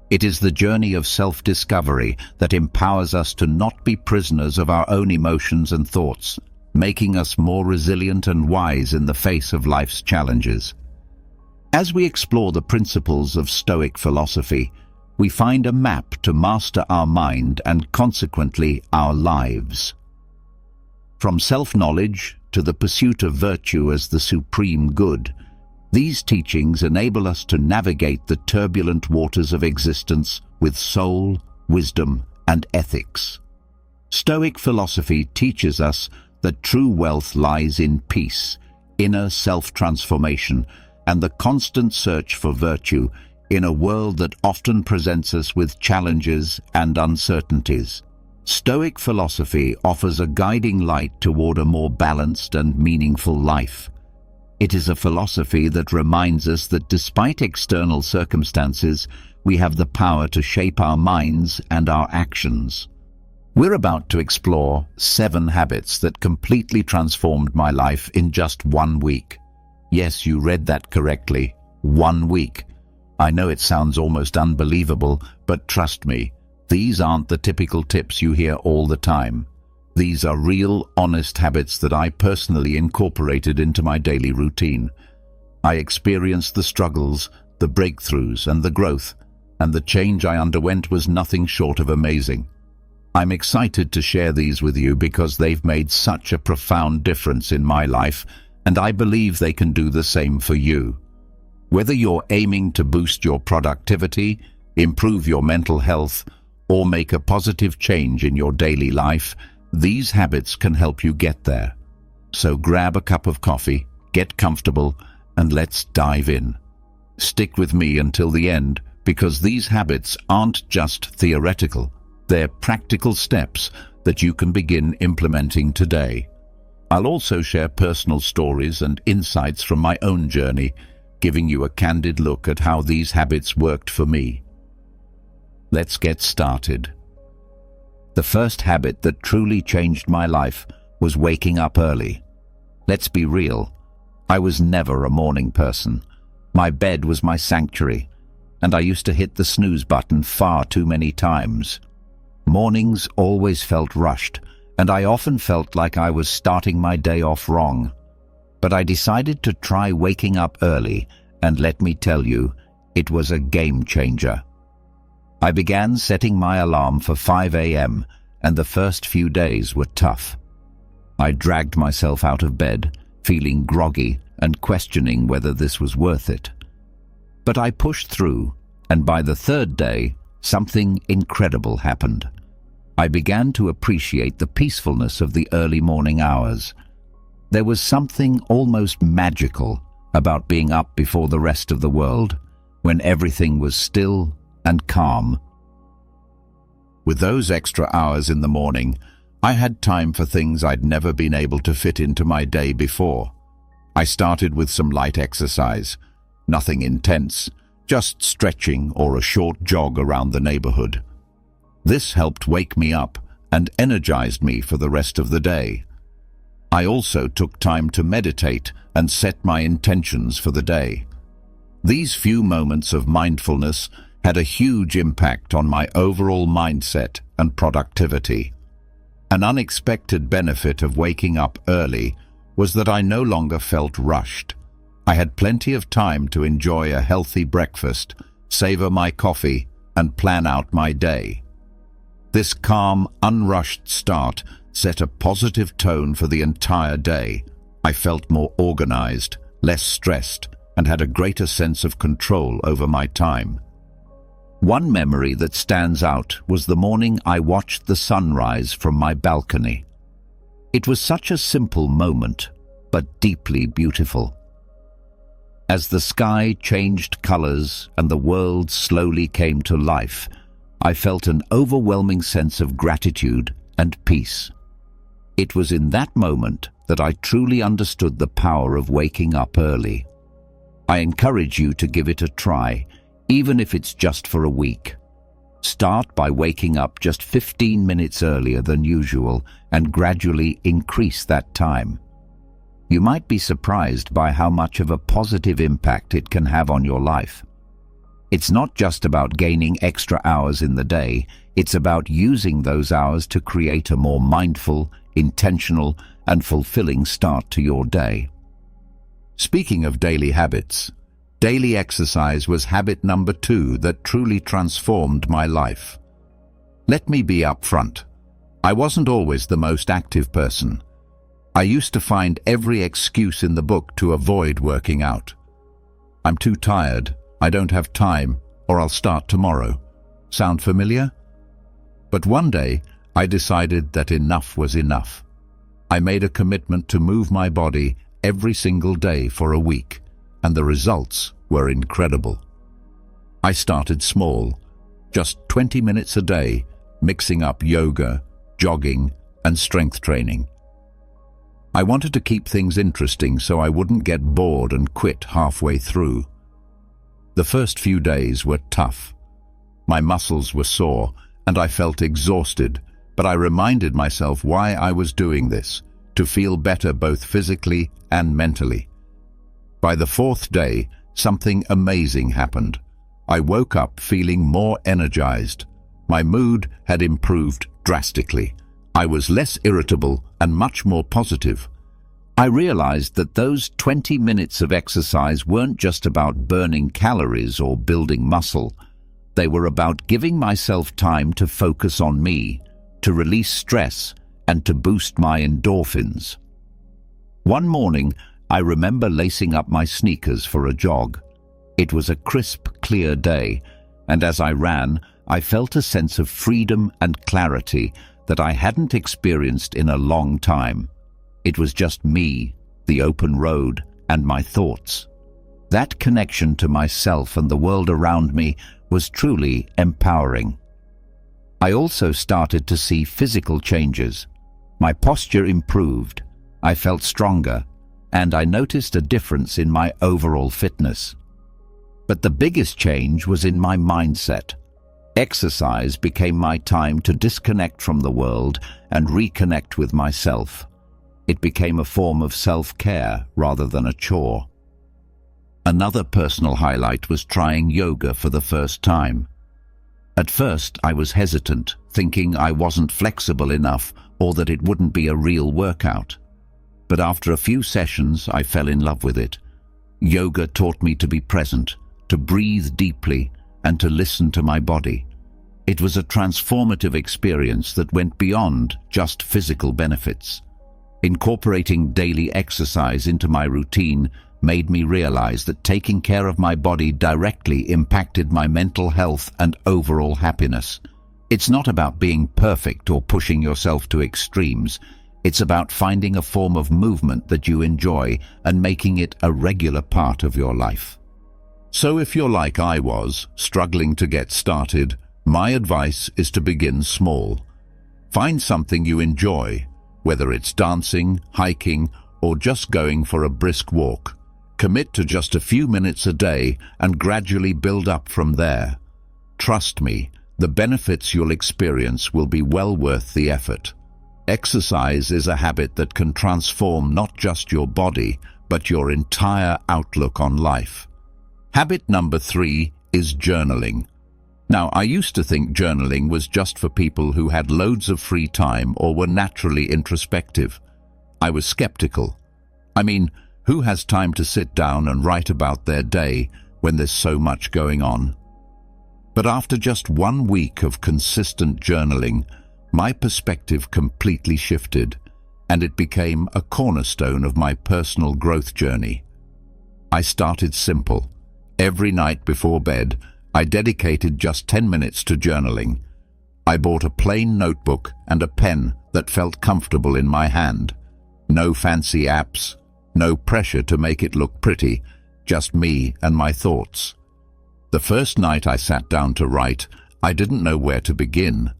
It is the journey of self-discovery that empowers us to not be prisoners of our own emotions and thoughts, making us more resilient and wise in the face of life's challenges. As we explore the principles of Stoic philosophy, we find a map to master our mind and consequently our lives. From self-knowledge to the pursuit of virtue as the supreme good, these teachings enable us to navigate the turbulent waters of existence with soul, wisdom, and ethics. Stoic philosophy teaches us that true wealth lies in peace, inner self-transformation, and the constant search for virtue in a world that often presents us with challenges and uncertainties. Stoic philosophy offers a guiding light toward a more balanced and meaningful life. It is a philosophy that reminds us that despite external circumstances, we have the power to shape our minds and our actions. We're about to explore 7 habits that completely transformed my life in just 1 week. Yes, you read that correctly. 1 week. I know it sounds almost unbelievable, but trust me, these aren't the typical tips you hear all the time. These are real, honest habits that I personally incorporated into my daily routine. I experienced the struggles, the breakthroughs, and the growth, and the change I underwent was nothing short of amazing. I'm excited to share these with you because they've made such a profound difference in my life, and I believe they can do the same for you. Whether you're aiming to boost your productivity, improve your mental health, or make a positive change in your daily life, these habits can help you get there. So grab a cup of coffee, get comfortable, and let's dive in. Stick with me until the end, because these habits aren't just theoretical. They're practical steps that you can begin implementing today. I'll also share personal stories and insights from my own journey, giving you a candid look at how these habits worked for me. Let's get started. The first habit that truly changed my life was waking up early. Let's be real, I was never a morning person. My bed was my sanctuary, and I used to hit the snooze button far too many times. Mornings always felt rushed, and I often felt like I was starting my day off wrong. But I decided to try waking up early, and let me tell you, It was a game changer. I began setting my alarm for 5 a.m., and the first few days were tough. I dragged myself out of bed, feeling groggy and questioning whether this was worth it. But I pushed through, and by the third day, something incredible happened. I began to appreciate the peacefulness of the early morning hours. There was something almost magical about being up before the rest of the world, when everything was still and calm. With those extra hours in the morning, I had time for things I'd never been able to fit into my day before. I started with some light exercise, nothing intense, just stretching or a short jog around the neighborhood. This helped wake me up and energized me for the rest of the day. I also took time to meditate and set my intentions for the day. These few moments of mindfulness had a huge impact on my overall mindset and productivity. An unexpected benefit of waking up early was that I no longer felt rushed. I had plenty of time to enjoy a healthy breakfast, savor my coffee, and plan out my day. This calm, unrushed start set a positive tone for the entire day. I felt more organized, less stressed, and had a greater sense of control over my time. One memory that stands out was the morning I watched the sunrise from my balcony. It was such a simple moment, but deeply beautiful. As the sky changed colors and the world slowly came to life, I felt an overwhelming sense of gratitude and peace. It was in that moment that I truly understood the power of waking up early. I encourage you to give it a try, even if it's just for a week. Start by waking up just 15 minutes earlier than usual and gradually increase that time. You might be surprised by how much of a positive impact it can have on your life. It's not just about gaining extra hours in the day, it's about using those hours to create a more mindful, intentional, and fulfilling start to your day. Speaking of daily habits, daily exercise was habit number 2 that truly transformed my life. Let me be upfront. I wasn't always the most active person. I used to find every excuse in the book to avoid working out. I'm too tired, I don't have time, or I'll start tomorrow. Sound familiar? But one day, I decided that enough was enough. I made a commitment to move my body every single day for a week, and the results were incredible. I started small, just 20 minutes a day, mixing up yoga, jogging, and strength training. I wanted to keep things interesting so I wouldn't get bored and quit halfway through. The first few days were tough. My muscles were sore, and I felt exhausted, but I reminded myself why I was doing this, to feel better both physically and mentally. By the 4th day, something amazing happened. I woke up feeling more energized. My mood had improved drastically. I was less irritable and much more positive. I realized that those 20 minutes of exercise weren't just about burning calories or building muscle. They were about giving myself time to focus on me, to release stress, and to boost my endorphins. One morning, I remember lacing up my sneakers for a jog. It was a crisp, clear day, and as I ran, I felt a sense of freedom and clarity that I hadn't experienced in a long time. It was just me, the open road, and my thoughts. That connection to myself and the world around me was truly empowering. I also started to see physical changes. My posture improved, I felt stronger, and I noticed a difference in my overall fitness. But the biggest change was in my mindset. Exercise became my time to disconnect from the world and reconnect with myself. It became a form of self-care rather than a chore. Another personal highlight was trying yoga for the first time. At first, I was hesitant, thinking I wasn't flexible enough or that it wouldn't be a real workout. But after a few sessions, I fell in love with it. Yoga taught me to be present, to breathe deeply, and to listen to my body. It was a transformative experience that went beyond just physical benefits. Incorporating daily exercise into my routine made me realize that taking care of my body directly impacted my mental health and overall happiness. It's not about being perfect or pushing yourself to extremes. It's about finding a form of movement that you enjoy and making it a regular part of your life. So if you're like I was, struggling to get started, my advice is to begin small. Find something you enjoy, whether it's dancing, hiking, or just going for a brisk walk. Commit to just a few minutes a day and gradually build up from there. Trust me, the benefits you'll experience will be well worth the effort. Exercise is a habit that can transform not just your body, but your entire outlook on life. Habit number 3 is journaling. Now, I used to think journaling was just for people who had loads of free time or were naturally introspective. I was skeptical. I mean, who has time to sit down and write about their day when there's so much going on? But after just 1 week of consistent journaling, my perspective completely shifted, and it became a cornerstone of my personal growth journey. I started simple. Every night before bed, I dedicated just 10 minutes to journaling. I bought a plain notebook and a pen that felt comfortable in my hand. No fancy apps, no pressure to make it look pretty, just me and my thoughts. The first night I sat down to write, I didn't know where to begin.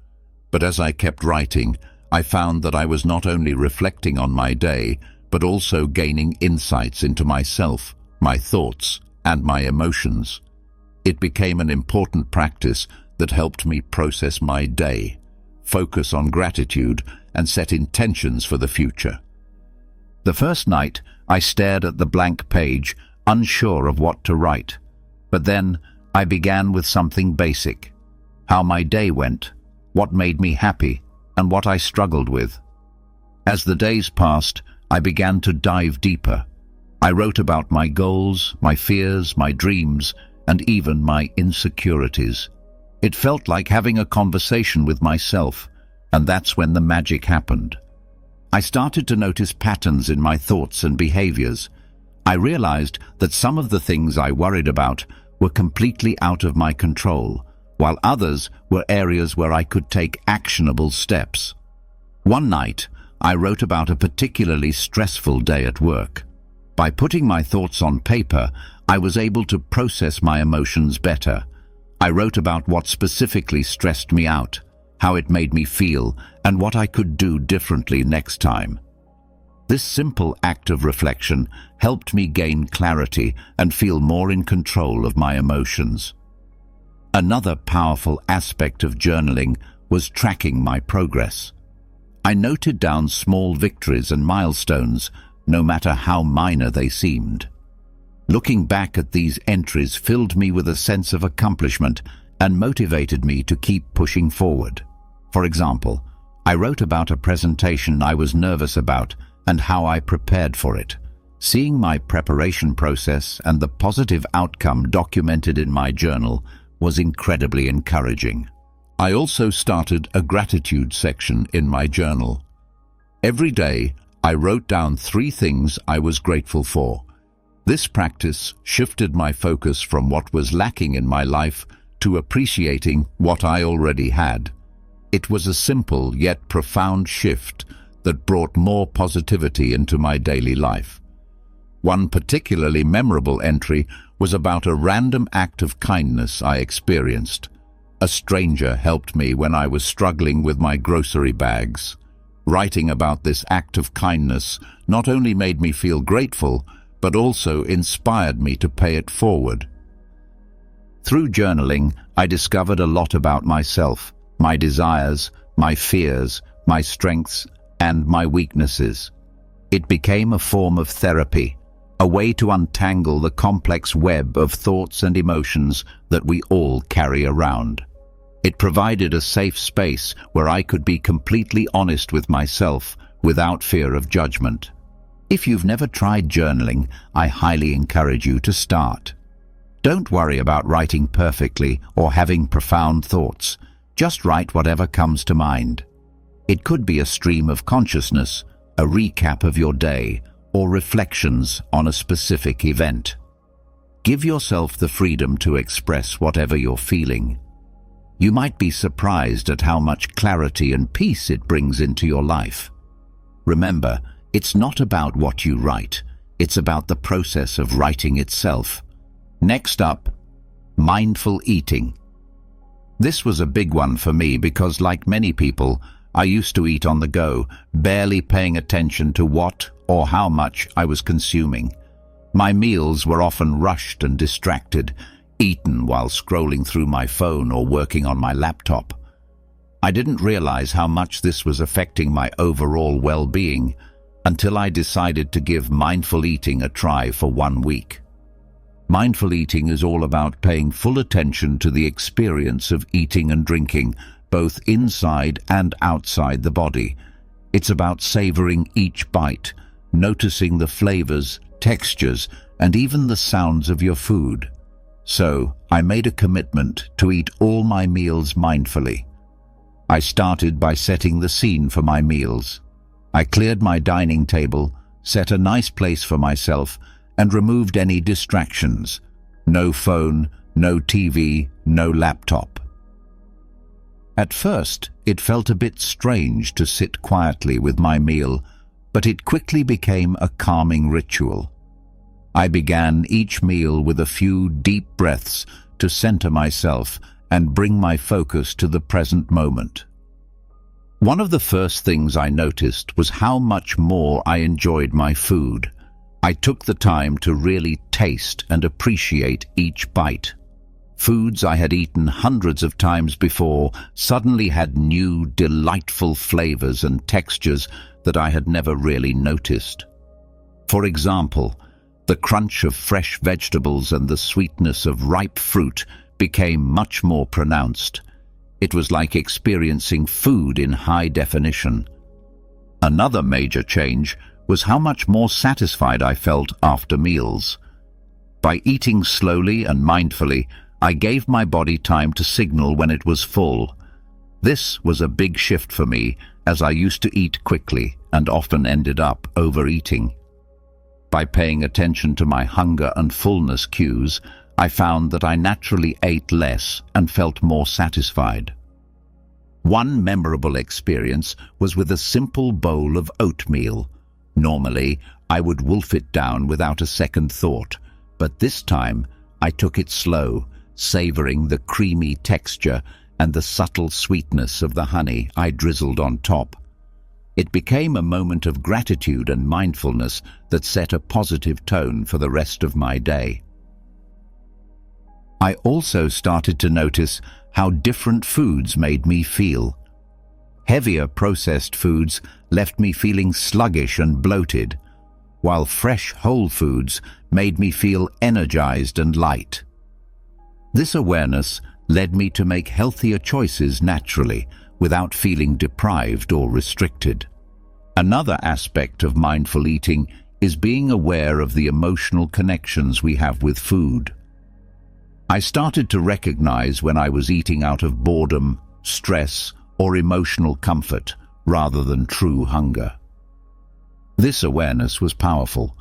But as I kept writing, I found that I was not only reflecting on my day, but also gaining insights into myself, my thoughts, and my emotions. It became an important practice that helped me process my day, focus on gratitude, and set intentions for the future. The first night, I stared at the blank page, unsure of what to write. But then, I began with something basic: how my day went, what made me happy, and what I struggled with. As the days passed, I began to dive deeper. I wrote about my goals, my fears, my dreams, and even my insecurities. It felt like having a conversation with myself, and that's when the magic happened. I started to notice patterns in my thoughts and behaviors. I realized that some of the things I worried about were completely out of my control, while others were areas where I could take actionable steps. One night, I wrote about a particularly stressful day at work. By putting my thoughts on paper, I was able to process my emotions better. I wrote about what specifically stressed me out, how it made me feel, and what I could do differently next time. This simple act of reflection helped me gain clarity and feel more in control of my emotions. Another powerful aspect of journaling was tracking my progress. I noted down small victories and milestones, no matter how minor they seemed. Looking back at these entries filled me with a sense of accomplishment and motivated me to keep pushing forward. For example, I wrote about a presentation I was nervous about and how I prepared for it. Seeing my preparation process and the positive outcome documented in my journal was incredibly encouraging. I also started a gratitude section in my journal. Every day, I wrote down 3 things I was grateful for. This practice shifted my focus from what was lacking in my life to appreciating what I already had. It was a simple yet profound shift that brought more positivity into my daily life. One particularly memorable entry was about a random act of kindness I experienced. A stranger helped me when I was struggling with my grocery bags. Writing about this act of kindness not only made me feel grateful, but also inspired me to pay it forward. Through journaling, I discovered a lot about myself, my desires, my fears, my strengths, and my weaknesses. It became a form of therapy, a way to untangle the complex web of thoughts and emotions that we all carry around. It provided a safe space where I could be completely honest with myself without fear of judgment. If you've never tried journaling, I highly encourage you to start. Don't worry about writing perfectly or having profound thoughts. Just write whatever comes to mind. It could be a stream of consciousness, a recap of your day, or reflections on a specific event. Give yourself the freedom to express whatever you're feeling. You might be surprised at how much clarity and peace it brings into your life. Remember, it's not about what you write, it's about the process of writing itself. Next up, mindful eating. This was a big one for me because, like many people, I used to eat on the go, barely paying attention to what or how much I was consuming. My meals were often rushed and distracted, eaten while scrolling through my phone or working on my laptop. I didn't realize how much this was affecting my overall well-being until I decided to give mindful eating a try for 1 week. Mindful eating is all about paying full attention to the experience of eating and drinking, both inside and outside the body. It's about savoring each bite, noticing the flavors, textures, and even the sounds of your food. So, I made a commitment to eat all my meals mindfully. I started by setting the scene for my meals. I cleared my dining table, set a nice place for myself, and removed any distractions. No phone, no TV, no laptop. At first, it felt a bit strange to sit quietly with my meal, but it quickly became a calming ritual. I began each meal with a few deep breaths to center myself and bring my focus to the present moment. One of the first things I noticed was how much more I enjoyed my food. I took the time to really taste and appreciate each bite. Foods I had eaten hundreds of times before suddenly had new, delightful flavors and textures that I had never really noticed. For example, the crunch of fresh vegetables and the sweetness of ripe fruit became much more pronounced. It was like experiencing food in high definition. Another major change was how much more satisfied I felt after meals. By eating slowly and mindfully, I gave my body time to signal when it was full. This was a big shift for me, as I used to eat quickly and often ended up overeating. By paying attention to my hunger and fullness cues, I found that I naturally ate less and felt more satisfied. One memorable experience was with a simple bowl of oatmeal. Normally, I would wolf it down without a second thought, but this time I took it slow, savoring the creamy texture and the subtle sweetness of the honey I drizzled on top. It became a moment of gratitude and mindfulness that set a positive tone for the rest of my day. I also started to notice how different foods made me feel. Heavier processed foods left me feeling sluggish and bloated, while fresh whole foods made me feel energized and light. This awareness led me to make healthier choices naturally, without feeling deprived or restricted. Another aspect of mindful eating is being aware of the emotional connections we have with food. I started to recognize when I was eating out of boredom, stress, or emotional comfort, rather than true hunger. This awareness was powerful.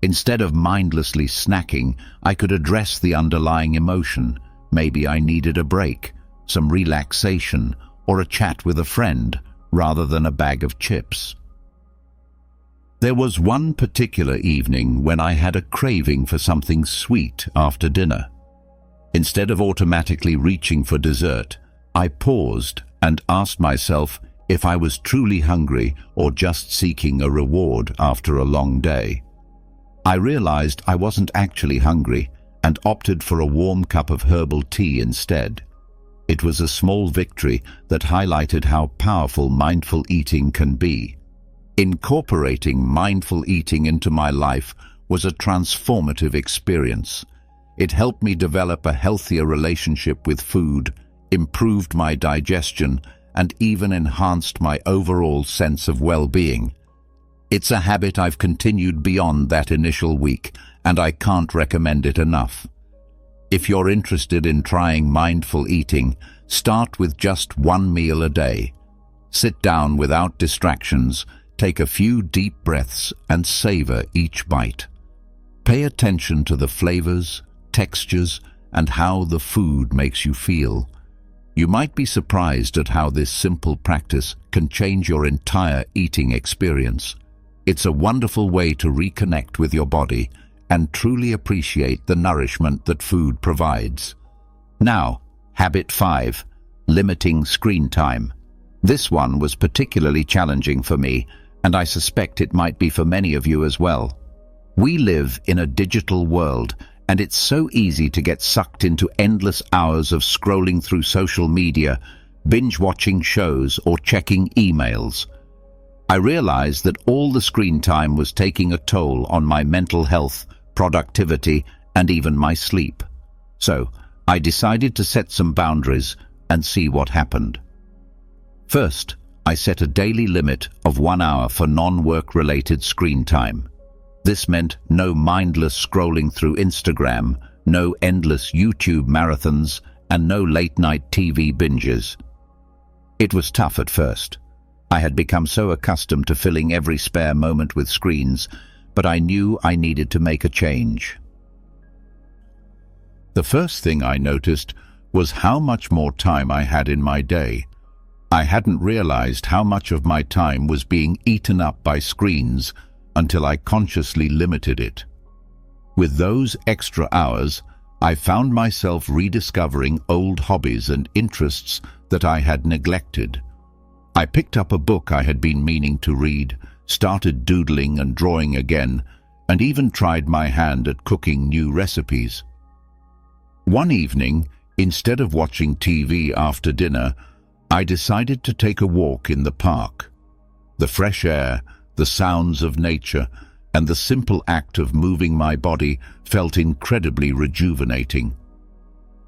Instead of mindlessly snacking, I could address the underlying emotion. Maybe I needed a break, some relaxation, or a chat with a friend, rather than a bag of chips. There was one particular evening when I had a craving for something sweet after dinner. Instead of automatically reaching for dessert, I paused and asked myself if I was truly hungry or just seeking a reward after a long day. I realized I wasn't actually hungry and opted for a warm cup of herbal tea instead. It was a small victory that highlighted how powerful mindful eating can be. Incorporating mindful eating into my life was a transformative experience. It helped me develop a healthier relationship with food, improved my digestion, and even enhanced my overall sense of well-being. It's a habit I've continued beyond that initial week, and I can't recommend it enough. If you're interested in trying mindful eating, start with just one meal a day. Sit down without distractions, take a few deep breaths and savor each bite. Pay attention to the flavors, textures, and how the food makes you feel. You might be surprised at how this simple practice can change your entire eating experience. It's a wonderful way to reconnect with your body and truly appreciate the nourishment that food provides. Now, habit 5, limiting screen time. This one was particularly challenging for me, and I suspect it might be for many of you as well. We live in a digital world, and it's so easy to get sucked into endless hours of scrolling through social media, binge-watching shows, or checking emails. I realized that all the screen time was taking a toll on my mental health, productivity, and even my sleep. So, I decided to set some boundaries and see what happened. First, I set a daily limit of 1 hour for non-work-related screen time. This meant no mindless scrolling through Instagram, no endless YouTube marathons, and no late-night TV binges. It was tough at first. I had become so accustomed to filling every spare moment with screens, but I knew I needed to make a change. The first thing I noticed was how much more time I had in my day. I hadn't realized how much of my time was being eaten up by screens until I consciously limited it. With those extra hours, I found myself rediscovering old hobbies and interests that I had neglected. I picked up a book I had been meaning to read, started doodling and drawing again, and even tried my hand at cooking new recipes. One evening, instead of watching TV after dinner, I decided to take a walk in the park. The fresh air, the sounds of nature, and the simple act of moving my body felt incredibly rejuvenating.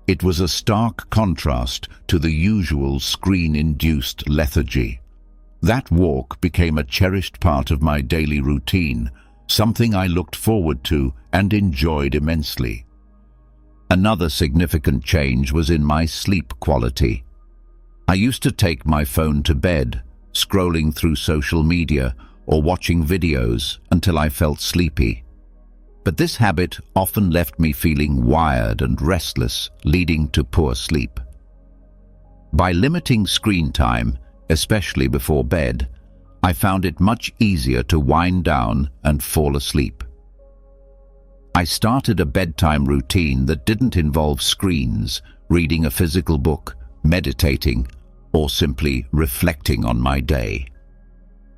It was a stark contrast to the usual screen-induced lethargy. That walk became a cherished part of my daily routine, something I looked forward to and enjoyed immensely. Another significant change was in my sleep quality. I used to take my phone to bed, scrolling through social media or watching videos until I felt sleepy. But this habit often left me feeling wired and restless, leading to poor sleep. By limiting screen time, especially before bed, I found it much easier to wind down and fall asleep. I started a bedtime routine that didn't involve screens, reading a physical book, meditating, or simply reflecting on my day.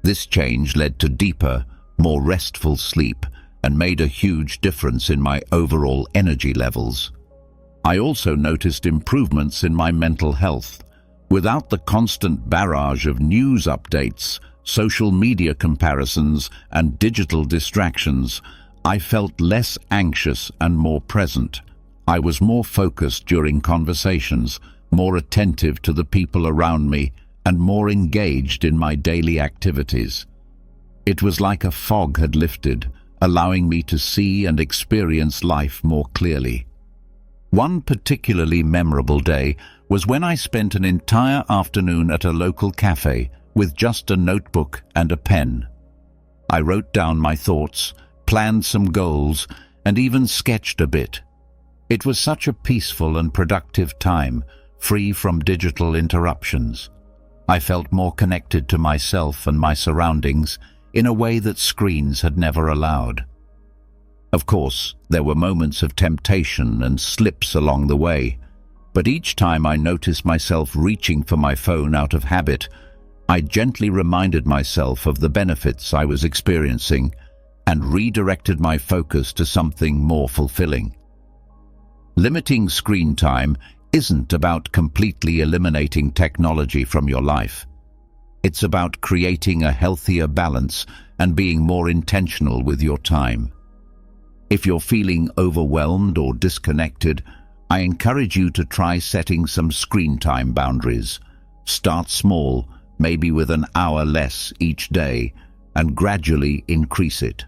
This change led to deeper, more restful sleep and made a huge difference in my overall energy levels. I also noticed improvements in my mental health. Without the constant barrage of news updates, social media comparisons, and digital distractions, I felt less anxious and more present. I was more focused during conversations, more attentive to the people around me, and more engaged in my daily activities. It was like a fog had lifted, allowing me to see and experience life more clearly. One particularly memorable day was when I spent an entire afternoon at a local cafe with just a notebook and a pen. I wrote down my thoughts, planned some goals, and even sketched a bit. It was such a peaceful and productive time, free from digital interruptions. I felt more connected to myself and my surroundings in a way that screens had never allowed. Of course, there were moments of temptation and slips along the way, but each time I noticed myself reaching for my phone out of habit, I gently reminded myself of the benefits I was experiencing and redirected my focus to something more fulfilling. Limiting screen time isn't about completely eliminating technology from your life. It's about creating a healthier balance and being more intentional with your time. If you're feeling overwhelmed or disconnected, I encourage you to try setting some screen time boundaries. Start small, maybe with an hour less each day, and gradually increase it.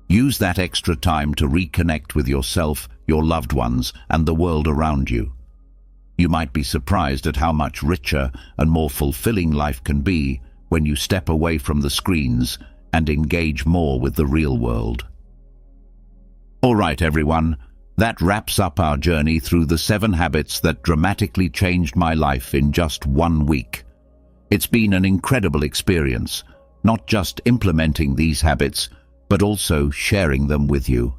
Use that extra time to reconnect with yourself, your loved ones, and the world around you. You might be surprised at how much richer and more fulfilling life can be when you step away from the screens and engage more with the real world. All right, everyone, that wraps up our journey through the 7 habits that dramatically changed my life in just 1 week. It's been an incredible experience, not just implementing these habits, but also sharing them with you.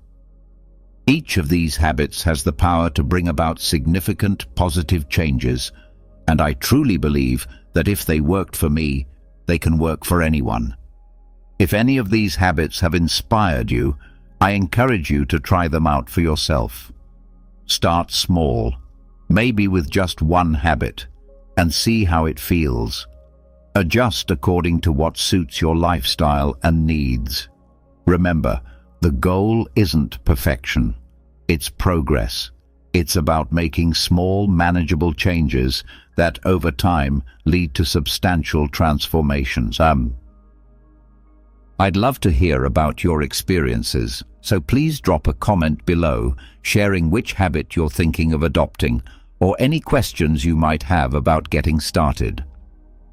Each of these habits has the power to bring about significant positive changes, and I truly believe that if they worked for me, they can work for anyone. If any of these habits have inspired you, I encourage you to try them out for yourself. Start small, maybe with just 1 habit, and see how it feels. Adjust according to what suits your lifestyle and needs. Remember, the goal isn't perfection. It's progress. It's about making small, manageable changes that, over time, lead to substantial transformations. I'd love to hear about your experiences, so please drop a comment below sharing which habit you're thinking of adopting or any questions you might have about getting started.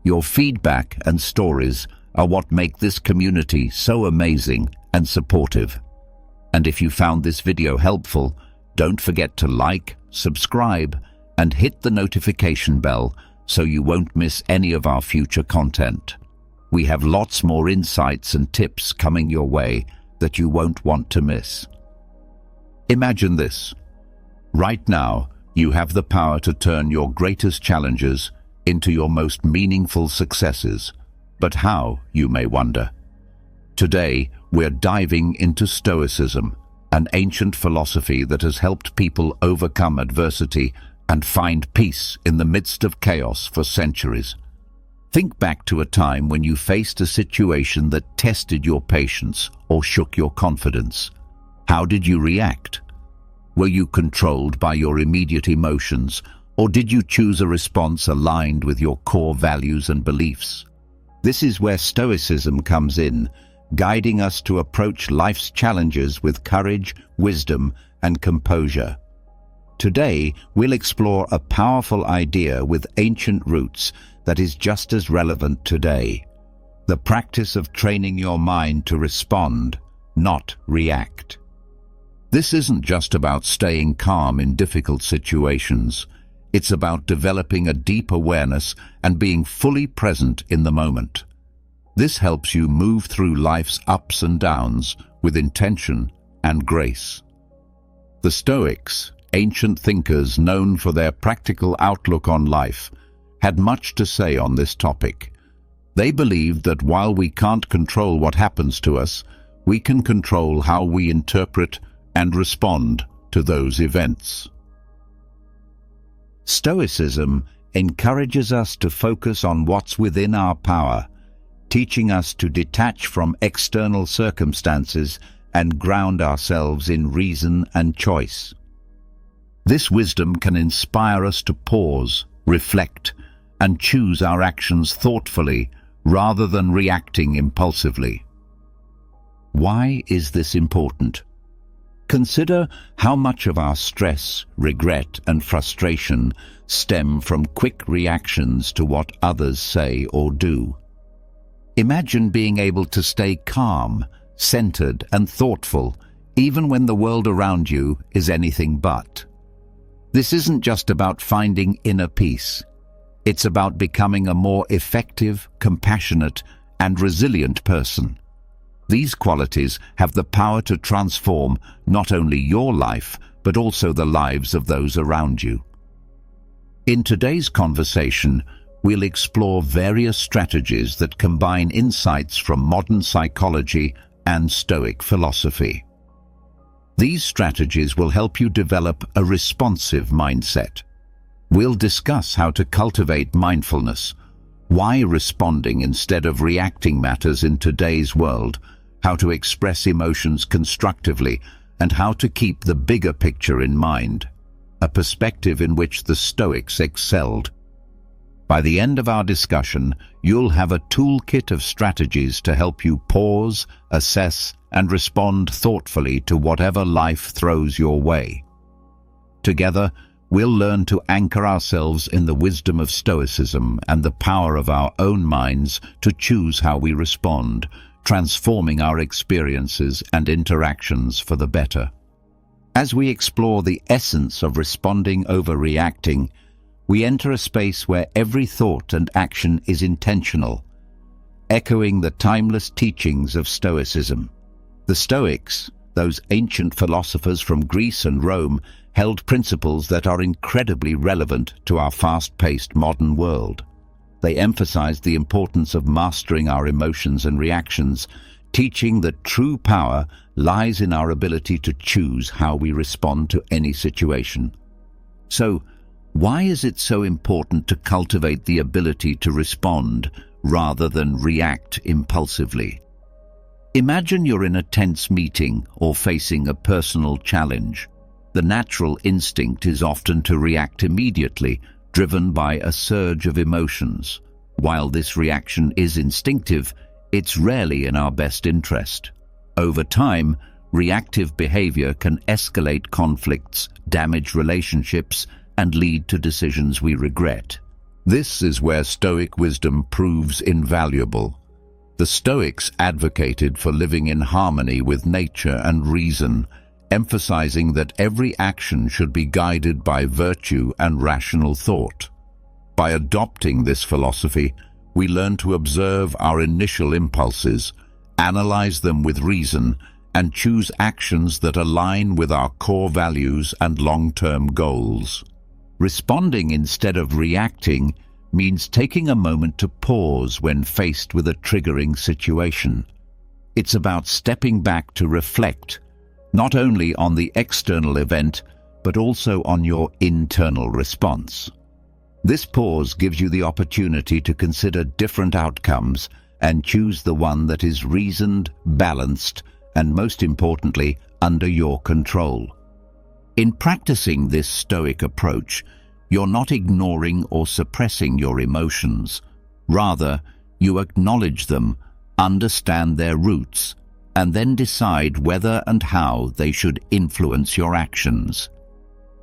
Your feedback and stories are what make this community so amazing and supportive. And if you found this video helpful, don't forget to like, subscribe, and hit the notification bell so you won't miss any of our future content. We have lots more insights and tips coming your way that you won't want to miss. Imagine this. Right now, you have the power to turn your greatest challenges into your most meaningful successes. But how, you may wonder? Today, we're diving into Stoicism, an ancient philosophy that has helped people overcome adversity and find peace in the midst of chaos for centuries. Think back to a time when you faced a situation that tested your patience or shook your confidence. How did you react? Were you controlled by your immediate emotions, or did you choose a response aligned with your core values and beliefs? This is where Stoicism comes in, guiding us to approach life's challenges with courage, wisdom, and composure. Today, we'll explore a powerful idea with ancient roots that is just as relevant today: the practice of training your mind to respond, not react. This isn't just about staying calm in difficult situations. It's about developing a deep awareness and being fully present in the moment. This helps you move through life's ups and downs with intention and grace. The Stoics, ancient thinkers known for their practical outlook on life, had much to say on this topic. They believed that while we can't control what happens to us, we can control how we interpret and respond to those events. Stoicism encourages us to focus on what's within our power, teaching us to detach from external circumstances and ground ourselves in reason and choice. This wisdom can inspire us to pause, reflect, and choose our actions thoughtfully rather than reacting impulsively. Why is this important? Consider how much of our stress, regret, and frustration stem from quick reactions to what others say or do. Imagine being able to stay calm, centered, and thoughtful, even when the world around you is anything but. This isn't just about finding inner peace. It's about becoming a more effective, compassionate, and resilient person. These qualities have the power to transform not only your life, but also the lives of those around you. In today's conversation, we'll explore various strategies that combine insights from modern psychology and Stoic philosophy. These strategies will help you develop a responsive mindset. We'll discuss how to cultivate mindfulness, why responding instead of reacting matters in today's world, how to express emotions constructively, and how to keep the bigger picture in mind, a perspective in which the Stoics excelled. By the end of our discussion, you'll have a toolkit of strategies to help you pause, assess, and respond thoughtfully to whatever life throws your way. Together, we'll learn to anchor ourselves in the wisdom of Stoicism and the power of our own minds to choose how we respond, transforming our experiences and interactions for the better. As we explore the essence of responding over reacting, we enter a space where every thought and action is intentional, echoing the timeless teachings of Stoicism. The Stoics, those ancient philosophers from Greece and Rome, held principles that are incredibly relevant to our fast-paced modern world. They emphasized the importance of mastering our emotions and reactions, teaching that true power lies in our ability to choose how we respond to any situation. So, why is it so important to cultivate the ability to respond rather than react impulsively? Imagine you're in a tense meeting or facing a personal challenge. The natural instinct is often to react immediately, driven by a surge of emotions. While this reaction is instinctive, it's rarely in our best interest. Over time, reactive behavior can escalate conflicts, damage relationships, and lead to decisions we regret. This is where Stoic wisdom proves invaluable. The Stoics advocated for living in harmony with nature and reason, emphasizing that every action should be guided by virtue and rational thought. By adopting this philosophy, we learn to observe our initial impulses, analyze them with reason, and choose actions that align with our core values and long-term goals. Responding instead of reacting means taking a moment to pause when faced with a triggering situation. It's about stepping back to reflect, not only on the external event, but also on your internal response. This pause gives you the opportunity to consider different outcomes and choose the one that is reasoned, balanced, and most importantly, under your control. In practicing this Stoic approach, you're not ignoring or suppressing your emotions. Rather, you acknowledge them, understand their roots, and then decide whether and how they should influence your actions.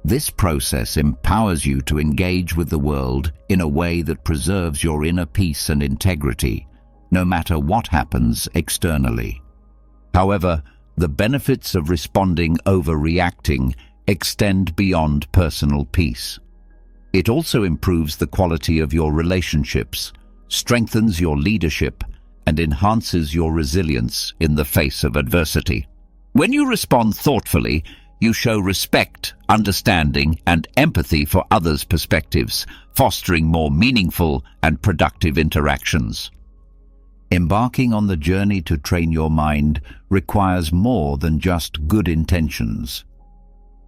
This process empowers you to engage with the world in a way that preserves your inner peace and integrity, no matter what happens externally. However, the benefits of responding over reacting extend beyond personal peace. It also improves the quality of your relationships, strengthens your leadership, and enhances your resilience in the face of adversity. When you respond thoughtfully, you show respect, understanding, and empathy for others' perspectives, fostering more meaningful and productive interactions. Embarking on the journey to train your mind requires more than just good intentions.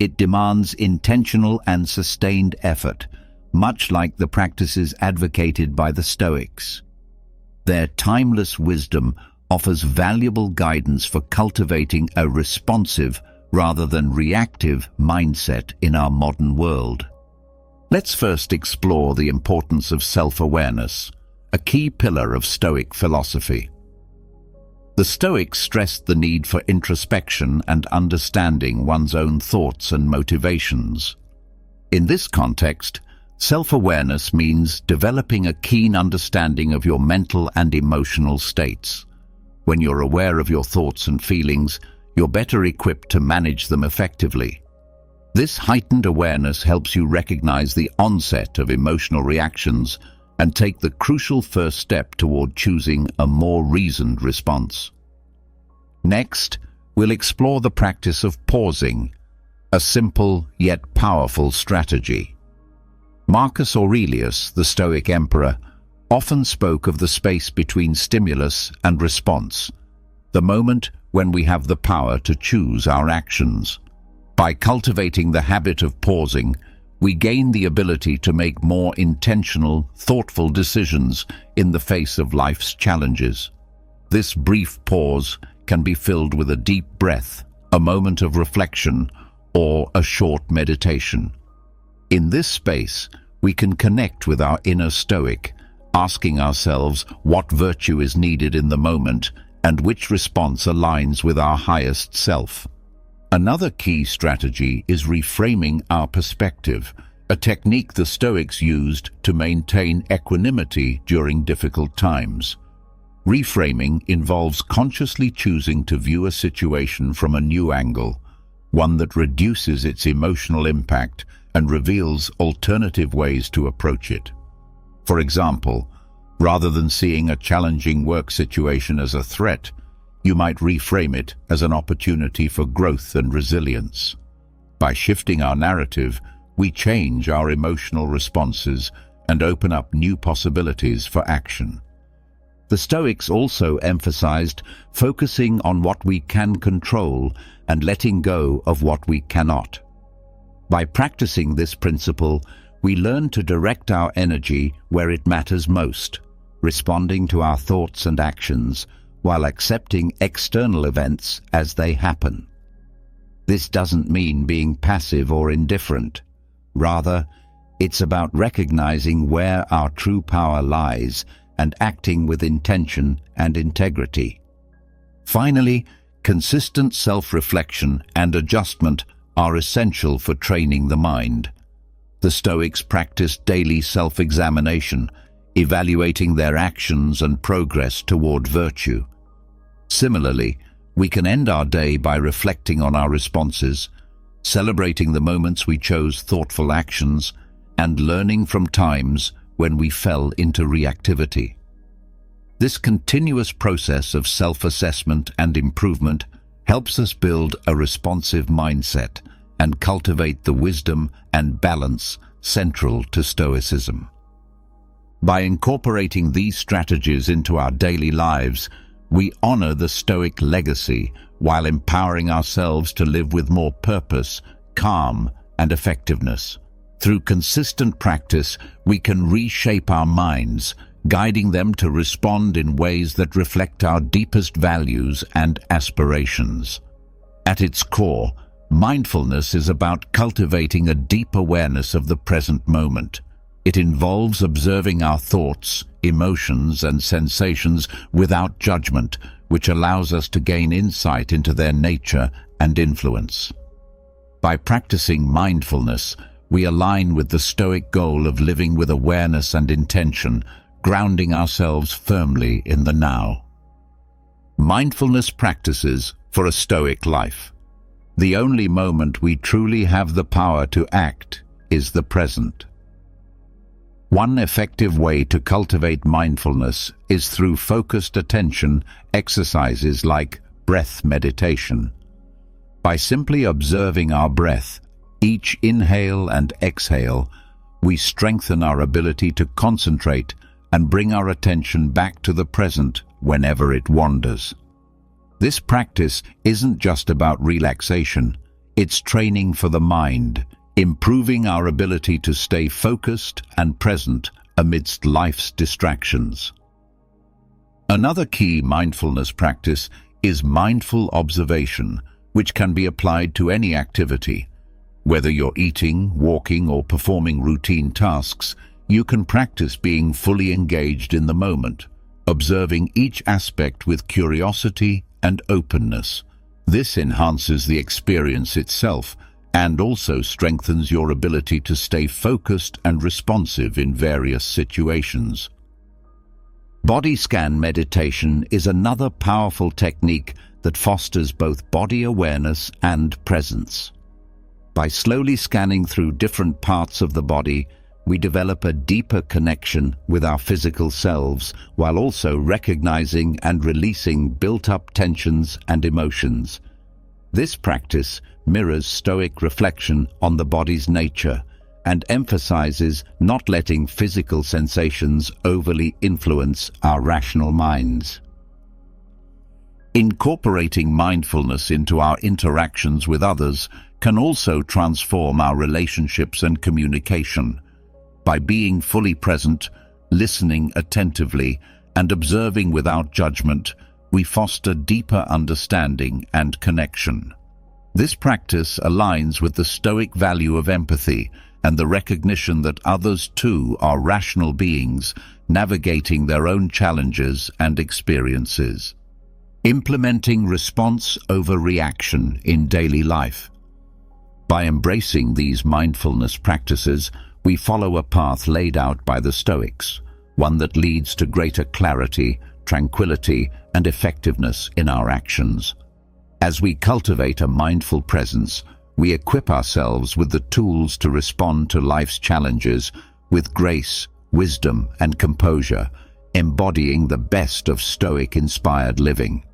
It demands intentional and sustained effort, much like the practices advocated by the Stoics. Their timeless wisdom offers valuable guidance for cultivating a responsive rather than reactive mindset in our modern world. Let's first explore the importance of self-awareness, a key pillar of Stoic philosophy. The Stoics stressed the need for introspection and understanding one's own thoughts and motivations. In this context, self-awareness means developing a keen understanding of your mental and emotional states. When you're aware of your thoughts and feelings, you're better equipped to manage them effectively. This heightened awareness helps you recognize the onset of emotional reactions and take the crucial first step toward choosing a more reasoned response. Next, we'll explore the practice of pausing, a simple yet powerful strategy. Marcus Aurelius, the Stoic emperor, often spoke of the space between stimulus and response, the moment when we have the power to choose our actions. By cultivating the habit of pausing, we gain the ability to make more intentional, thoughtful decisions in the face of life's challenges. This brief pause can be filled with a deep breath, a moment of reflection, or a short meditation. In this space, we can connect with our inner Stoic, asking ourselves what virtue is needed in the moment and which response aligns with our highest self. Another key strategy is reframing our perspective, a technique the Stoics used to maintain equanimity during difficult times. Reframing involves consciously choosing to view a situation from a new angle, one that reduces its emotional impact and reveals alternative ways to approach it. For example, rather than seeing a challenging work situation as a threat, you might reframe it as an opportunity for growth and resilience. By shifting our narrative, we change our emotional responses and open up new possibilities for action. The Stoics also emphasized focusing on what we can control and letting go of what we cannot. By practicing this principle, we learn to direct our energy where it matters most, responding to our thoughts and actions while accepting external events as they happen. This doesn't mean being passive or indifferent. Rather, it's about recognizing where our true power lies and acting with intention and integrity. Finally, consistent self-reflection and adjustment are essential for training the mind. The Stoics practiced daily self-examination, evaluating their actions and progress toward virtue. Similarly, we can end our day by reflecting on our responses, celebrating the moments we chose thoughtful actions, and learning from times when we fell into reactivity. This continuous process of self-assessment and improvement helps us build a responsive mindset and cultivate the wisdom and balance central to Stoicism. By incorporating these strategies into our daily lives, we honor the Stoic legacy while empowering ourselves to live with more purpose, calm, and effectiveness. Through consistent practice, we can reshape our minds, guiding them to respond in ways that reflect our deepest values and aspirations. At its core, mindfulness is about cultivating a deep awareness of the present moment. It involves observing our thoughts, emotions, and sensations without judgment, which allows us to gain insight into their nature and influence. By practicing mindfulness, we align with the Stoic goal of living with awareness and intention, grounding ourselves firmly in the now. Mindfulness practices for a Stoic life. The only moment we truly have the power to act is the present. One effective way to cultivate mindfulness is through focused attention exercises like breath meditation. By simply observing our breath, each inhale and exhale, we strengthen our ability to concentrate and bring our attention back to the present whenever it wanders. This practice isn't just about relaxation, it's training for the mind, improving our ability to stay focused and present amidst life's distractions. Another key mindfulness practice is mindful observation, which can be applied to any activity. Whether you're eating, walking, or performing routine tasks, you can practice being fully engaged in the moment, observing each aspect with curiosity and openness. This enhances the experience itself and also strengthens your ability to stay focused and responsive in various situations. Body scan meditation is another powerful technique that fosters both body awareness and presence. By slowly scanning through different parts of the body, we develop a deeper connection with our physical selves while also recognizing and releasing built-up tensions and emotions. This practice mirrors Stoic reflection on the body's nature and emphasizes not letting physical sensations overly influence our rational minds. Incorporating mindfulness into our interactions with others can also transform our relationships and communication. By being fully present, listening attentively, and observing without judgment, we foster deeper understanding and connection. This practice aligns with the Stoic value of empathy and the recognition that others too are rational beings navigating their own challenges and experiences. Implementing response over reaction in daily life. By embracing these mindfulness practices, we follow a path laid out by the Stoics, one that leads to greater clarity, tranquility, and effectiveness in our actions. As we cultivate a mindful presence, we equip ourselves with the tools to respond to life's challenges with grace, wisdom, and composure, embodying the best of Stoic-inspired living.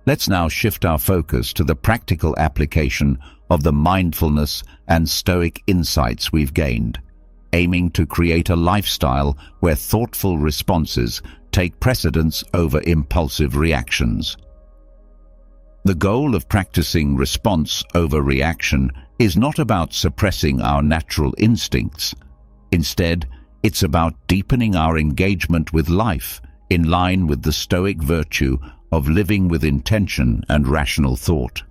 Let's now shift our focus to the practical application of the mindfulness and Stoic insights we've gained, aiming to create a lifestyle where thoughtful responses take precedence over impulsive reactions. The goal of practicing response over reaction is not about suppressing our natural instincts. Instead, it's about deepening our engagement with life in line with the Stoic virtue of living with intention and rational thought.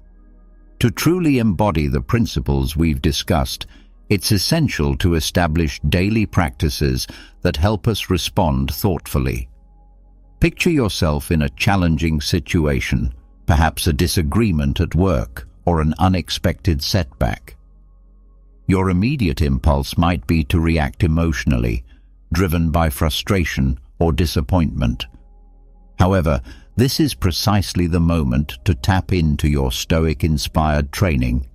To truly embody the principles we've discussed, it's essential to establish daily practices that help us respond thoughtfully. Picture yourself in a challenging situation, perhaps a disagreement at work or an unexpected setback. Your immediate impulse might be to react emotionally, driven by frustration or disappointment. However, this is precisely the moment to tap into your Stoic-inspired training.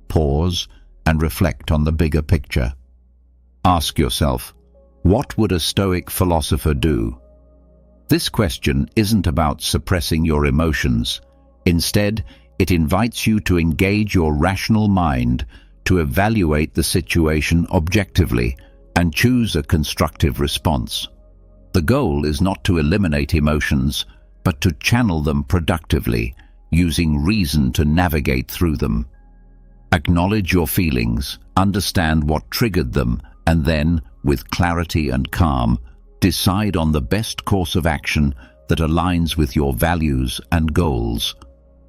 Pause and reflect on the bigger picture. Ask yourself, what would a Stoic philosopher do? This question isn't about suppressing your emotions. Instead, it invites you to engage your rational mind to evaluate the situation objectively and choose a constructive response. The goal is not to eliminate emotions, but to channel them productively, using reason to navigate through them. Acknowledge your feelings, understand what triggered them, and then, with clarity and calm, decide on the best course of action that aligns with your values and goals.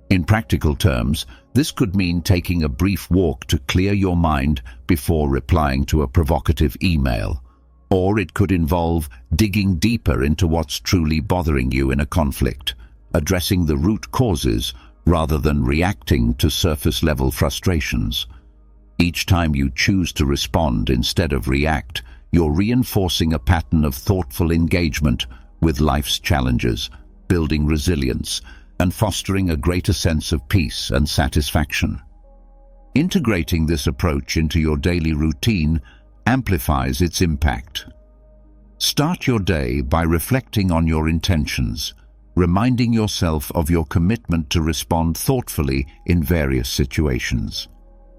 In practical terms, this could mean taking a brief walk to clear your mind before replying to a provocative email. Or it could involve digging deeper into what's truly bothering you in a conflict, addressing the root causes rather than reacting to surface-level frustrations. Each time you choose to respond instead of react, you're reinforcing a pattern of thoughtful engagement with life's challenges, building resilience, and fostering a greater sense of peace and satisfaction. Integrating this approach into your daily routine amplifies its impact. Start your day by reflecting on your intentions, reminding yourself of your commitment to respond thoughtfully in various situations.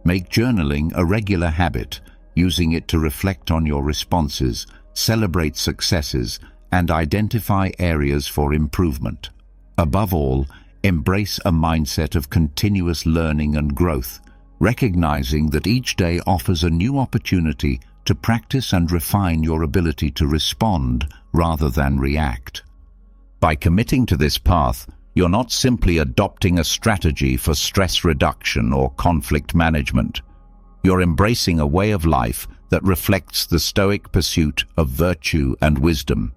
Make journaling a regular habit, using it to reflect on your responses, celebrate successes, and identify areas for improvement. Above all, embrace a mindset of continuous learning and growth, recognizing that each day offers a new opportunity to practice and refine your ability to respond rather than react. By committing to this path, you're not simply adopting a strategy for stress reduction or conflict management. You're embracing a way of life that reflects the Stoic pursuit of virtue and wisdom.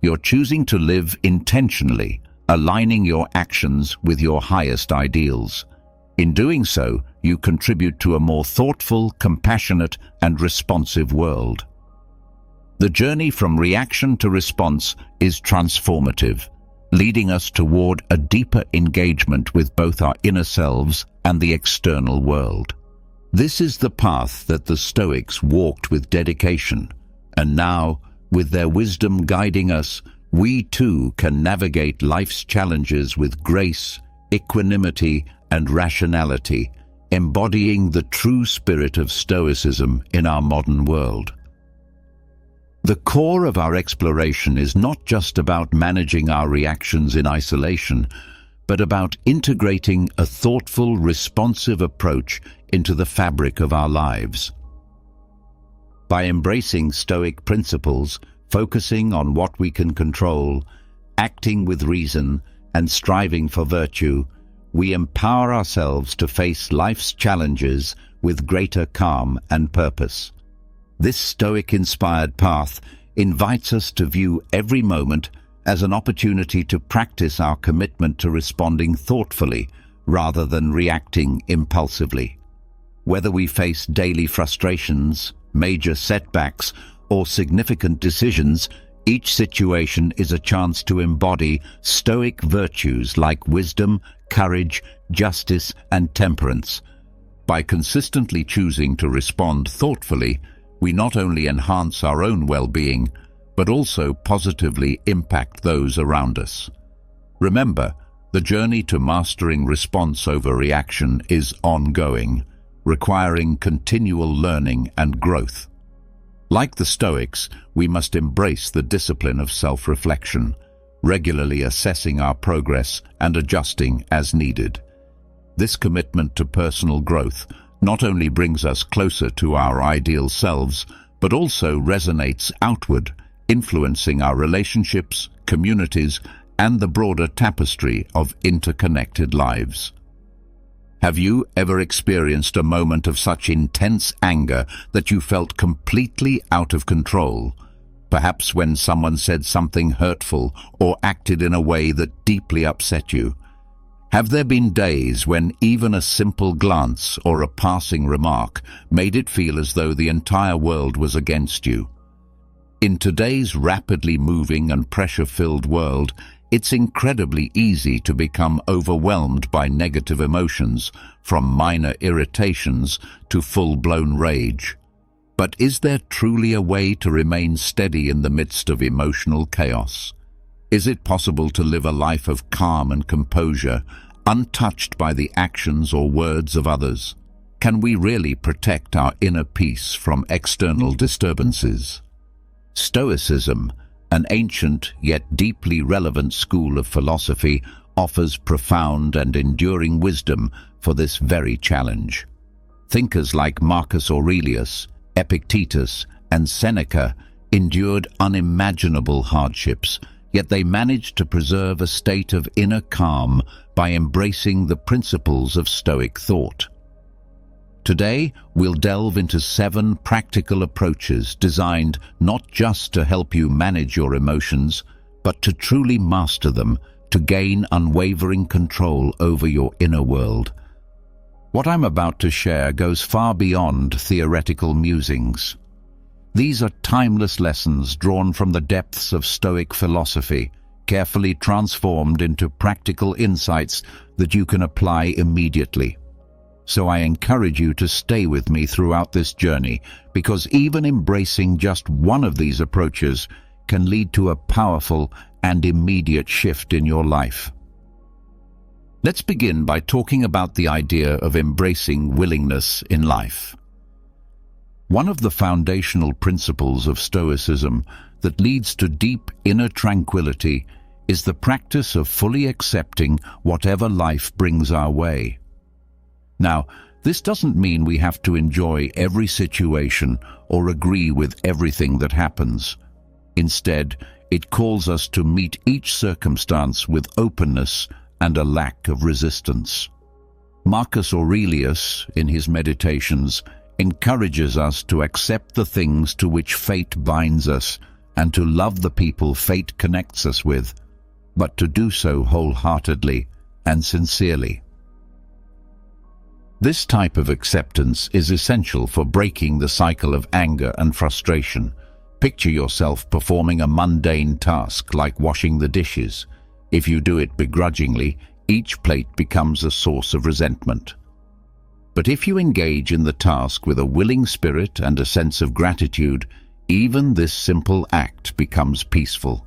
You're choosing to live intentionally, aligning your actions with your highest ideals. In doing so, you contribute to a more thoughtful, compassionate, and responsive world. The journey from reaction to response is transformative, leading us toward a deeper engagement with both our inner selves and the external world. This is the path that the Stoics walked with dedication, and now, with their wisdom guiding us, we too can navigate life's challenges with grace, equanimity, and rationality, embodying the true spirit of Stoicism in our modern world. The core of our exploration is not just about managing our reactions in isolation, but about integrating a thoughtful, responsive approach into the fabric of our lives. By embracing Stoic principles, focusing on what we can control, acting with reason, and striving for virtue, we empower ourselves to face life's challenges with greater calm and purpose. This Stoic-inspired path invites us to view every moment as an opportunity to practice our commitment to responding thoughtfully rather than reacting impulsively. Whether we face daily frustrations, major setbacks, or significant decisions, each situation is a chance to embody Stoic virtues like wisdom, courage, justice, and temperance. By consistently choosing to respond thoughtfully, we not only enhance our own well-being, but also positively impact those around us. Remember, the journey to mastering response over reaction is ongoing, requiring continual learning and growth. Like the Stoics, we must embrace the discipline of self-reflection, regularly assessing our progress and adjusting as needed. This commitment to personal growth not only brings us closer to our ideal selves, but also resonates outward, influencing our relationships, communities, and the broader tapestry of interconnected lives. Have you ever experienced a moment of such intense anger that you felt completely out of control? Perhaps when someone said something hurtful or acted in a way that deeply upset you. Have there been days when even a simple glance or a passing remark made it feel as though the entire world was against you? In today's rapidly moving and pressure-filled world, it's incredibly easy to become overwhelmed by negative emotions, from minor irritations to full-blown rage. But is there truly a way to remain steady in the midst of emotional chaos? Is it possible to live a life of calm and composure, untouched by the actions or words of others? Can we really protect our inner peace from external disturbances? Stoicism, an ancient yet deeply relevant school of philosophy, offers profound and enduring wisdom for this very challenge. Thinkers like Marcus Aurelius, Epictetus, and Seneca endured unimaginable hardships, yet they managed to preserve a state of inner calm by embracing the principles of Stoic thought. Today, we'll delve into 7 practical approaches designed not just to help you manage your emotions, but to truly master them, to gain unwavering control over your inner world. What I'm about to share goes far beyond theoretical musings. These are timeless lessons drawn from the depths of Stoic philosophy, carefully transformed into practical insights that you can apply immediately. So I encourage you to stay with me throughout this journey, because even embracing just one of these approaches can lead to a powerful and immediate shift in your life. Let's begin by talking about the idea of embracing willingness in life. One of the foundational principles of Stoicism that leads to deep inner tranquility is the practice of fully accepting whatever life brings our way. Now, this doesn't mean we have to enjoy every situation or agree with everything that happens. Instead, it calls us to meet each circumstance with openness and a lack of resistance. Marcus Aurelius, in his Meditations, encourages us to accept the things to which fate binds us and to love the people fate connects us with, but to do so wholeheartedly and sincerely. This type of acceptance is essential for breaking the cycle of anger and frustration. Picture yourself performing a mundane task like washing the dishes. If you do it begrudgingly, each plate becomes a source of resentment. But if you engage in the task with a willing spirit and a sense of gratitude, even this simple act becomes peaceful.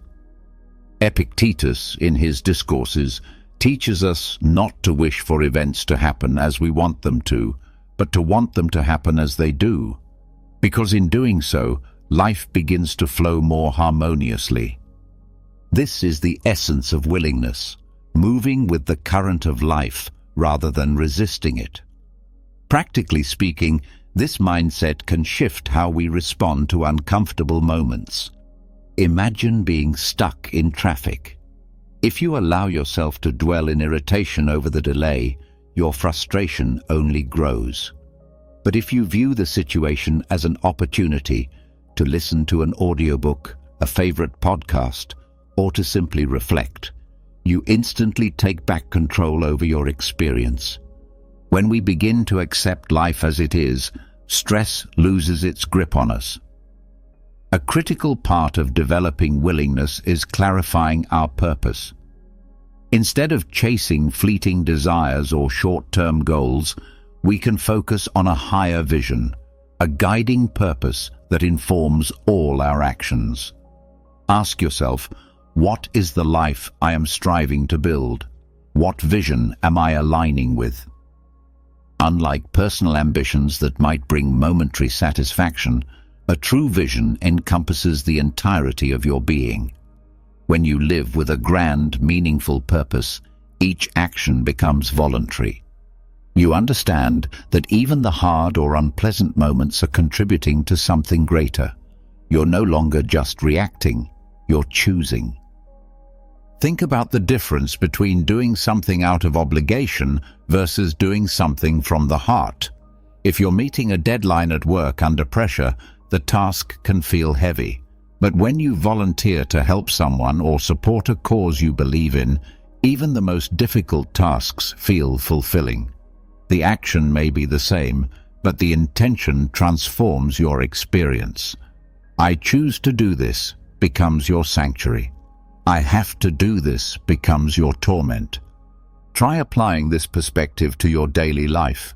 Epictetus, in his discourses, teaches us not to wish for events to happen as we want them to, but to want them to happen as they do. Because in doing so, life begins to flow more harmoniously. This is the essence of willingness, moving with the current of life rather than resisting it. Practically speaking, this mindset can shift how we respond to uncomfortable moments. Imagine being stuck in traffic. If you allow yourself to dwell in irritation over the delay, your frustration only grows. But if you view the situation as an opportunity to listen to an audiobook, a favorite podcast, or to simply reflect, you instantly take back control over your experience. When we begin to accept life as it is, stress loses its grip on us. A critical part of developing willingness is clarifying our purpose. Instead of chasing fleeting desires or short-term goals, we can focus on a higher vision, a guiding purpose that informs all our actions. Ask yourself, what is the life I am striving to build? What vision am I aligning with? Unlike personal ambitions that might bring momentary satisfaction, a true vision encompasses the entirety of your being. When you live with a grand, meaningful purpose, each action becomes voluntary. You understand that even the hard or unpleasant moments are contributing to something greater. You're no longer just reacting, you're choosing. Think about the difference between doing something out of obligation versus doing something from the heart. If you're meeting a deadline at work under pressure, the task can feel heavy. But when you volunteer to help someone or support a cause you believe in, even the most difficult tasks feel fulfilling. The action may be the same, but the intention transforms your experience. I choose to do this becomes your sanctuary. I have to do this becomes your torment. Try applying this perspective to your daily life.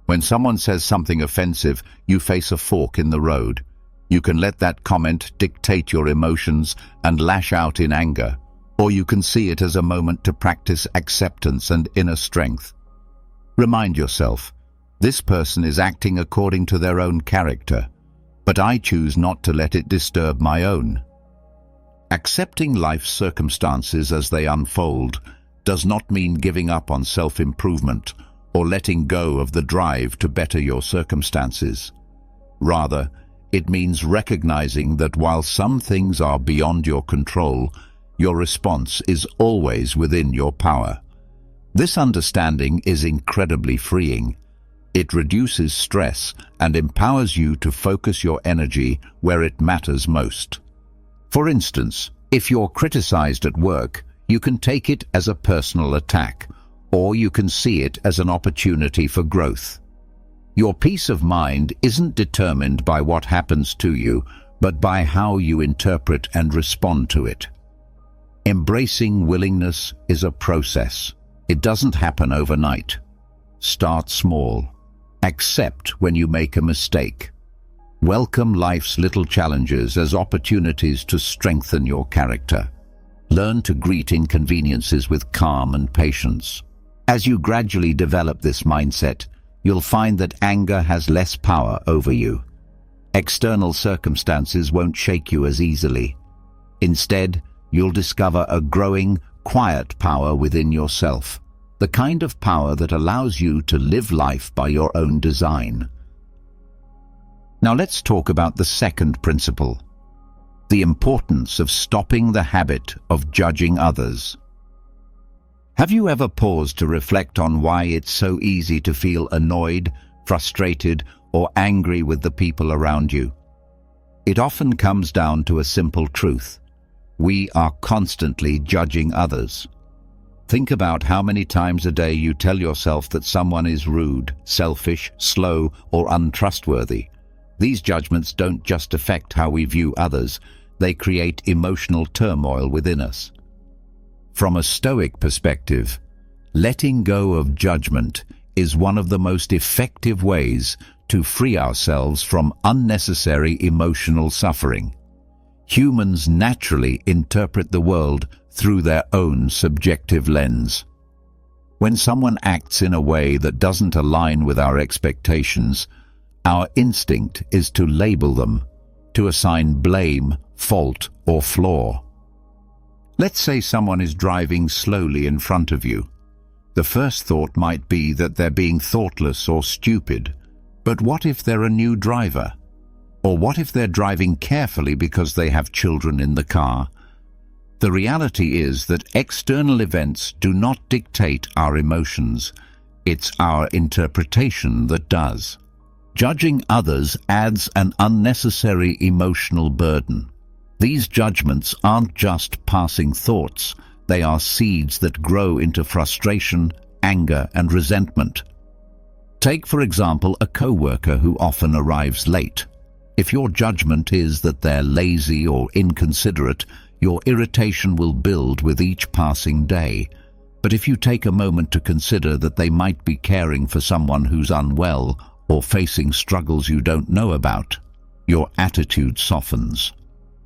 When someone says something offensive, you face a fork in the road. You can let that comment dictate your emotions and lash out in anger, or you can see it as a moment to practice acceptance and inner strength. Remind yourself, this person is acting according to their own character, but I choose not to let it disturb my own. Accepting life's circumstances as they unfold does not mean giving up on self-improvement or letting go of the drive to better your circumstances. Rather, it means recognizing that while some things are beyond your control, your response is always within your power. This understanding is incredibly freeing. It reduces stress and empowers you to focus your energy where it matters most. For instance, if you're criticized at work, you can take it as a personal attack, or you can see it as an opportunity for growth. Your peace of mind isn't determined by what happens to you, but by how you interpret and respond to it. Embracing willingness is a process. It doesn't happen overnight. Start small. Accept when you make a mistake. Welcome life's little challenges as opportunities to strengthen your character. Learn to greet inconveniences with calm and patience. As you gradually develop this mindset, you'll find that anger has less power over you. External circumstances won't shake you as easily. Instead, you'll discover a growing, quiet power within yourself, the kind of power that allows you to live life by your own design. Now let's talk about the second principle, the importance of stopping the habit of judging others. Have you ever paused to reflect on why it's so easy to feel annoyed, frustrated, or angry with the people around you? It often comes down to a simple truth. We are constantly judging others. Think about how many times a day you tell yourself that someone is rude, selfish, slow, or untrustworthy. These judgments don't just affect how we view others, they create emotional turmoil within us. From a Stoic perspective, letting go of judgment is one of the most effective ways to free ourselves from unnecessary emotional suffering. Humans naturally interpret the world through their own subjective lens. When someone acts in a way that doesn't align with our expectations, our instinct is to label them, to assign blame, fault, or flaw. Let's say someone is driving slowly in front of you. The first thought might be that they're being thoughtless or stupid. But what if they're a new driver? Or what if they're driving carefully because they have children in the car? The reality is that external events do not dictate our emotions. It's our interpretation that does. Judging others adds an unnecessary emotional burden. These judgments aren't just passing thoughts, they are seeds that grow into frustration, anger, and resentment. Take, for example, a coworker who often arrives late. If your judgment is that they're lazy or inconsiderate, your irritation will build with each passing day. But if you take a moment to consider that they might be caring for someone who's unwell or facing struggles you don't know about, your attitude softens.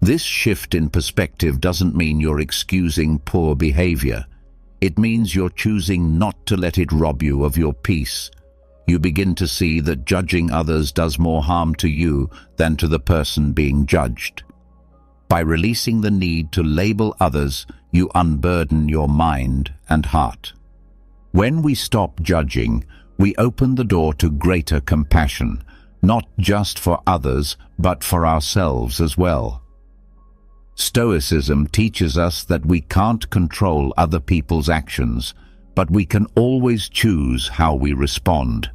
This shift in perspective doesn't mean you're excusing poor behavior. It means you're choosing not to let it rob you of your peace. You begin to see that judging others does more harm to you than to the person being judged. By releasing the need to label others, you unburden your mind and heart. When we stop judging, we open the door to greater compassion, not just for others, but for ourselves as well. Stoicism teaches us that we can't control other people's actions, but we can always choose how we respond.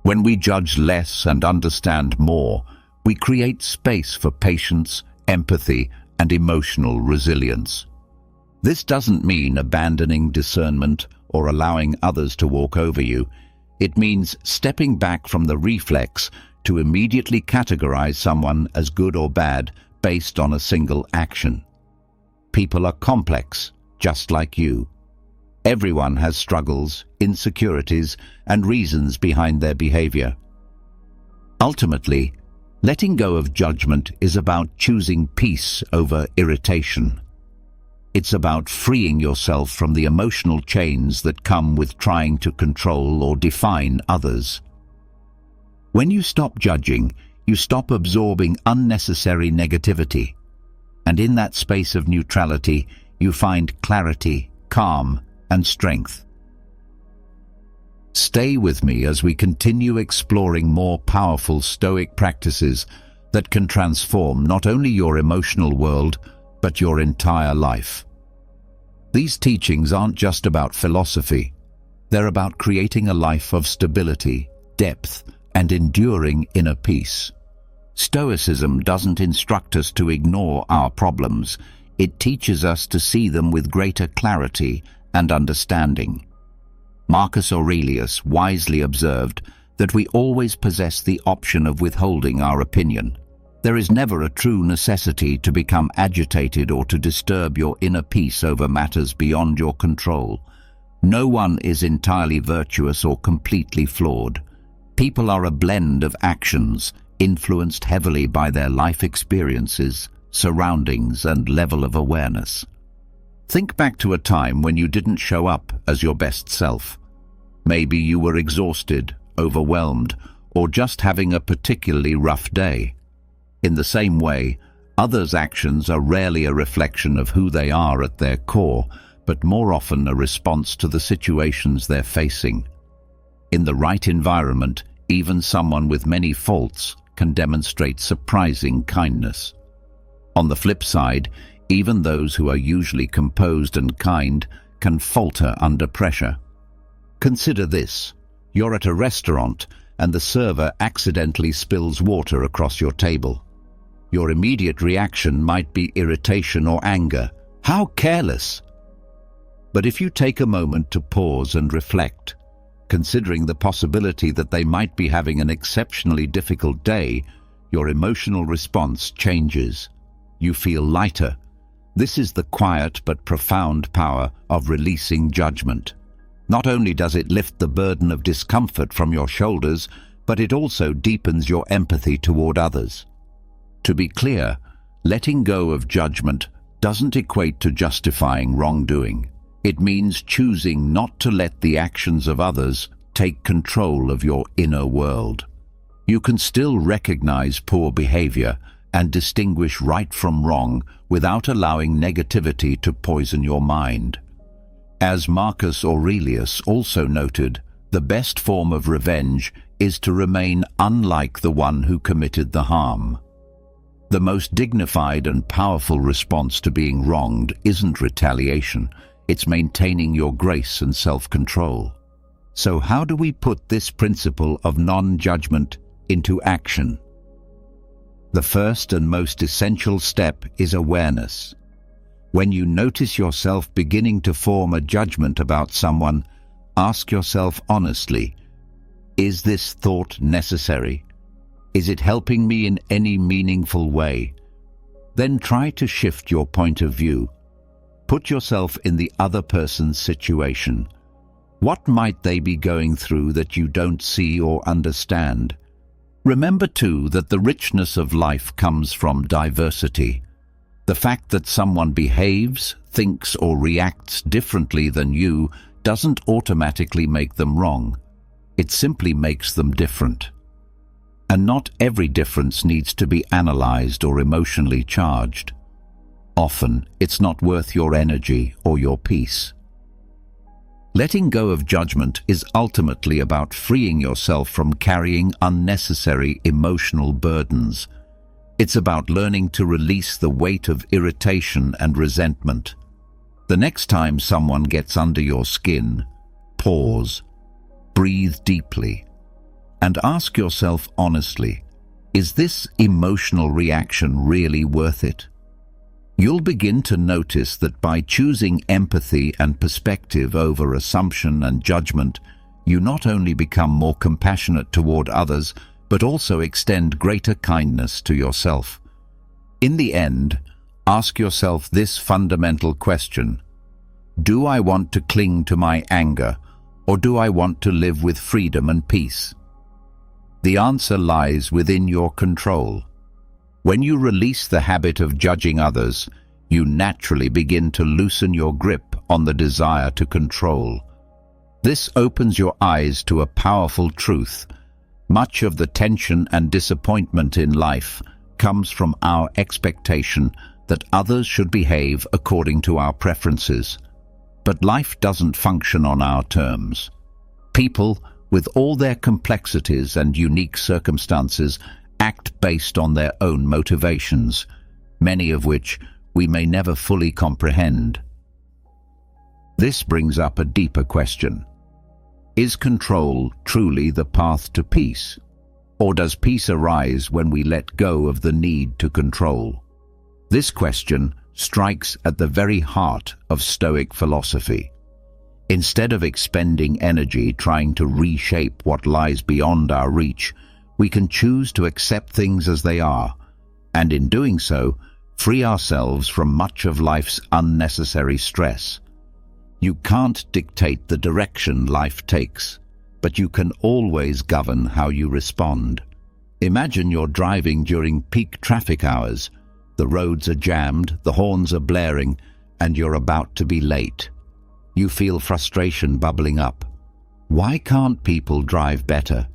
When we judge less and understand more, we create space for patience, empathy, and emotional resilience. This doesn't mean abandoning discernment or allowing others to walk over you. It means stepping back from the reflex to immediately categorize someone as good or bad based on a single action. People are complex, just like you. Everyone has struggles, insecurities, and reasons behind their behavior. Ultimately, letting go of judgment is about choosing peace over irritation. It's about freeing yourself from the emotional chains that come with trying to control or define others. When you stop judging, you stop absorbing unnecessary negativity. And in that space of neutrality, you find clarity, calm, and strength. Stay with me as we continue exploring more powerful Stoic practices that can transform not only your emotional world, but your entire life. These teachings aren't just about philosophy. They're about creating a life of stability, depth, and enduring inner peace. Stoicism doesn't instruct us to ignore our problems. It teaches us to see them with greater clarity and understanding. Marcus Aurelius wisely observed that we always possess the option of withholding our opinion. There is never a true necessity to become agitated or to disturb your inner peace over matters beyond your control. No one is entirely virtuous or completely flawed. People are a blend of actions, influenced heavily by their life experiences, surroundings, and level of awareness. Think back to a time when you didn't show up as your best self. Maybe you were exhausted, overwhelmed, or just having a particularly rough day. In the same way, others' actions are rarely a reflection of who they are at their core, but more often a response to the situations they're facing. In the right environment, even someone with many faults can demonstrate surprising kindness. On the flip side, even those who are usually composed and kind can falter under pressure. Consider this. You're at a restaurant and the server accidentally spills water across your table. Your immediate reaction might be irritation or anger. How careless! But if you take a moment to pause and reflect, considering the possibility that they might be having an exceptionally difficult day, your emotional response changes. You feel lighter. This is the quiet but profound power of releasing judgment. Not only does it lift the burden of discomfort from your shoulders, but it also deepens your empathy toward others. To be clear, letting go of judgment doesn't equate to justifying wrongdoing. It means choosing not to let the actions of others take control of your inner world. You can still recognize poor behavior and distinguish right from wrong without allowing negativity to poison your mind. As Marcus Aurelius also noted, the best form of revenge is to remain unlike the one who committed the harm. The most dignified and powerful response to being wronged isn't retaliation, it's maintaining your grace and self-control. So how do we put this principle of non-judgment into action. The first and most essential step is awareness. When you notice yourself beginning to form a judgment about someone, ask yourself honestly, is this thought necessary? Is it helping me in any meaningful way? Then try to shift your point of view. Put yourself in the other person's situation. What might they be going through that you don't see or understand? Remember too that the richness of life comes from diversity. The fact that someone behaves, thinks or reacts differently than you doesn't automatically make them wrong. It simply makes them different. And not every difference needs to be analyzed or emotionally charged. Often, it's not worth your energy or your peace. Letting go of judgment is ultimately about freeing yourself from carrying unnecessary emotional burdens. It's about learning to release the weight of irritation and resentment. The next time someone gets under your skin, pause, breathe deeply, and ask yourself honestly, is this emotional reaction really worth it? You'll begin to notice that by choosing empathy and perspective over assumption and judgment, you not only become more compassionate toward others, but also extend greater kindness to yourself. In the end, ask yourself this fundamental question: do I want to cling to my anger, or do I want to live with freedom and peace? The answer lies within your control. When you release the habit of judging others, you naturally begin to loosen your grip on the desire to control. This opens your eyes to a powerful truth. Much of the tension and disappointment in life comes from our expectation that others should behave according to our preferences. But life doesn't function on our terms. People, with all their complexities and unique circumstances, act based on their own motivations, many of which we may never fully comprehend. This brings up a deeper question. Is control truly the path to peace? Or does peace arise when we let go of the need to control? This question strikes at the very heart of Stoic philosophy. Instead of expending energy trying to reshape what lies beyond our reach, we can choose to accept things as they are, and in doing so, free ourselves from much of life's unnecessary stress. You can't dictate the direction life takes, but you can always govern how you respond. Imagine you're driving during peak traffic hours. The roads are jammed, the horns are blaring, and you're about to be late. You feel frustration bubbling up. Why can't people drive better?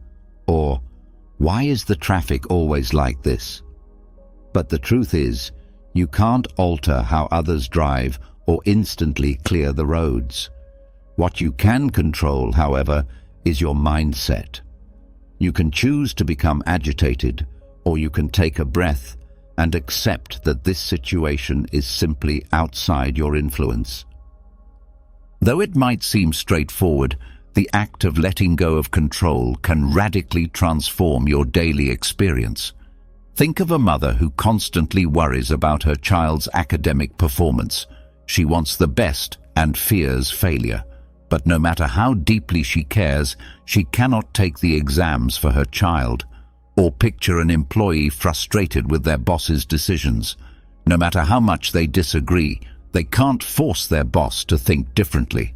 Or, why is the traffic always like this? But the truth is, you can't alter how others drive or instantly clear the roads. What you can control, however, is your mindset. You can choose to become agitated, or you can take a breath and accept that this situation is simply outside your influence. Though it might seem straightforward, the act of letting go of control can radically transform your daily experience. Think of a mother who constantly worries about her child's academic performance. She wants the best and fears failure. But no matter how deeply she cares, she cannot take the exams for her child. Or picture an employee frustrated with their boss's decisions. No matter how much they disagree, they can't force their boss to think differently.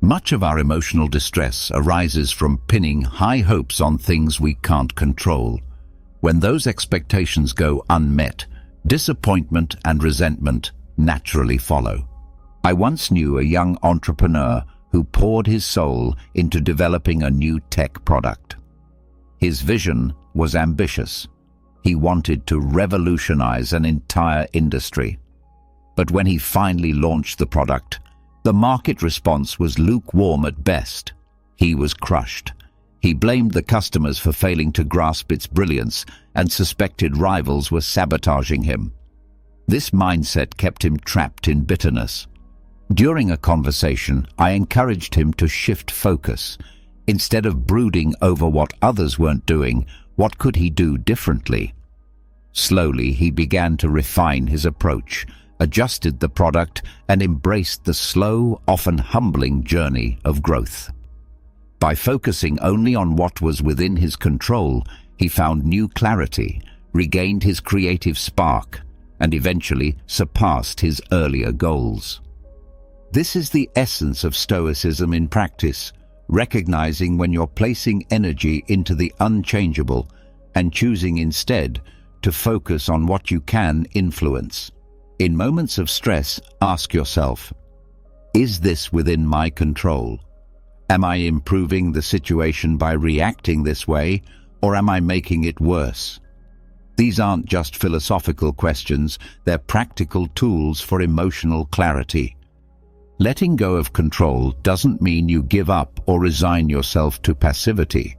Much of our emotional distress arises from pinning high hopes on things we can't control. When those expectations go unmet, disappointment and resentment naturally follow. I once knew a young entrepreneur who poured his soul into developing a new tech product. His vision was ambitious. He wanted to revolutionize an entire industry. But when he finally launched the product, the market response was lukewarm at best. He was crushed. He blamed the customers for failing to grasp its brilliance and suspected rivals were sabotaging him. This mindset kept him trapped in bitterness. During a conversation, I encouraged him to shift focus. Instead of brooding over what others weren't doing, What could he do differently? Slowly, he began to refine his approach, adjusted the product, and embraced the slow, often humbling journey of growth. By focusing only on what was within his control, he found new clarity, regained his creative spark, and eventually surpassed his earlier goals. This is the essence of Stoicism in practice, recognizing when you're placing energy into the unchangeable and choosing instead to focus on what you can influence. In moments of stress, ask yourself, is this within my control? Am I improving the situation by reacting this way, or am I making it worse? These aren't just philosophical questions, they're practical tools for emotional clarity. Letting go of control doesn't mean you give up or resign yourself to passivity.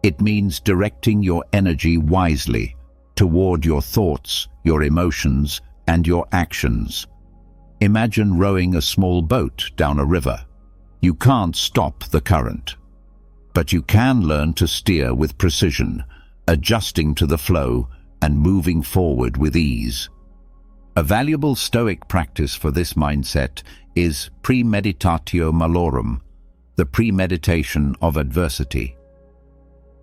It means directing your energy wisely toward your thoughts, your emotions, and your actions. Imagine rowing a small boat down a river. You can't stop the current, but you can learn to steer with precision, adjusting to the flow and moving forward with ease. A valuable Stoic practice for this mindset is premeditatio malorum, the premeditation of adversity.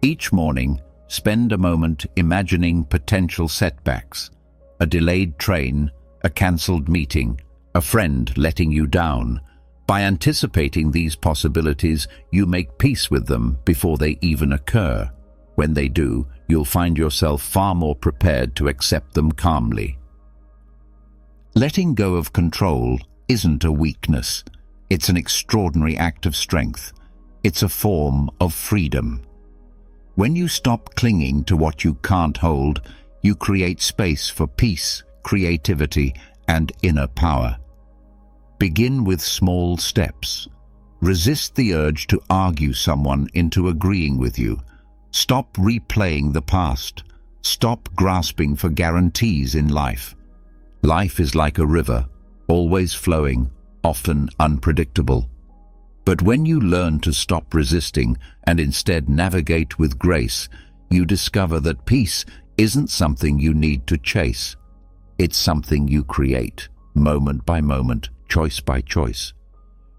Each morning, spend a moment imagining potential setbacks, a delayed train, a cancelled meeting, a friend letting you down. By anticipating these possibilities, you make peace with them before they even occur. When they do, you'll find yourself far more prepared to accept them calmly. Letting go of control isn't a weakness. It's an extraordinary act of strength. It's a form of freedom. When you stop clinging to what you can't hold, you create space for peace, creativity, and inner power. Begin with small steps. Resist the urge to argue someone into agreeing with you. Stop replaying the past. Stop grasping for guarantees in life. Life is like a river, always flowing, often unpredictable. But when you learn to stop resisting and instead navigate with grace, you discover that peace isn't something you need to chase. It's something you create, moment by moment, choice by choice.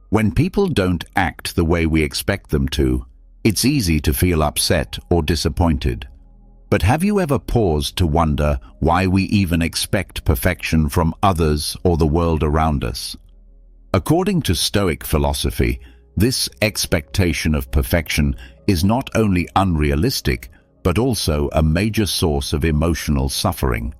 When people don't act the way we expect them to, it's easy to feel upset or disappointed. But have you ever paused to wonder why we even expect perfection from others or the world around us? According to Stoic philosophy, this expectation of perfection is not only unrealistic, but also a major source of emotional suffering.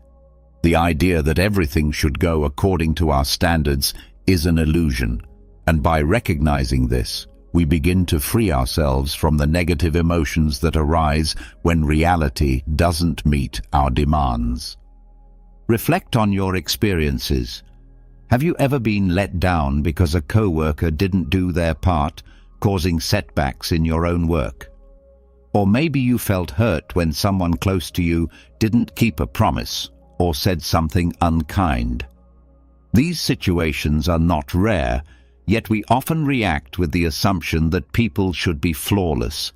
The idea that everything should go according to our standards is an illusion, and by recognizing this, we begin to free ourselves from the negative emotions that arise when reality doesn't meet our demands. Reflect on your experiences. Have you ever been let down because a coworker didn't do their part, causing setbacks in your own work? Or maybe you felt hurt when someone close to you didn't keep a promise or said something unkind. These situations are not rare, yet we often react with the assumption that people should be flawless.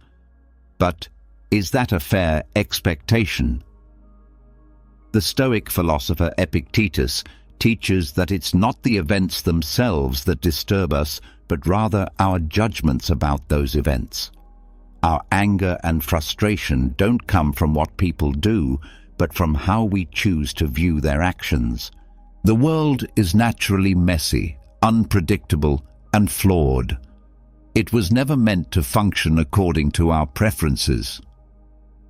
But is that a fair expectation? The Stoic philosopher Epictetus teaches that it's not the events themselves that disturb us, but rather our judgments about those events. Our anger and frustration don't come from what people do, but from how we choose to view their actions. The world is naturally messy, unpredictable, and flawed. It was never meant to function according to our preferences.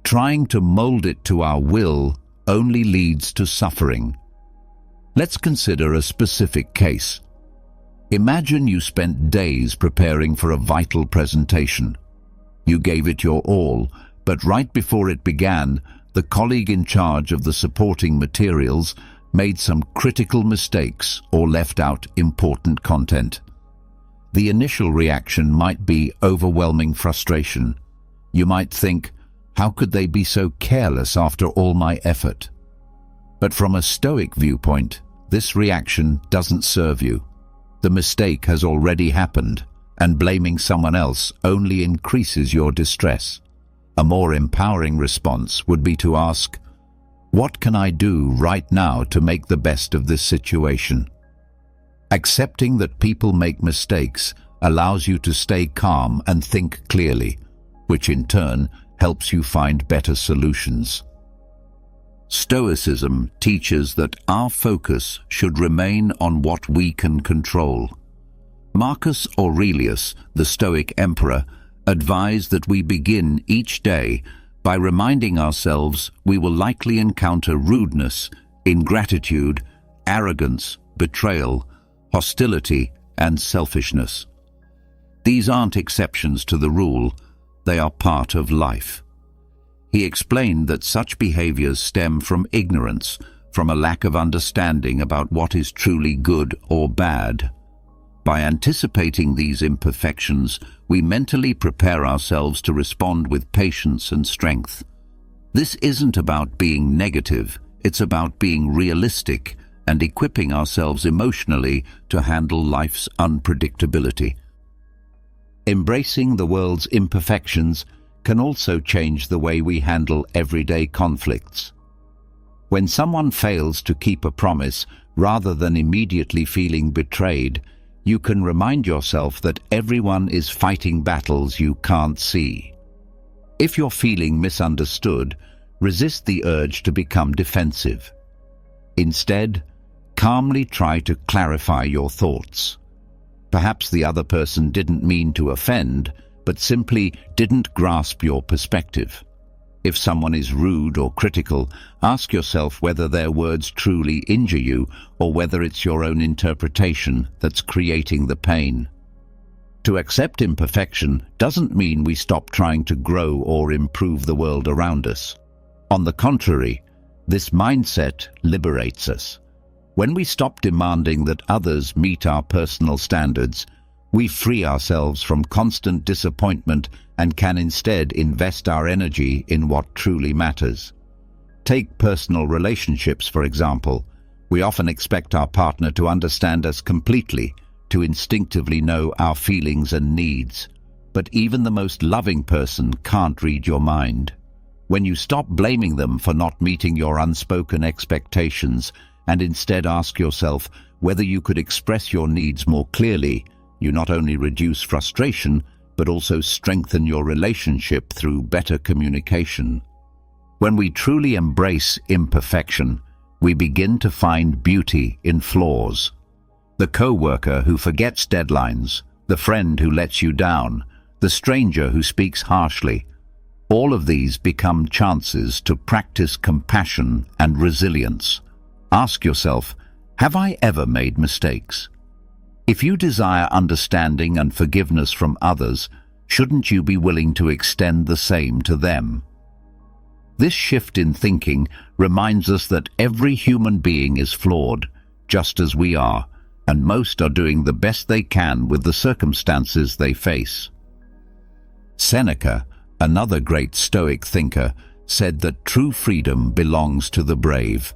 Trying to mold it to our will only leads to suffering. Let's consider a specific case. Imagine you spent days preparing for a vital presentation. You gave it your all, but right before it began, the colleague in charge of the supporting materials made some critical mistakes or left out important content. The initial reaction might be overwhelming frustration. You might think, how could they be so careless after all my effort? But from a Stoic viewpoint, this reaction doesn't serve you. The mistake has already happened, and blaming someone else only increases your distress. A more empowering response would be to ask, "What can I do right now to make the best of this situation?" Accepting that people make mistakes allows you to stay calm and think clearly, which in turn helps you find better solutions. Stoicism teaches that our focus should remain on what we can control. Marcus Aurelius, the Stoic emperor, advised that we begin each day by reminding ourselves we will likely encounter rudeness, ingratitude, arrogance, betrayal, hostility, and selfishness. These aren't exceptions to the rule, they are part of life. He explained that such behaviors stem from ignorance, from a lack of understanding about what is truly good or bad. By anticipating these imperfections, we mentally prepare ourselves to respond with patience and strength. This isn't about being negative, it's about being realistic and equipping ourselves emotionally to handle life's unpredictability. Embracing the world's imperfections can also change the way we handle everyday conflicts. When someone fails to keep a promise, rather than immediately feeling betrayed, you can remind yourself that everyone is fighting battles you can't see. If you're feeling misunderstood, resist the urge to become defensive. Instead, calmly try to clarify your thoughts. Perhaps the other person didn't mean to offend, but simply didn't grasp your perspective. If someone is rude or critical, ask yourself whether their words truly injure you or whether it's your own interpretation that's creating the pain. To accept imperfection doesn't mean we stop trying to grow or improve the world around us. On the contrary, this mindset liberates us. When we stop demanding that others meet our personal standards, we free ourselves from constant disappointment and can instead invest our energy in what truly matters. Take personal relationships, for example. We often expect our partner to understand us completely, to instinctively know our feelings and needs. But even the most loving person can't read your mind. When you stop blaming them for not meeting your unspoken expectations and instead ask yourself whether you could express your needs more clearly, you not only reduce frustration, but also strengthen your relationship through better communication. When we truly embrace imperfection, we begin to find beauty in flaws. The co-worker who forgets deadlines, the friend who lets you down, the stranger who speaks harshly, all of these become chances to practice compassion and resilience. Ask yourself, have I ever made mistakes? If you desire understanding and forgiveness from others, shouldn't you be willing to extend the same to them? This shift in thinking reminds us that every human being is flawed, just as we are, and most are doing the best they can with the circumstances they face. Seneca, another great Stoic thinker, said that true freedom belongs to the brave.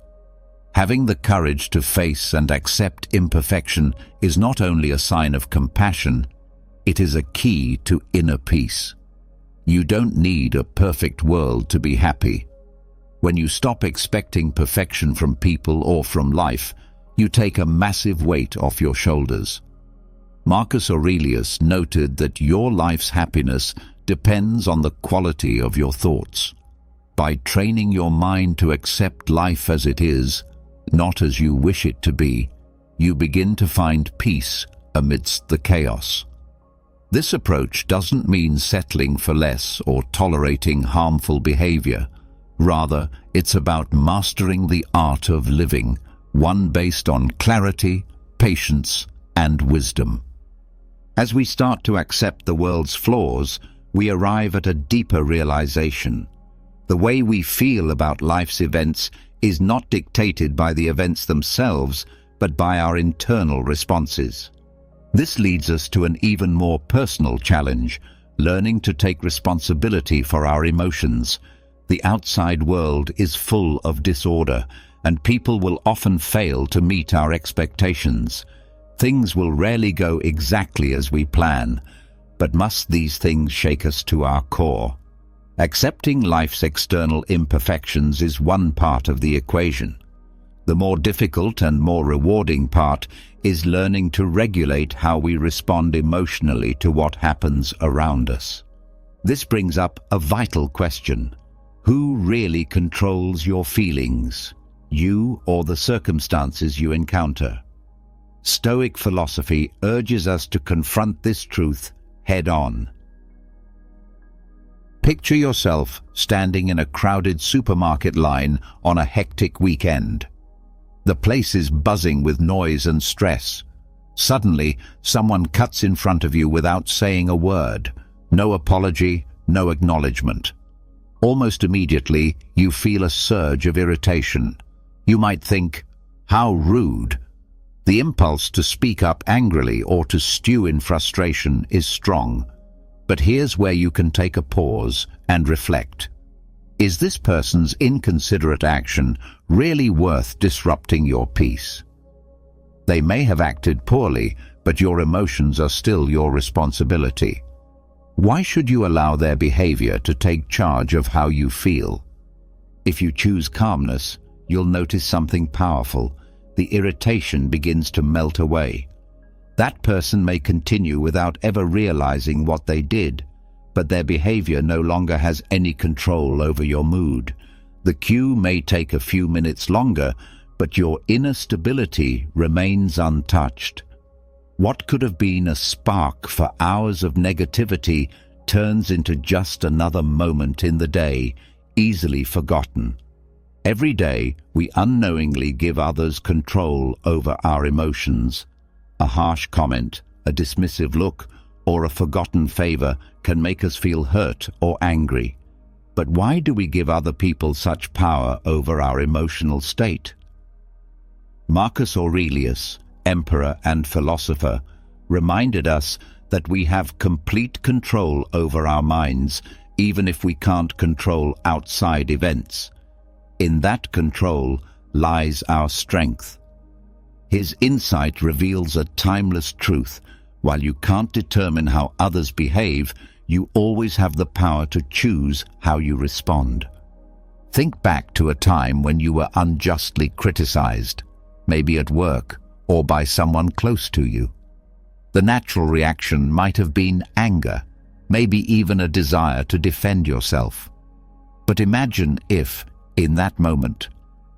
Having the courage to face and accept imperfection is not only a sign of compassion, it is a key to inner peace. You don't need a perfect world to be happy. When you stop expecting perfection from people or from life, you take a massive weight off your shoulders. Marcus Aurelius noted that your life's happiness depends on the quality of your thoughts. By training your mind to accept life as it is, not as you wish it to be, you begin to find peace amidst the chaos. This approach doesn't mean settling for less or tolerating harmful behavior. Rather, it's about mastering the art of living, one based on clarity, patience, and wisdom. As we start to accept the world's flaws, we arrive at a deeper realization. The way we feel about life's events is not dictated by the events themselves, but by our internal responses. This leads us to an even more personal challenge, learning to take responsibility for our emotions. The outside world is full of disorder, and people will often fail to meet our expectations. Things will rarely go exactly as we plan, but must these things shake us to our core? Accepting life's external imperfections is one part of the equation. The more difficult and more rewarding part is learning to regulate how we respond emotionally to what happens around us. This brings up a vital question. Who really controls your feelings? You or the circumstances you encounter? Stoic philosophy urges us to confront this truth head-on. Picture yourself standing in a crowded supermarket line on a hectic weekend. The place is buzzing with noise and stress. Suddenly, someone cuts in front of you without saying a word. No apology, no acknowledgement. Almost immediately, you feel a surge of irritation. You might think, "How rude." The impulse to speak up angrily or to stew in frustration is strong. But here's where you can take a pause and reflect. Is this person's inconsiderate action really worth disrupting your peace? They may have acted poorly, but your emotions are still your responsibility. Why should you allow their behavior to take charge of how you feel? If you choose calmness, you'll notice something powerful. The irritation begins to melt away. That person may continue without ever realizing what they did, but their behavior no longer has any control over your mood. The cue may take a few minutes longer, but your inner stability remains untouched. What could have been a spark for hours of negativity turns into just another moment in the day, easily forgotten. Every day, we unknowingly give others control over our emotions. A harsh comment, a dismissive look, or a forgotten favor can make us feel hurt or angry. But why do we give other people such power over our emotional state? Marcus Aurelius, emperor and philosopher, reminded us that we have complete control over our minds, even if we can't control outside events. In that control lies our strength. His insight reveals a timeless truth. While you can't determine how others behave, you always have the power to choose how you respond. Think back to a time when you were unjustly criticized, maybe at work or by someone close to you. The natural reaction might have been anger, maybe even a desire to defend yourself. But imagine if, in that moment,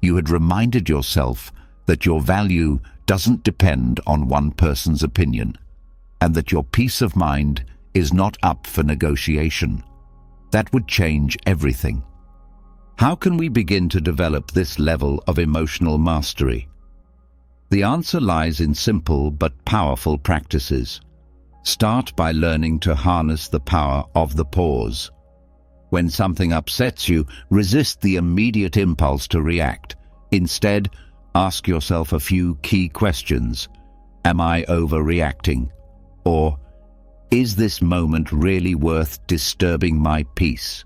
you had reminded yourself that your value doesn't depend on one person's opinion, and that your peace of mind is not up for negotiation. That would change everything. How can we begin to develop this level of emotional mastery? The answer lies in simple but powerful practices. Start by learning to harness the power of the pause. When something upsets you, resist the immediate impulse to react. Instead, ask yourself a few key questions. Am I overreacting? Or, is this moment really worth disturbing my peace?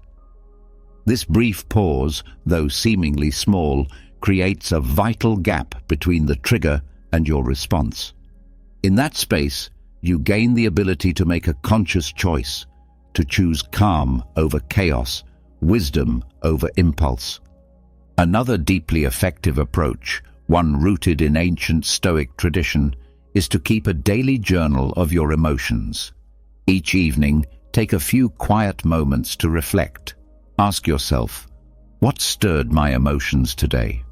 This brief pause, though seemingly small, creates a vital gap between the trigger and your response. In that space, you gain the ability to make a conscious choice, to choose calm over chaos, wisdom over impulse. Another deeply effective approach, one rooted in ancient Stoic tradition, is to keep a daily journal of your emotions. Each evening, take a few quiet moments to reflect. Ask yourself, what stirred my emotions today?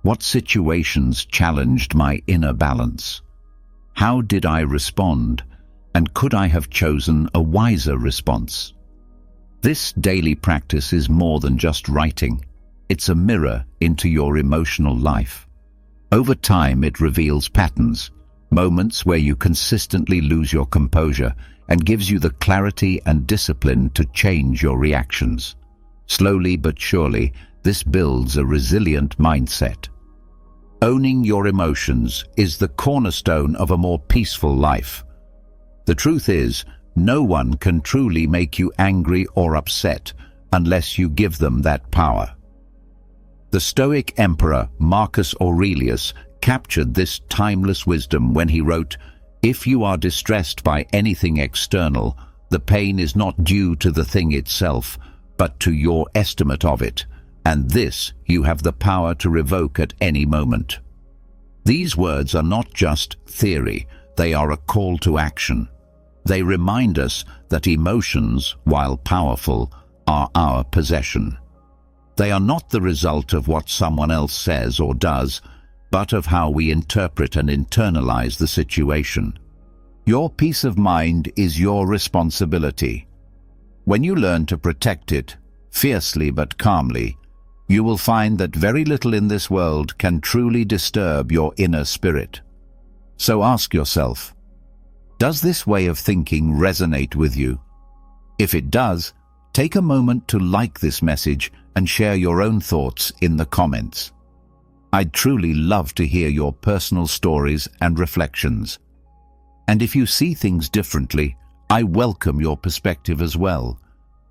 What situations challenged my inner balance? How did I respond, and could I have chosen a wiser response? This daily practice is more than just writing. It's a mirror into your emotional life. Over time, it reveals patterns, moments where you consistently lose your composure, and gives you the clarity and discipline to change your reactions. Slowly but surely, this builds a resilient mindset. Owning your emotions is the cornerstone of a more peaceful life. The truth is, no one can truly make you angry or upset unless you give them that power. The Stoic emperor Marcus Aurelius captured this timeless wisdom when he wrote, "If you are distressed by anything external, the pain is not due to the thing itself, but to your estimate of it, and this you have the power to revoke at any moment. These words are not just theory, they are a call to action. They remind us that emotions, while powerful, are our possession. They are not the result of what someone else says or does, but of how we interpret and internalize the situation. Your peace of mind is your responsibility. When you learn to protect it, fiercely but calmly, you will find that very little in this world can truly disturb your inner spirit. So ask yourself, does this way of thinking resonate with you? If it does, take a moment to like this message and share your own thoughts in the comments. I'd truly love to hear your personal stories and reflections. And if you see things differently, I welcome your perspective as well.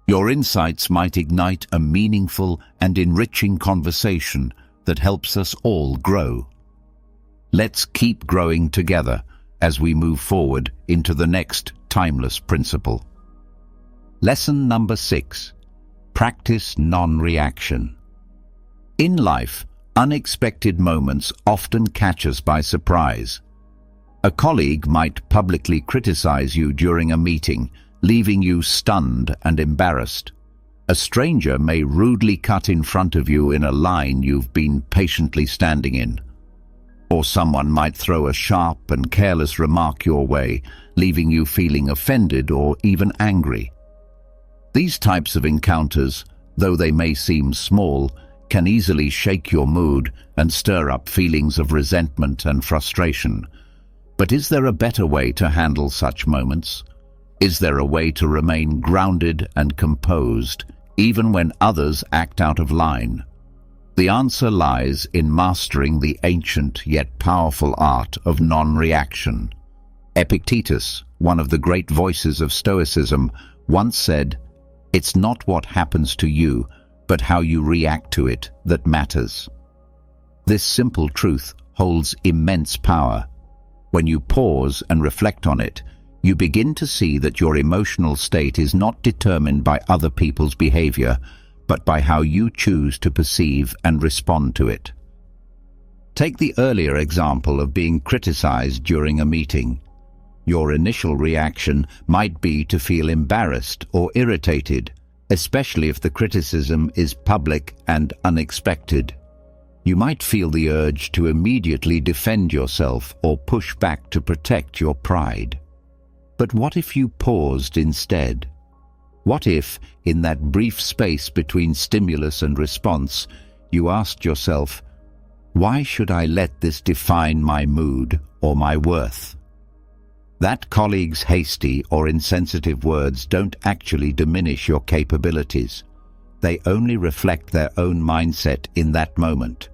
Your insights might ignite a meaningful and enriching conversation that helps us all grow. Let's keep growing together as we move forward into the next timeless principle. Lesson number 6. Practice non-reaction. In life, unexpected moments often catch us by surprise. A colleague might publicly criticize you during a meeting, leaving you stunned and embarrassed. A stranger may rudely cut in front of you in a line you've been patiently standing in. Or someone might throw a sharp and careless remark your way, leaving you feeling offended or even angry. These types of encounters, though they may seem small, can easily shake your mood and stir up feelings of resentment and frustration. But is there a better way to handle such moments? Is there a way to remain grounded and composed, even when others act out of line? The answer lies in mastering the ancient yet powerful art of non-reaction. Epictetus, one of the great voices of Stoicism, once said, "It's not what happens to you, but how you react to it that matters." This simple truth holds immense power. When you pause and reflect on it, you begin to see that your emotional state is not determined by other people's behavior, but by how you choose to perceive and respond to it. Take the earlier example of being criticized during a meeting. Your initial reaction might be to feel embarrassed or irritated, especially if the criticism is public and unexpected. You might feel the urge to immediately defend yourself or push back to protect your pride. But what if you paused instead? What if, in that brief space between stimulus and response, you asked yourself, why should I let this define my mood or my worth? That colleague's hasty or insensitive words don't actually diminish your capabilities. They only reflect their own mindset in that moment.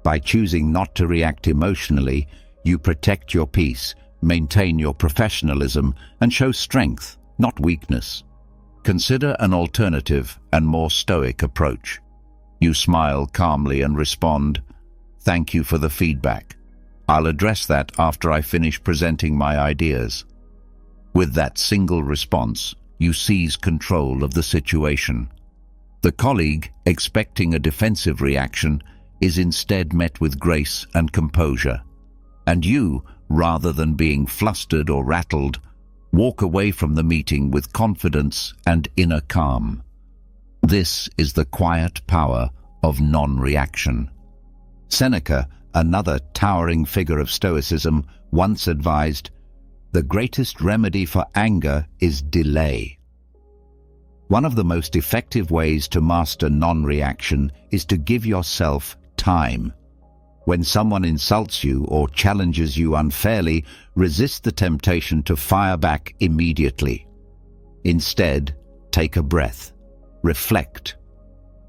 By choosing not to react emotionally, you protect your peace, maintain your professionalism, and show strength, not weakness. Consider an alternative and more stoic approach. You smile calmly and respond, "Thank you for the feedback. I'll address that after I finish presenting my ideas." With that single response, you seize control of the situation. The colleague, expecting a defensive reaction, is instead met with grace and composure. And you, rather than being flustered or rattled, walk away from the meeting with confidence and inner calm. This is the quiet power of non-reaction. Seneca, another towering figure of Stoicism, once advised, "The greatest remedy for anger is delay." One of the most effective ways to master non-reaction is to give yourself time. When someone insults you or challenges you unfairly, resist the temptation to fire back immediately. Instead, take a breath. Reflect.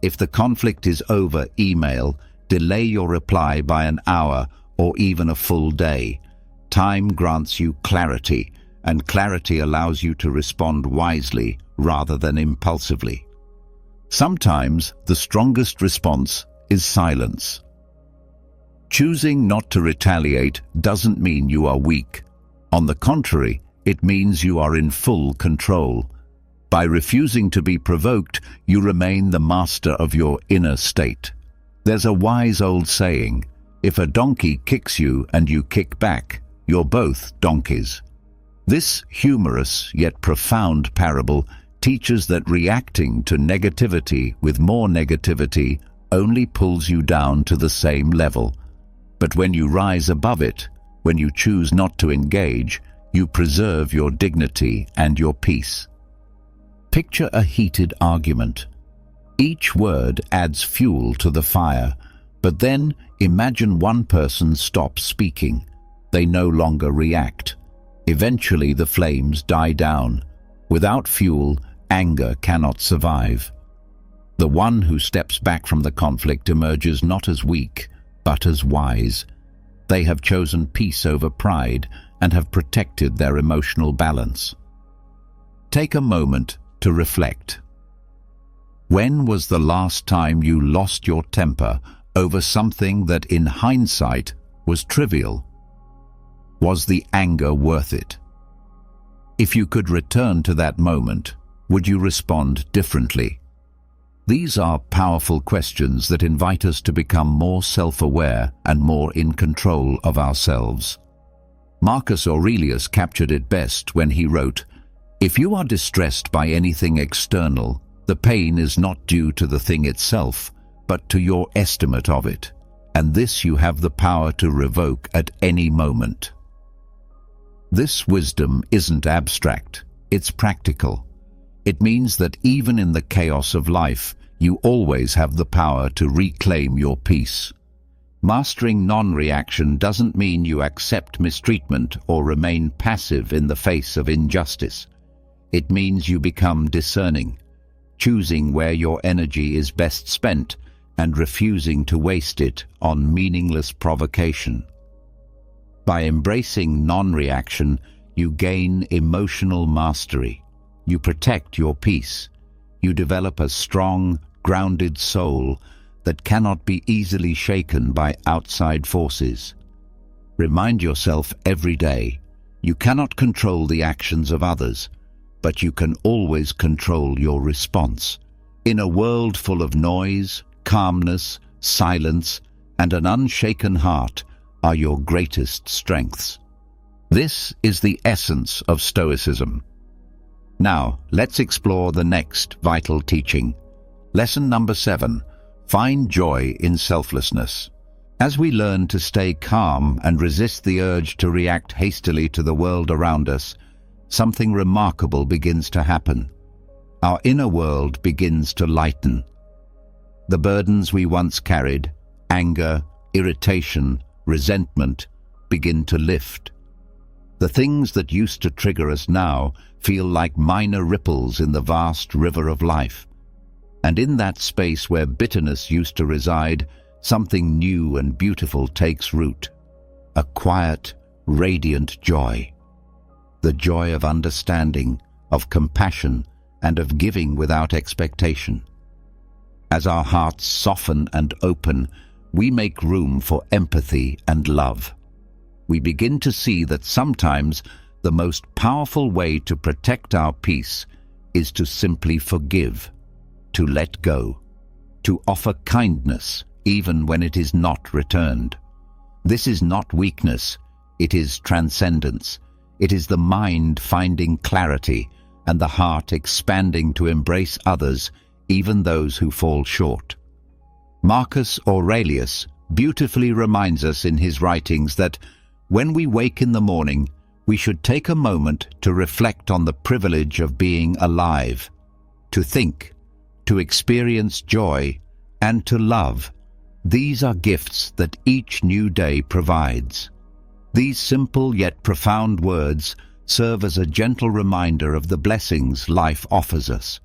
If the conflict is over email, delay your reply by an hour or even a full day. Time grants you clarity, and clarity allows you to respond wisely rather than impulsively. Sometimes the strongest response is silence. Choosing not to retaliate doesn't mean you are weak. On the contrary, it means you are in full control. By refusing to be provoked, you remain the master of your inner state. There's a wise old saying, if a donkey kicks you and you kick back, you're both donkeys. This humorous yet profound parable teaches that reacting to negativity with more negativity only pulls you down to the same level. But when you rise above it, when you choose not to engage, you preserve your dignity and your peace. Picture a heated argument. Each word adds fuel to the fire, but then imagine one person stops speaking. They no longer react. Eventually the flames die down. Without fuel, anger cannot survive. The one who steps back from the conflict emerges not as weak, but as wise. They have chosen peace over pride and have protected their emotional balance. Take a moment to reflect. When was the last time you lost your temper over something that in hindsight was trivial? Was the anger worth it? If you could return to that moment, would you respond differently? These are powerful questions that invite us to become more self-aware and more in control of ourselves. Marcus Aurelius captured it best when he wrote, "If you are distressed by anything external, the pain is not due to the thing itself, but to your estimate of it, and this you have the power to revoke at any moment." This wisdom isn't abstract, it's practical. It means that even in the chaos of life, you always have the power to reclaim your peace. Mastering non-reaction doesn't mean you accept mistreatment or remain passive in the face of injustice. It means you become discerning, choosing where your energy is best spent and refusing to waste it on meaningless provocation. By embracing non-reaction, you gain emotional mastery. You protect your peace. You develop a strong, grounded soul that cannot be easily shaken by outside forces. Remind yourself every day, you cannot control the actions of others, but you can always control your response. In a world full of noise, calmness, silence, and an unshaken heart are your greatest strengths. This is the essence of Stoicism. Now, let's explore the next vital teaching. Lesson number 7. Find joy in selflessness. As we learn to stay calm and resist the urge to react hastily to the world around us, something remarkable begins to happen. Our inner world begins to lighten. The burdens we once carried, anger, irritation, resentment, begin to lift. The things that used to trigger us now feel like minor ripples in the vast river of life. And in that space where bitterness used to reside, something new and beautiful takes root. A quiet, radiant joy. The joy of understanding, of compassion, and of giving without expectation. As our hearts soften and open, we make room for empathy and love. We begin to see that sometimes the most powerful way to protect our peace is to simply forgive, to let go, to offer kindness even when it is not returned. This is not weakness, it is transcendence. It is the mind finding clarity and the heart expanding to embrace others, even those who fall short. Marcus Aurelius beautifully reminds us in his writings that when we wake in the morning, we should take a moment to reflect on the privilege of being alive, to think, to experience joy, and to love. These are gifts that each new day provides. These simple yet profound words serve as a gentle reminder of the blessings life offers us.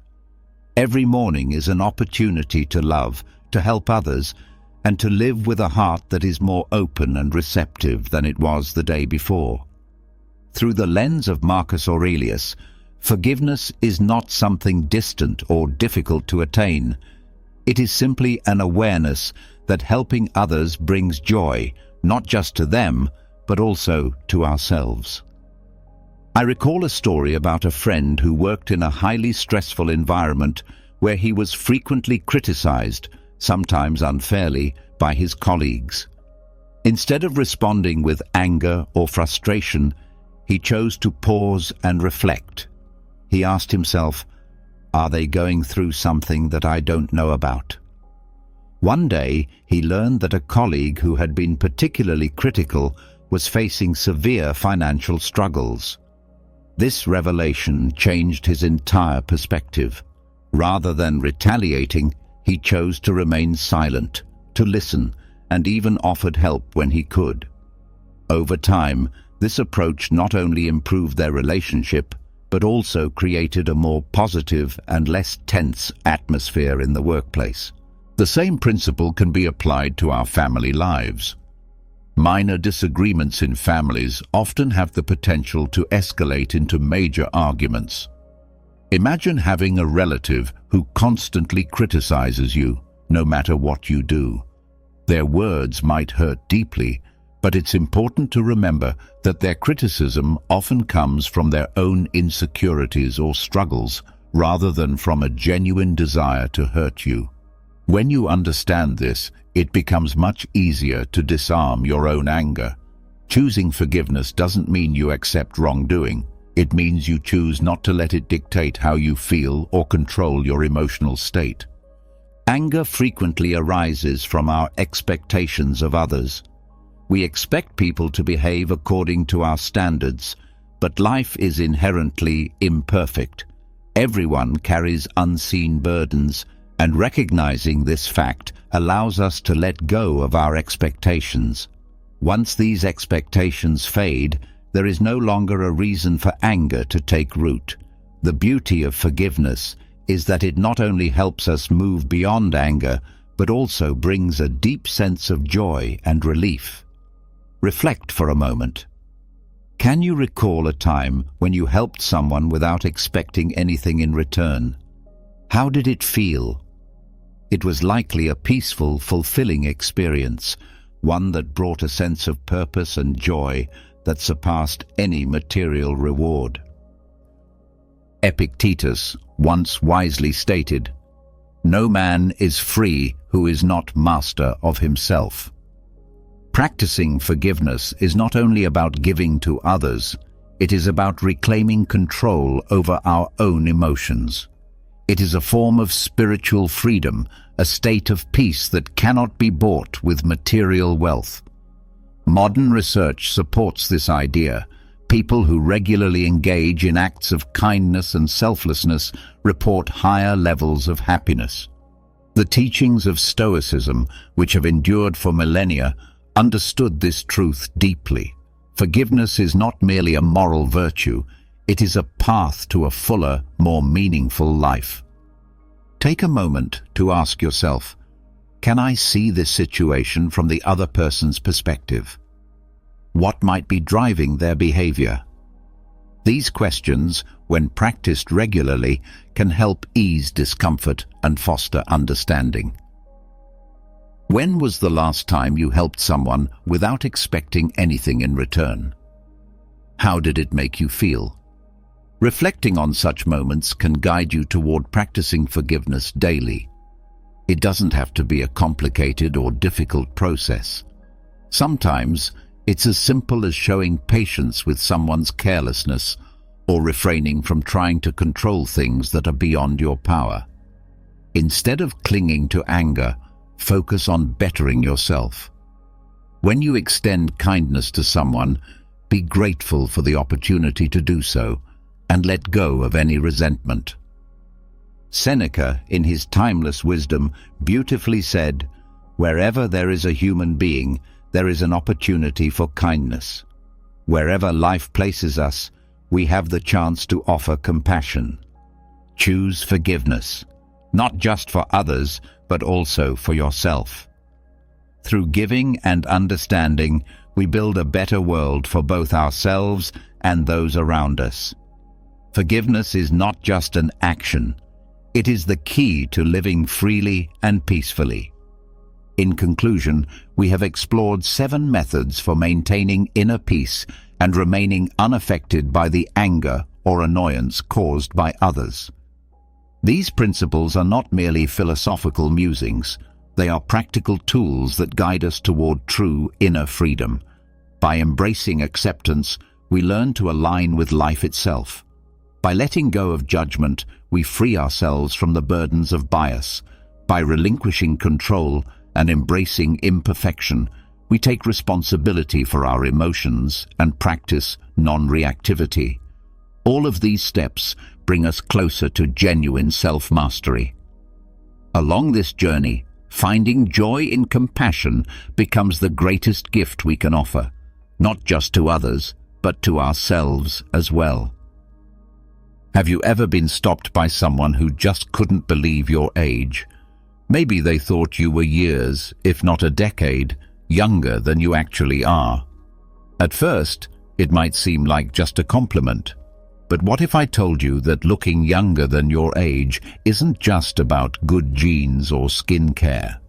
Every morning is an opportunity to love, to help others, and to live with a heart that is more open and receptive than it was the day before. Through the lens of Marcus Aurelius, forgiveness is not something distant or difficult to attain. It is simply an awareness that helping others brings joy, not just to them, but also to ourselves. I recall a story about a friend who worked in a highly stressful environment where he was frequently criticized, sometimes unfairly, by his colleagues. Instead of responding with anger or frustration, he chose to pause and reflect. He asked himself, "Are they going through something that I don't know about?" One day, he learned that a colleague who had been particularly critical was facing severe financial struggles. This revelation changed his entire perspective. Rather than retaliating, he chose to remain silent, to listen, and even offered help when he could. Over time, this approach not only improved their relationship, but also created a more positive and less tense atmosphere in the workplace. The same principle can be applied to our family lives. Minor disagreements in families often have the potential to escalate into major arguments. Imagine having a relative who constantly criticizes you, no matter what you do. Their words might hurt deeply, but it's important to remember that their criticism often comes from their own insecurities or struggles, rather than from a genuine desire to hurt you. When you understand this, it becomes much easier to disarm your own anger. Choosing forgiveness doesn't mean you accept wrongdoing. It means you choose not to let it dictate how you feel or control your emotional state. Anger frequently arises from our expectations of others. We expect people to behave according to our standards, but life is inherently imperfect. Everyone carries unseen burdens, and recognizing this fact allows us to let go of our expectations. Once these expectations fade, there is no longer a reason for anger to take root. The beauty of forgiveness is that it not only helps us move beyond anger, but also brings a deep sense of joy and relief. Reflect for a moment. Can you recall a time when you helped someone without expecting anything in return? How did it feel? It was likely a peaceful, fulfilling experience, one that brought a sense of purpose and joy that surpassed any material reward. Epictetus once wisely stated, "No man is free who is not master of himself." Practicing forgiveness is not only about giving to others, it is about reclaiming control over our own emotions. It is a form of spiritual freedom, a state of peace that cannot be bought with material wealth. Modern research supports this idea. People who regularly engage in acts of kindness and selflessness report higher levels of happiness. The teachings of Stoicism, which have endured for millennia, understood this truth deeply. Forgiveness is not merely a moral virtue, it is a path to a fuller, more meaningful life. Take a moment to ask yourself, can I see this situation from the other person's perspective? What might be driving their behavior? These questions, when practiced regularly, can help ease discomfort and foster understanding. When was the last time you helped someone without expecting anything in return? How did it make you feel? Reflecting on such moments can guide you toward practicing forgiveness daily. It doesn't have to be a complicated or difficult process. Sometimes, it's as simple as showing patience with someone's carelessness or refraining from trying to control things that are beyond your power. Instead of clinging to anger, focus on bettering yourself. When you extend kindness to someone, be grateful for the opportunity to do so and let go of any resentment. Seneca, in his timeless wisdom, beautifully said, "Wherever there is a human being, there is an opportunity for kindness. Wherever life places us, we have the chance to offer compassion. Choose forgiveness, not just for others, but also for yourself." Through giving and understanding, we build a better world for both ourselves and those around us. Forgiveness is not just an action. It is the key to living freely and peacefully. In conclusion, we have explored 7 methods for maintaining inner peace and remaining unaffected by the anger or annoyance caused by others. These principles are not merely philosophical musings. They are practical tools that guide us toward true inner freedom. By embracing acceptance, we learn to align with life itself. By letting go of judgment, we free ourselves from the burdens of bias. By relinquishing control and embracing imperfection, we take responsibility for our emotions and practice non-reactivity. All of these steps bring us closer to genuine self-mastery. Along this journey, finding joy in compassion becomes the greatest gift we can offer, not just to others, but to ourselves as well. Have you ever been stopped by someone who just couldn't believe your age? Maybe they thought you were years, if not a decade, younger than you actually are. At first, it might seem like just a compliment. But what if I told you that looking younger than your age isn't just about good genes or skin care?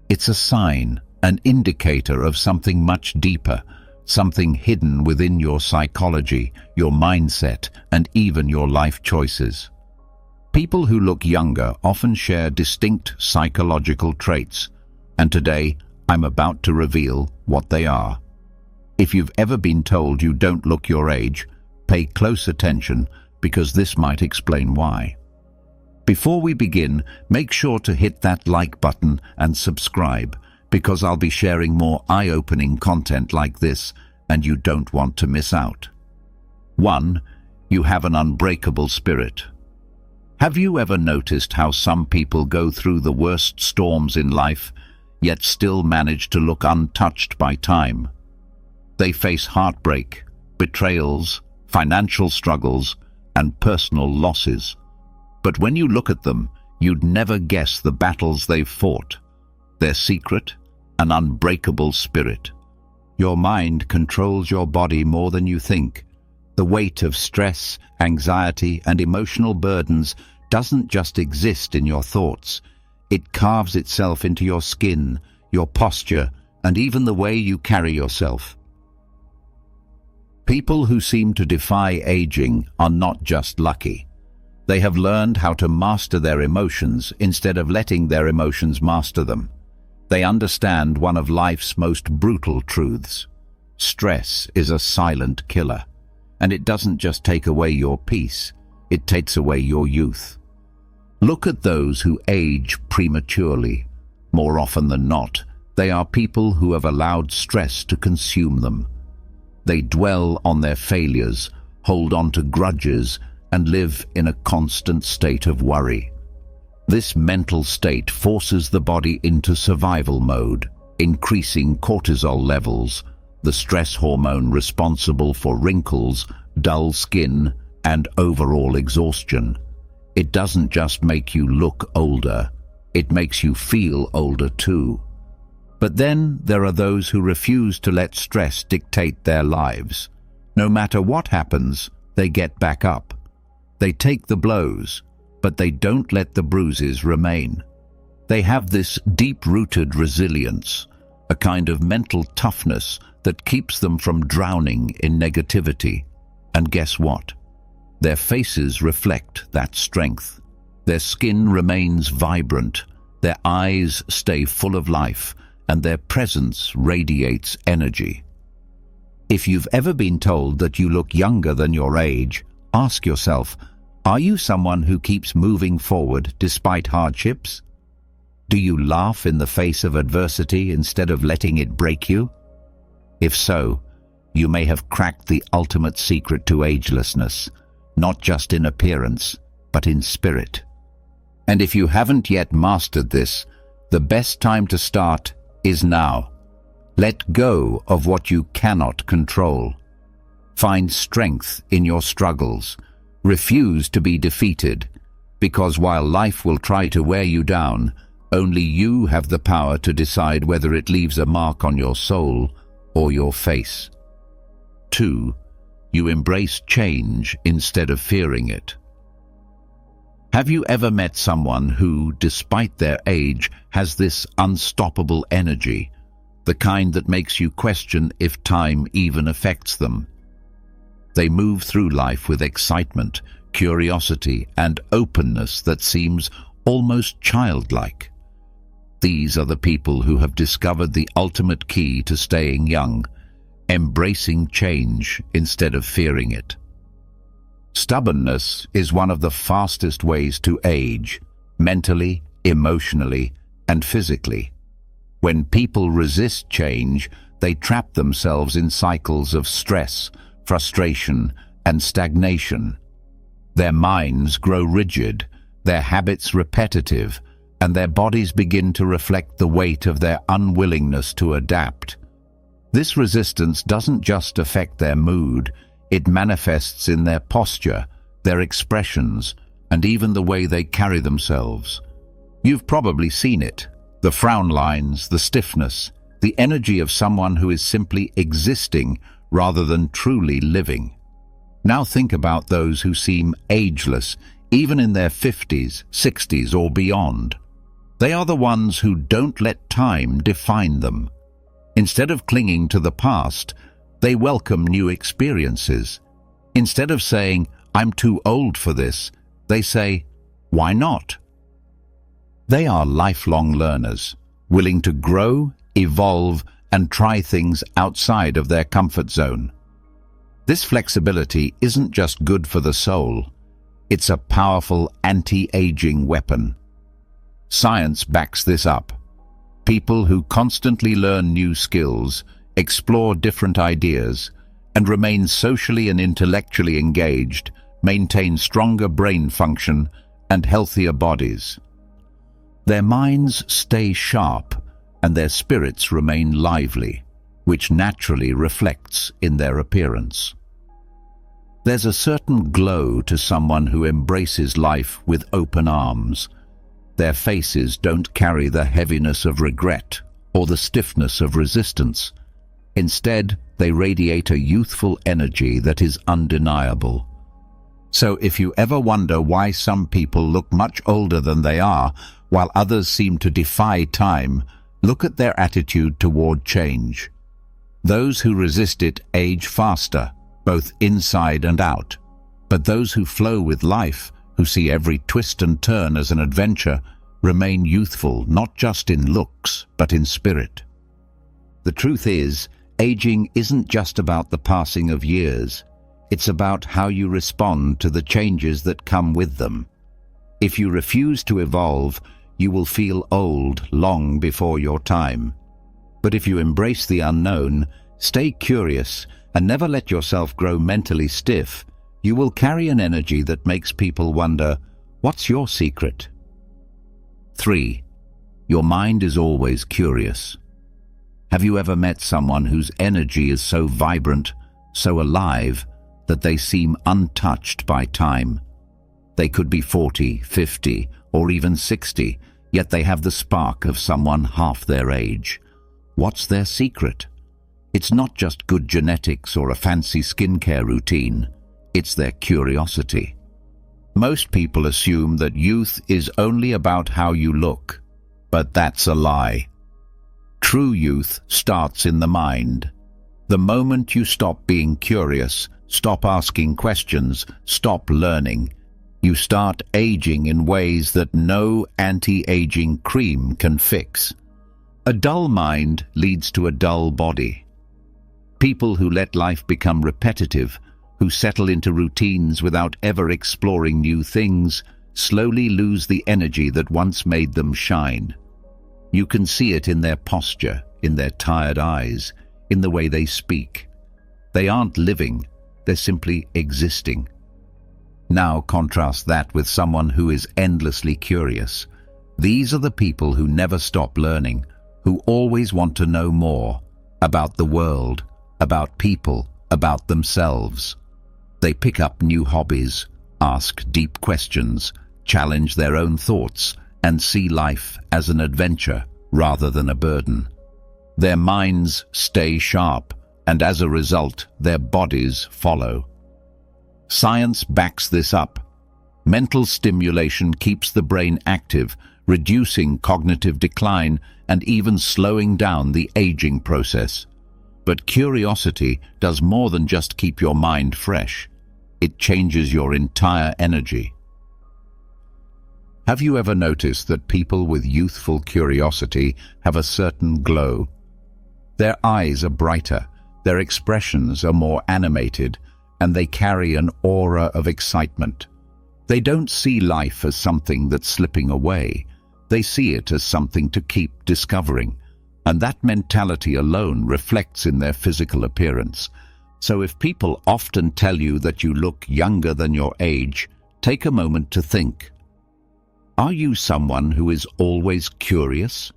It's a sign, an indicator of something much deeper, something hidden within your psychology, your mindset, and even your life choices. People who look younger often share distinct psychological traits, and today I'm about to reveal what they are. If you've ever been told you don't look your age, pay close attention, because this might explain why. Before we begin, make sure to hit that like button and subscribe, because I'll be sharing more eye-opening content like this, and you don't want to miss out. 1. You have an unbreakable spirit. Have you ever noticed how some people go through the worst storms in life, yet still manage to look untouched by time? They face heartbreak, betrayals, financial struggles, and personal losses. But when you look at them, you'd never guess the battles they've fought. Their secret? An unbreakable spirit. Your mind controls your body more than you think. The weight of stress, anxiety, and emotional burdens doesn't just exist in your thoughts. It carves itself into your skin, your posture, and even the way you carry yourself. People who seem to defy aging are not just lucky. They have learned how to master their emotions instead of letting their emotions master them. They understand one of life's most brutal truths. Stress is a silent killer, and it doesn't just take away your peace, it takes away your youth. Look at those who age prematurely. More often than not, they are people who have allowed stress to consume them. They dwell on their failures, hold on to grudges, and live in a constant state of worry. This mental state forces the body into survival mode, increasing cortisol levels, the stress hormone responsible for wrinkles, dull skin, and overall exhaustion. It doesn't just make you look older, it makes you feel older too. But then there are those who refuse to let stress dictate their lives. No matter what happens, they get back up. They take the blows, but they don't let the bruises remain. They have this deep-rooted resilience, a kind of mental toughness that keeps them from drowning in negativity. And guess what? Their faces reflect that strength. Their skin remains vibrant, their eyes stay full of life, and their presence radiates energy. If you've ever been told that you look younger than your age, ask yourself, are you someone who keeps moving forward despite hardships? Do you laugh in the face of adversity instead of letting it break you? If so, you may have cracked the ultimate secret to agelessness, not just in appearance, but in spirit. And if you haven't yet mastered this, the best time to start is now. Let go of what you cannot control. Find strength in your struggles. Refuse to be defeated, because while life will try to wear you down, only you have the power to decide whether it leaves a mark on your soul or your face. 2. You embrace change instead of fearing it. Have you ever met someone who, despite their age, has this unstoppable energy, the kind that makes you question if time even affects them? They move through life with excitement, curiosity, and openness that seems almost childlike. These are the people who have discovered the ultimate key to staying young, embracing change instead of fearing it. Stubbornness is one of the fastest ways to age, mentally, emotionally, and physically. When people resist change, they trap themselves in cycles of stress, frustration, and stagnation. Their minds grow rigid, their habits repetitive, and their bodies begin to reflect the weight of their unwillingness to adapt. This resistance doesn't just affect their mood, it manifests in their posture, their expressions, and even the way they carry themselves. You've probably seen it. The frown lines, the stiffness, the energy of someone who is simply existing rather than truly living. Now think about those who seem ageless, even in their 50s, 60s, or beyond. They are the ones who don't let time define them. Instead of clinging to the past, they welcome new experiences. Instead of saying, "I'm too old for this," they say, "Why not?" They are lifelong learners, willing to grow, evolve, and try things outside of their comfort zone. This flexibility isn't just good for the soul, it's a powerful anti-aging weapon. Science backs this up. People who constantly learn new skills, explore different ideas, and remain socially and intellectually engaged maintain stronger brain function and healthier bodies. Their minds stay sharp and their spirits remain lively, which naturally reflects in their appearance. There's a certain glow to someone who embraces life with open arms. Their faces don't carry the heaviness of regret or the stiffness of resistance. Instead, they radiate a youthful energy that is undeniable. So if you ever wonder why some people look much older than they are, while others seem to defy time, look at their attitude toward change. Those who resist it age faster, both inside and out. But those who flow with life, who see every twist and turn as an adventure, remain youthful not just in looks, but in spirit. The truth is, aging isn't just about the passing of years. It's about how you respond to the changes that come with them. If you refuse to evolve, you will feel old long before your time. But if you embrace the unknown, stay curious, and never let yourself grow mentally stiff, you will carry an energy that makes people wonder, what's your secret? 3. Your mind is always curious. Have you ever met someone whose energy is so vibrant, so alive, that they seem untouched by time? They could be 40, 50, or even 60, yet they have the spark of someone half their age. What's their secret? It's not just good genetics or a fancy skincare routine. It's their curiosity. Most people assume that youth is only about how you look, but that's a lie. True youth starts in the mind. The moment you stop being curious, stop asking questions, stop learning, you start aging in ways that no anti-aging cream can fix. A dull mind leads to a dull body. People who let life become repetitive, who settle into routines without ever exploring new things, slowly lose the energy that once made them shine. You can see it in their posture, in their tired eyes, in the way they speak. They aren't living, they're simply existing. Now contrast that with someone who is endlessly curious. These are the people who never stop learning, who always want to know more about the world, about people, about themselves. They pick up new hobbies, ask deep questions, challenge their own thoughts, and see life as an adventure rather than a burden. Their minds stay sharp, and as a result, their bodies follow. Science backs this up. Mental stimulation keeps the brain active, reducing cognitive decline and even slowing down the aging process. But curiosity does more than just keep your mind fresh. It changes your entire energy. Have you ever noticed that people with youthful curiosity have a certain glow? Their eyes are brighter, their expressions are more animated, and they carry an aura of excitement. They don't see life as something that's slipping away. They see it as something to keep discovering. And that mentality alone reflects in their physical appearance. So if people often tell you that you look younger than your age, take a moment to think. Are you someone who is always curious?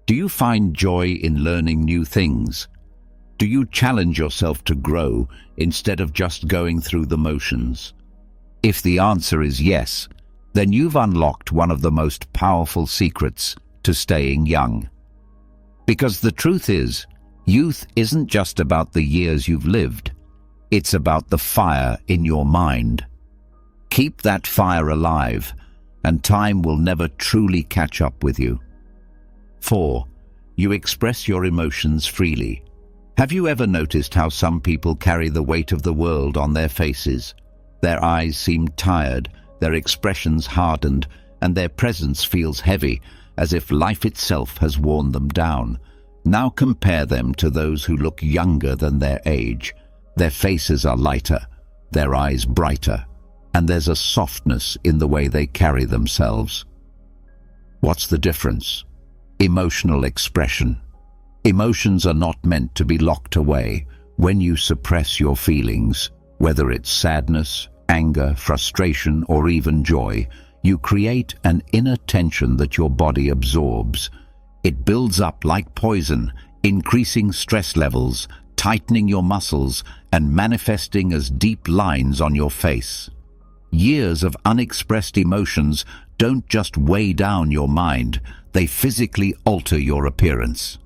Do you find joy in learning new things? Do you challenge yourself to grow instead of just going through the motions? If the answer is yes, then you've unlocked one of the most powerful secrets to staying young. Because the truth is, youth isn't just about the years you've lived. It's about the fire in your mind. Keep that fire alive, and time will never truly catch up with you. 4. You express your emotions freely. Have you ever noticed how some people carry the weight of the world on their faces? Their eyes seem tired, their expressions hardened, and their presence feels heavy, as if life itself has worn them down. Now compare them to those who look younger than their age. Their faces are lighter, their eyes brighter, and there's a softness in the way they carry themselves. What's the difference? Emotional expression. Emotions are not meant to be locked away. When you suppress your feelings, whether it's sadness, anger, frustration, or even joy, you create an inner tension that your body absorbs. It builds up like poison, increasing stress levels, tightening your muscles, and manifesting as deep lines on your face. Years of unexpressed emotions don't just weigh down your mind, they physically alter your appearance.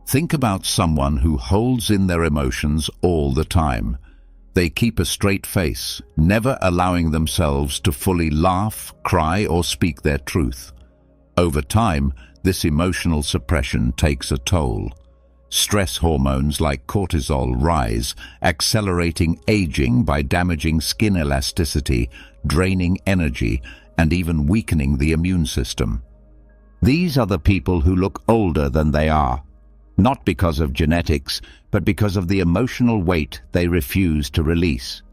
Think about someone who holds in their emotions all the time. They keep a straight face, never allowing themselves to fully laugh, cry, or speak their truth. Over time, this emotional suppression takes a toll. Stress hormones like cortisol rise, accelerating aging by damaging skin elasticity, draining energy, and even weakening the immune system. These are the people who look older than they are, not because of genetics, but because of the emotional weight they refuse to release.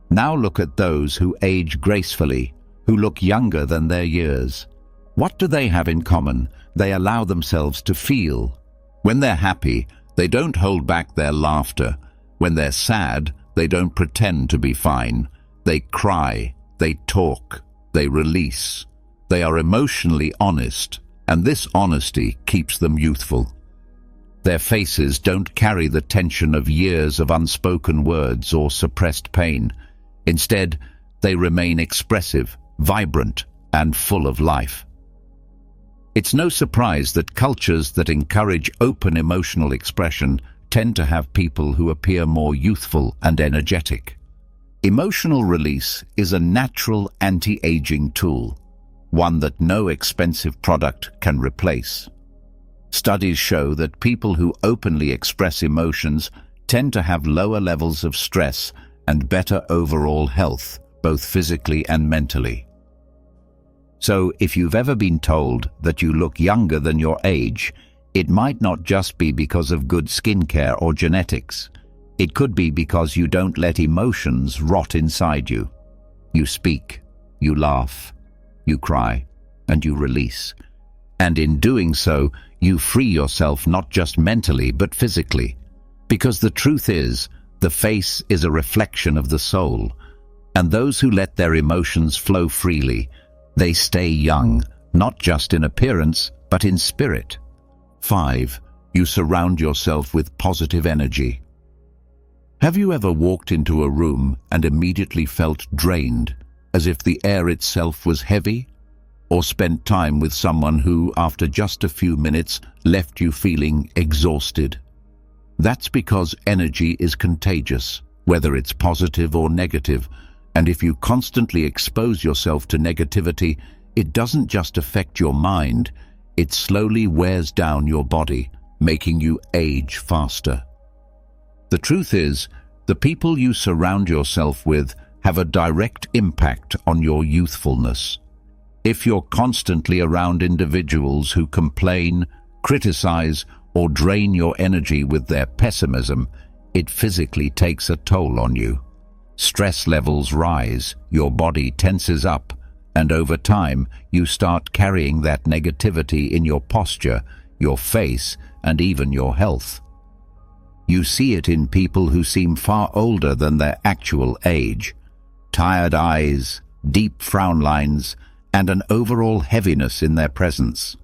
Now look at those who age gracefully, who look younger than their years. What do they have in common? They allow themselves to feel. When they're happy, they don't hold back their laughter. When they're sad, they don't pretend to be fine. They cry, they talk, they release. They are emotionally honest, and this honesty keeps them youthful. Their faces don't carry the tension of years of unspoken words or suppressed pain. Instead, they remain expressive, vibrant, and full of life. It's no surprise that cultures that encourage open emotional expression tend to have people who appear more youthful and energetic. Emotional release is a natural anti-aging tool, one that no expensive product can replace. Studies show that people who openly express emotions tend to have lower levels of stress and better overall health, both physically and mentally. So, if you've ever been told that you look younger than your age, it might not just be because of good skincare or genetics. It could be because you don't let emotions rot inside you. You speak, you laugh, you cry, and you release. And in doing so, you free yourself not just mentally but physically. Because the truth is, the face is a reflection of the soul, and those who let their emotions flow freely, they stay young, not just in appearance, but in spirit. 5. You surround yourself with positive energy. Have you ever walked into a room and immediately felt drained, as if the air itself was heavy? Or spent time with someone who, after just a few minutes, left you feeling exhausted? That's because energy is contagious, whether it's positive or negative. And if you constantly expose yourself to negativity, it doesn't just affect your mind, it slowly wears down your body, making you age faster. The truth is, the people you surround yourself with have a direct impact on your youthfulness. If you're constantly around individuals who complain, criticize, or drain your energy with their pessimism, it physically takes a toll on you. Stress levels rise, your body tenses up, and over time you start carrying that negativity in your posture, your face, and even your health. You see it in people who seem far older than their actual age. Tired eyes, deep frown lines, and an overall heaviness in their presence.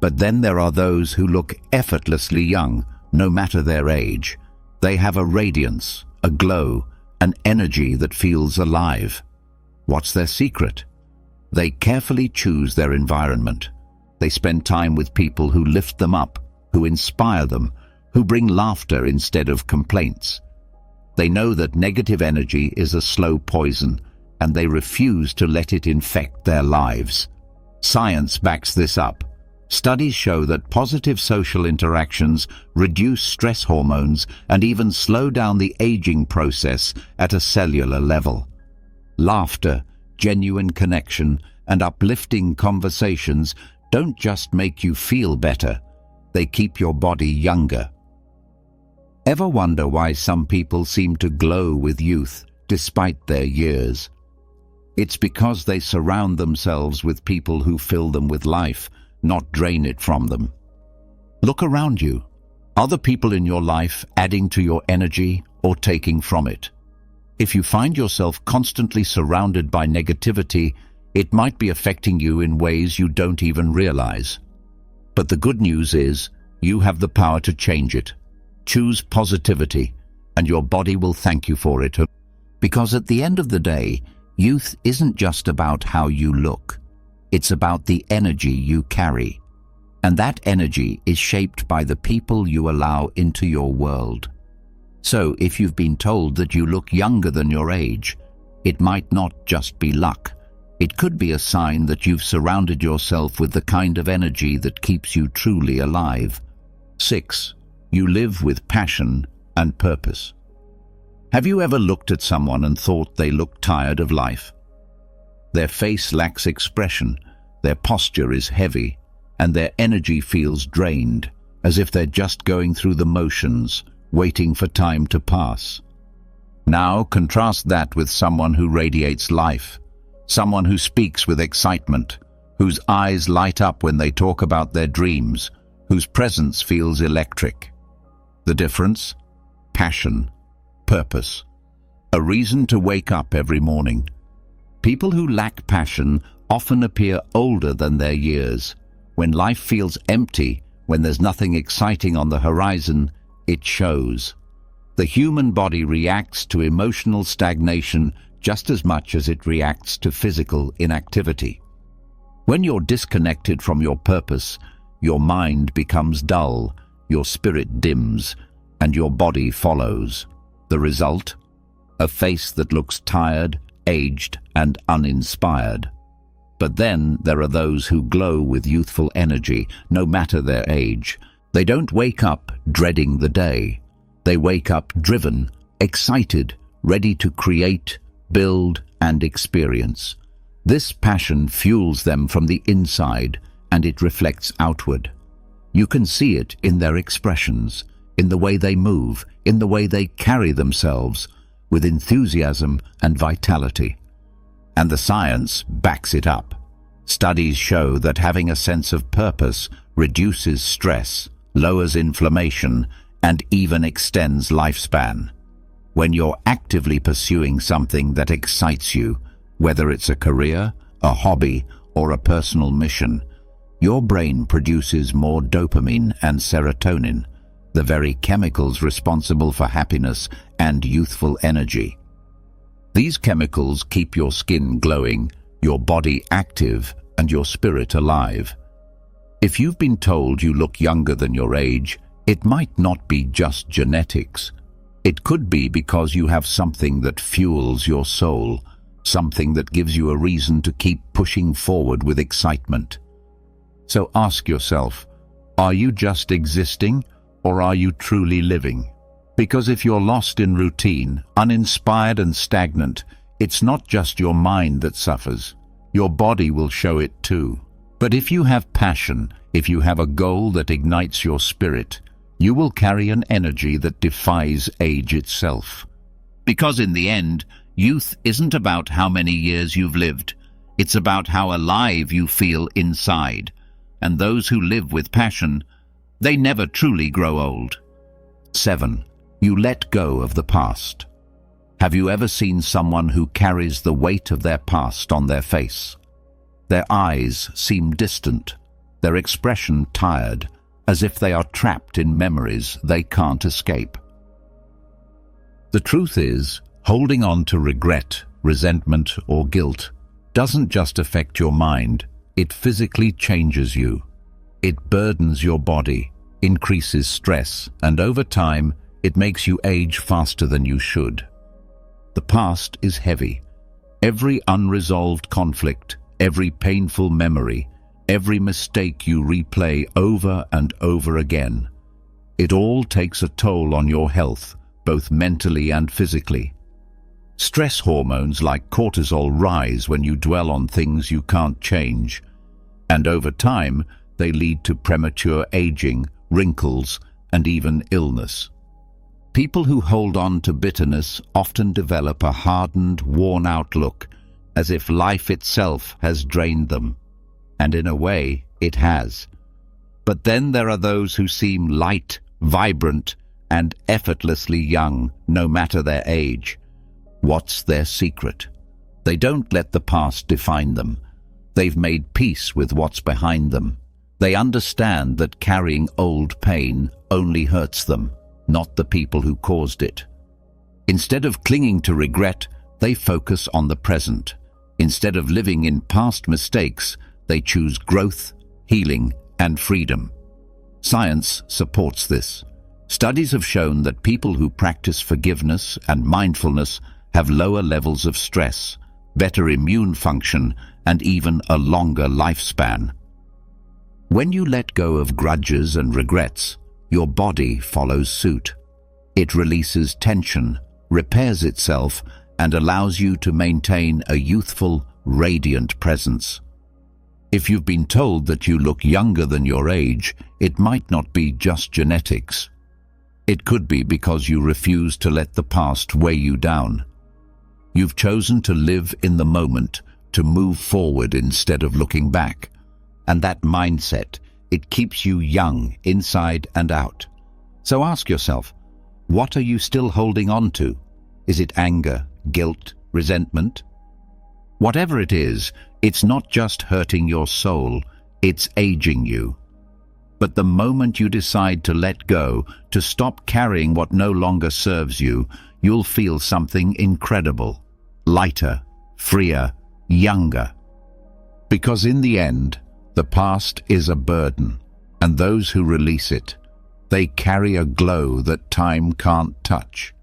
But then there are those who look effortlessly young, no matter their age. They have a radiance, a glow, an energy that feels alive. What's their secret? They carefully choose their environment. They spend time with people who lift them up, who inspire them, who bring laughter instead of complaints. They know that negative energy is a slow poison, and they refuse to let it infect their lives. Science backs this up. Studies show that positive social interactions reduce stress hormones and even slow down the aging process at a cellular level. Laughter, genuine connection, and uplifting conversations don't just make you feel better, they keep your body younger. Ever wonder why some people seem to glow with youth despite their years? It's because they surround themselves with people who fill them with life, not drain it from them. Look around you. Are the people in your life adding to your energy or taking from it? If you find yourself constantly surrounded by negativity, it might be affecting you in ways you don't even realize. But the good news is, you have the power to change it. Choose positivity, and your body will thank you for it. Because at the end of the day, youth isn't just about how you look. It's about the energy you carry. And that energy is shaped by the people you allow into your world. So if you've been told that you look younger than your age, it might not just be luck. It could be a sign that you've surrounded yourself with the kind of energy that keeps you truly alive. 6. You live with passion and purpose. Have you ever looked at someone and thought they looked tired of life? Their face lacks expression, their posture is heavy, and their energy feels drained, as if they're just going through the motions, waiting for time to pass. Now contrast that with someone who radiates life, someone who speaks with excitement, whose eyes light up when they talk about their dreams, whose presence feels electric. The difference? Passion, purpose, a reason to wake up every morning. People who lack passion often appear older than their years. When life feels empty, when there's nothing exciting on the horizon, it shows. The human body reacts to emotional stagnation just as much as it reacts to physical inactivity. When you're disconnected from your purpose, your mind becomes dull, your spirit dims, and your body follows. The result? A face that looks tired, aged, and uninspired. But then there are those who glow with youthful energy, no matter their age. They don't wake up dreading the day. They wake up driven, excited, ready to create, build, and experience. This passion fuels them from the inside, and it reflects outward. You can see it in their expressions, in the way they move, in the way they carry themselves, with enthusiasm and vitality. And the science backs it up. Studies show that having a sense of purpose reduces stress, lowers inflammation, and even extends lifespan. When you're actively pursuing something that excites you, whether it's a career, a hobby, or a personal mission, your brain produces more dopamine and serotonin, the very chemicals responsible for happiness and youthful energy. These chemicals keep your skin glowing, your body active, and your spirit alive. If you've been told you look younger than your age, it might not be just genetics. It could be because you have something that fuels your soul, something that gives you a reason to keep pushing forward with excitement. So ask yourself, are you just existing, or are you truly living? Because if you're lost in routine, uninspired and stagnant, it's not just your mind that suffers. Your body will show it too. But if you have passion, if you have a goal that ignites your spirit, you will carry an energy that defies age itself. Because in the end, youth isn't about how many years you've lived. It's about how alive you feel inside. And those who live with passion, they never truly grow old. 7. You let go of the past. Have you ever seen someone who carries the weight of their past on their face? Their eyes seem distant, their expression tired, as if they are trapped in memories they can't escape. The truth is, holding on to regret, resentment, or guilt doesn't just affect your mind, it physically changes you. It burdens your body, increases stress, and over time, it makes you age faster than you should. The past is heavy. Every unresolved conflict, every painful memory, every mistake you replay over and over again. It all takes a toll on your health, both mentally and physically. Stress hormones like cortisol rise when you dwell on things you can't change, and over time, they lead to premature aging, wrinkles, and even illness. People who hold on to bitterness often develop a hardened, worn-out look, as if life itself has drained them. And in a way, it has. But then there are those who seem light, vibrant, and effortlessly young, no matter their age. What's their secret? They don't let the past define them. They've made peace with what's behind them. They understand that carrying old pain only hurts them, not the people who caused it. Instead of clinging to regret, they focus on the present. Instead of living in past mistakes, they choose growth, healing, and freedom. Science supports this. Studies have shown that people who practice forgiveness and mindfulness have lower levels of stress, better immune function, and even a longer lifespan. When you let go of grudges and regrets, your body follows suit. It releases tension, repairs itself, and allows you to maintain a youthful, radiant presence. If you've been told that you look younger than your age, it might not be just genetics. It could be because you refuse to let the past weigh you down. You've chosen to live in the moment, to move forward instead of looking back. And that mindset, it keeps you young inside and out. So ask yourself, what are you still holding on to? Is it anger, guilt, resentment? Whatever it is, it's not just hurting your soul, it's aging you. But the moment you decide to let go, to stop carrying what no longer serves you, you'll feel something incredible, lighter, freer, younger. Because in the end, the past is a burden, and those who release it, they carry a glow that time can't touch.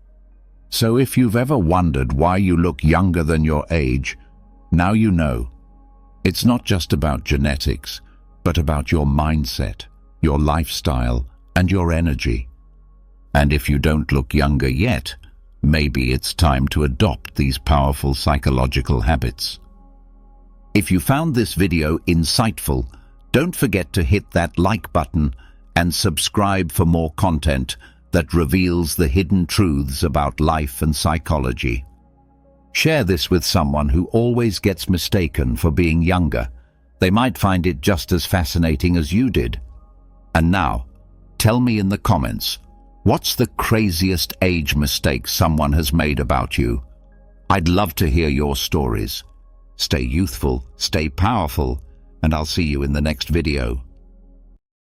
So if you've ever wondered why you look younger than your age, now you know. It's not just about genetics, but about your mindset, your lifestyle, and your energy. And if you don't look younger yet, maybe it's time to adopt these powerful psychological habits. If you found this video insightful, don't forget to hit that like button and subscribe for more content that reveals the hidden truths about life and psychology. Share this with someone who always gets mistaken for being younger. They might find it just as fascinating as you did. And now, tell me in the comments, what's the craziest age mistake someone has made about you? I'd love to hear your stories. Stay youthful, stay powerful, and I'll see you in the next video.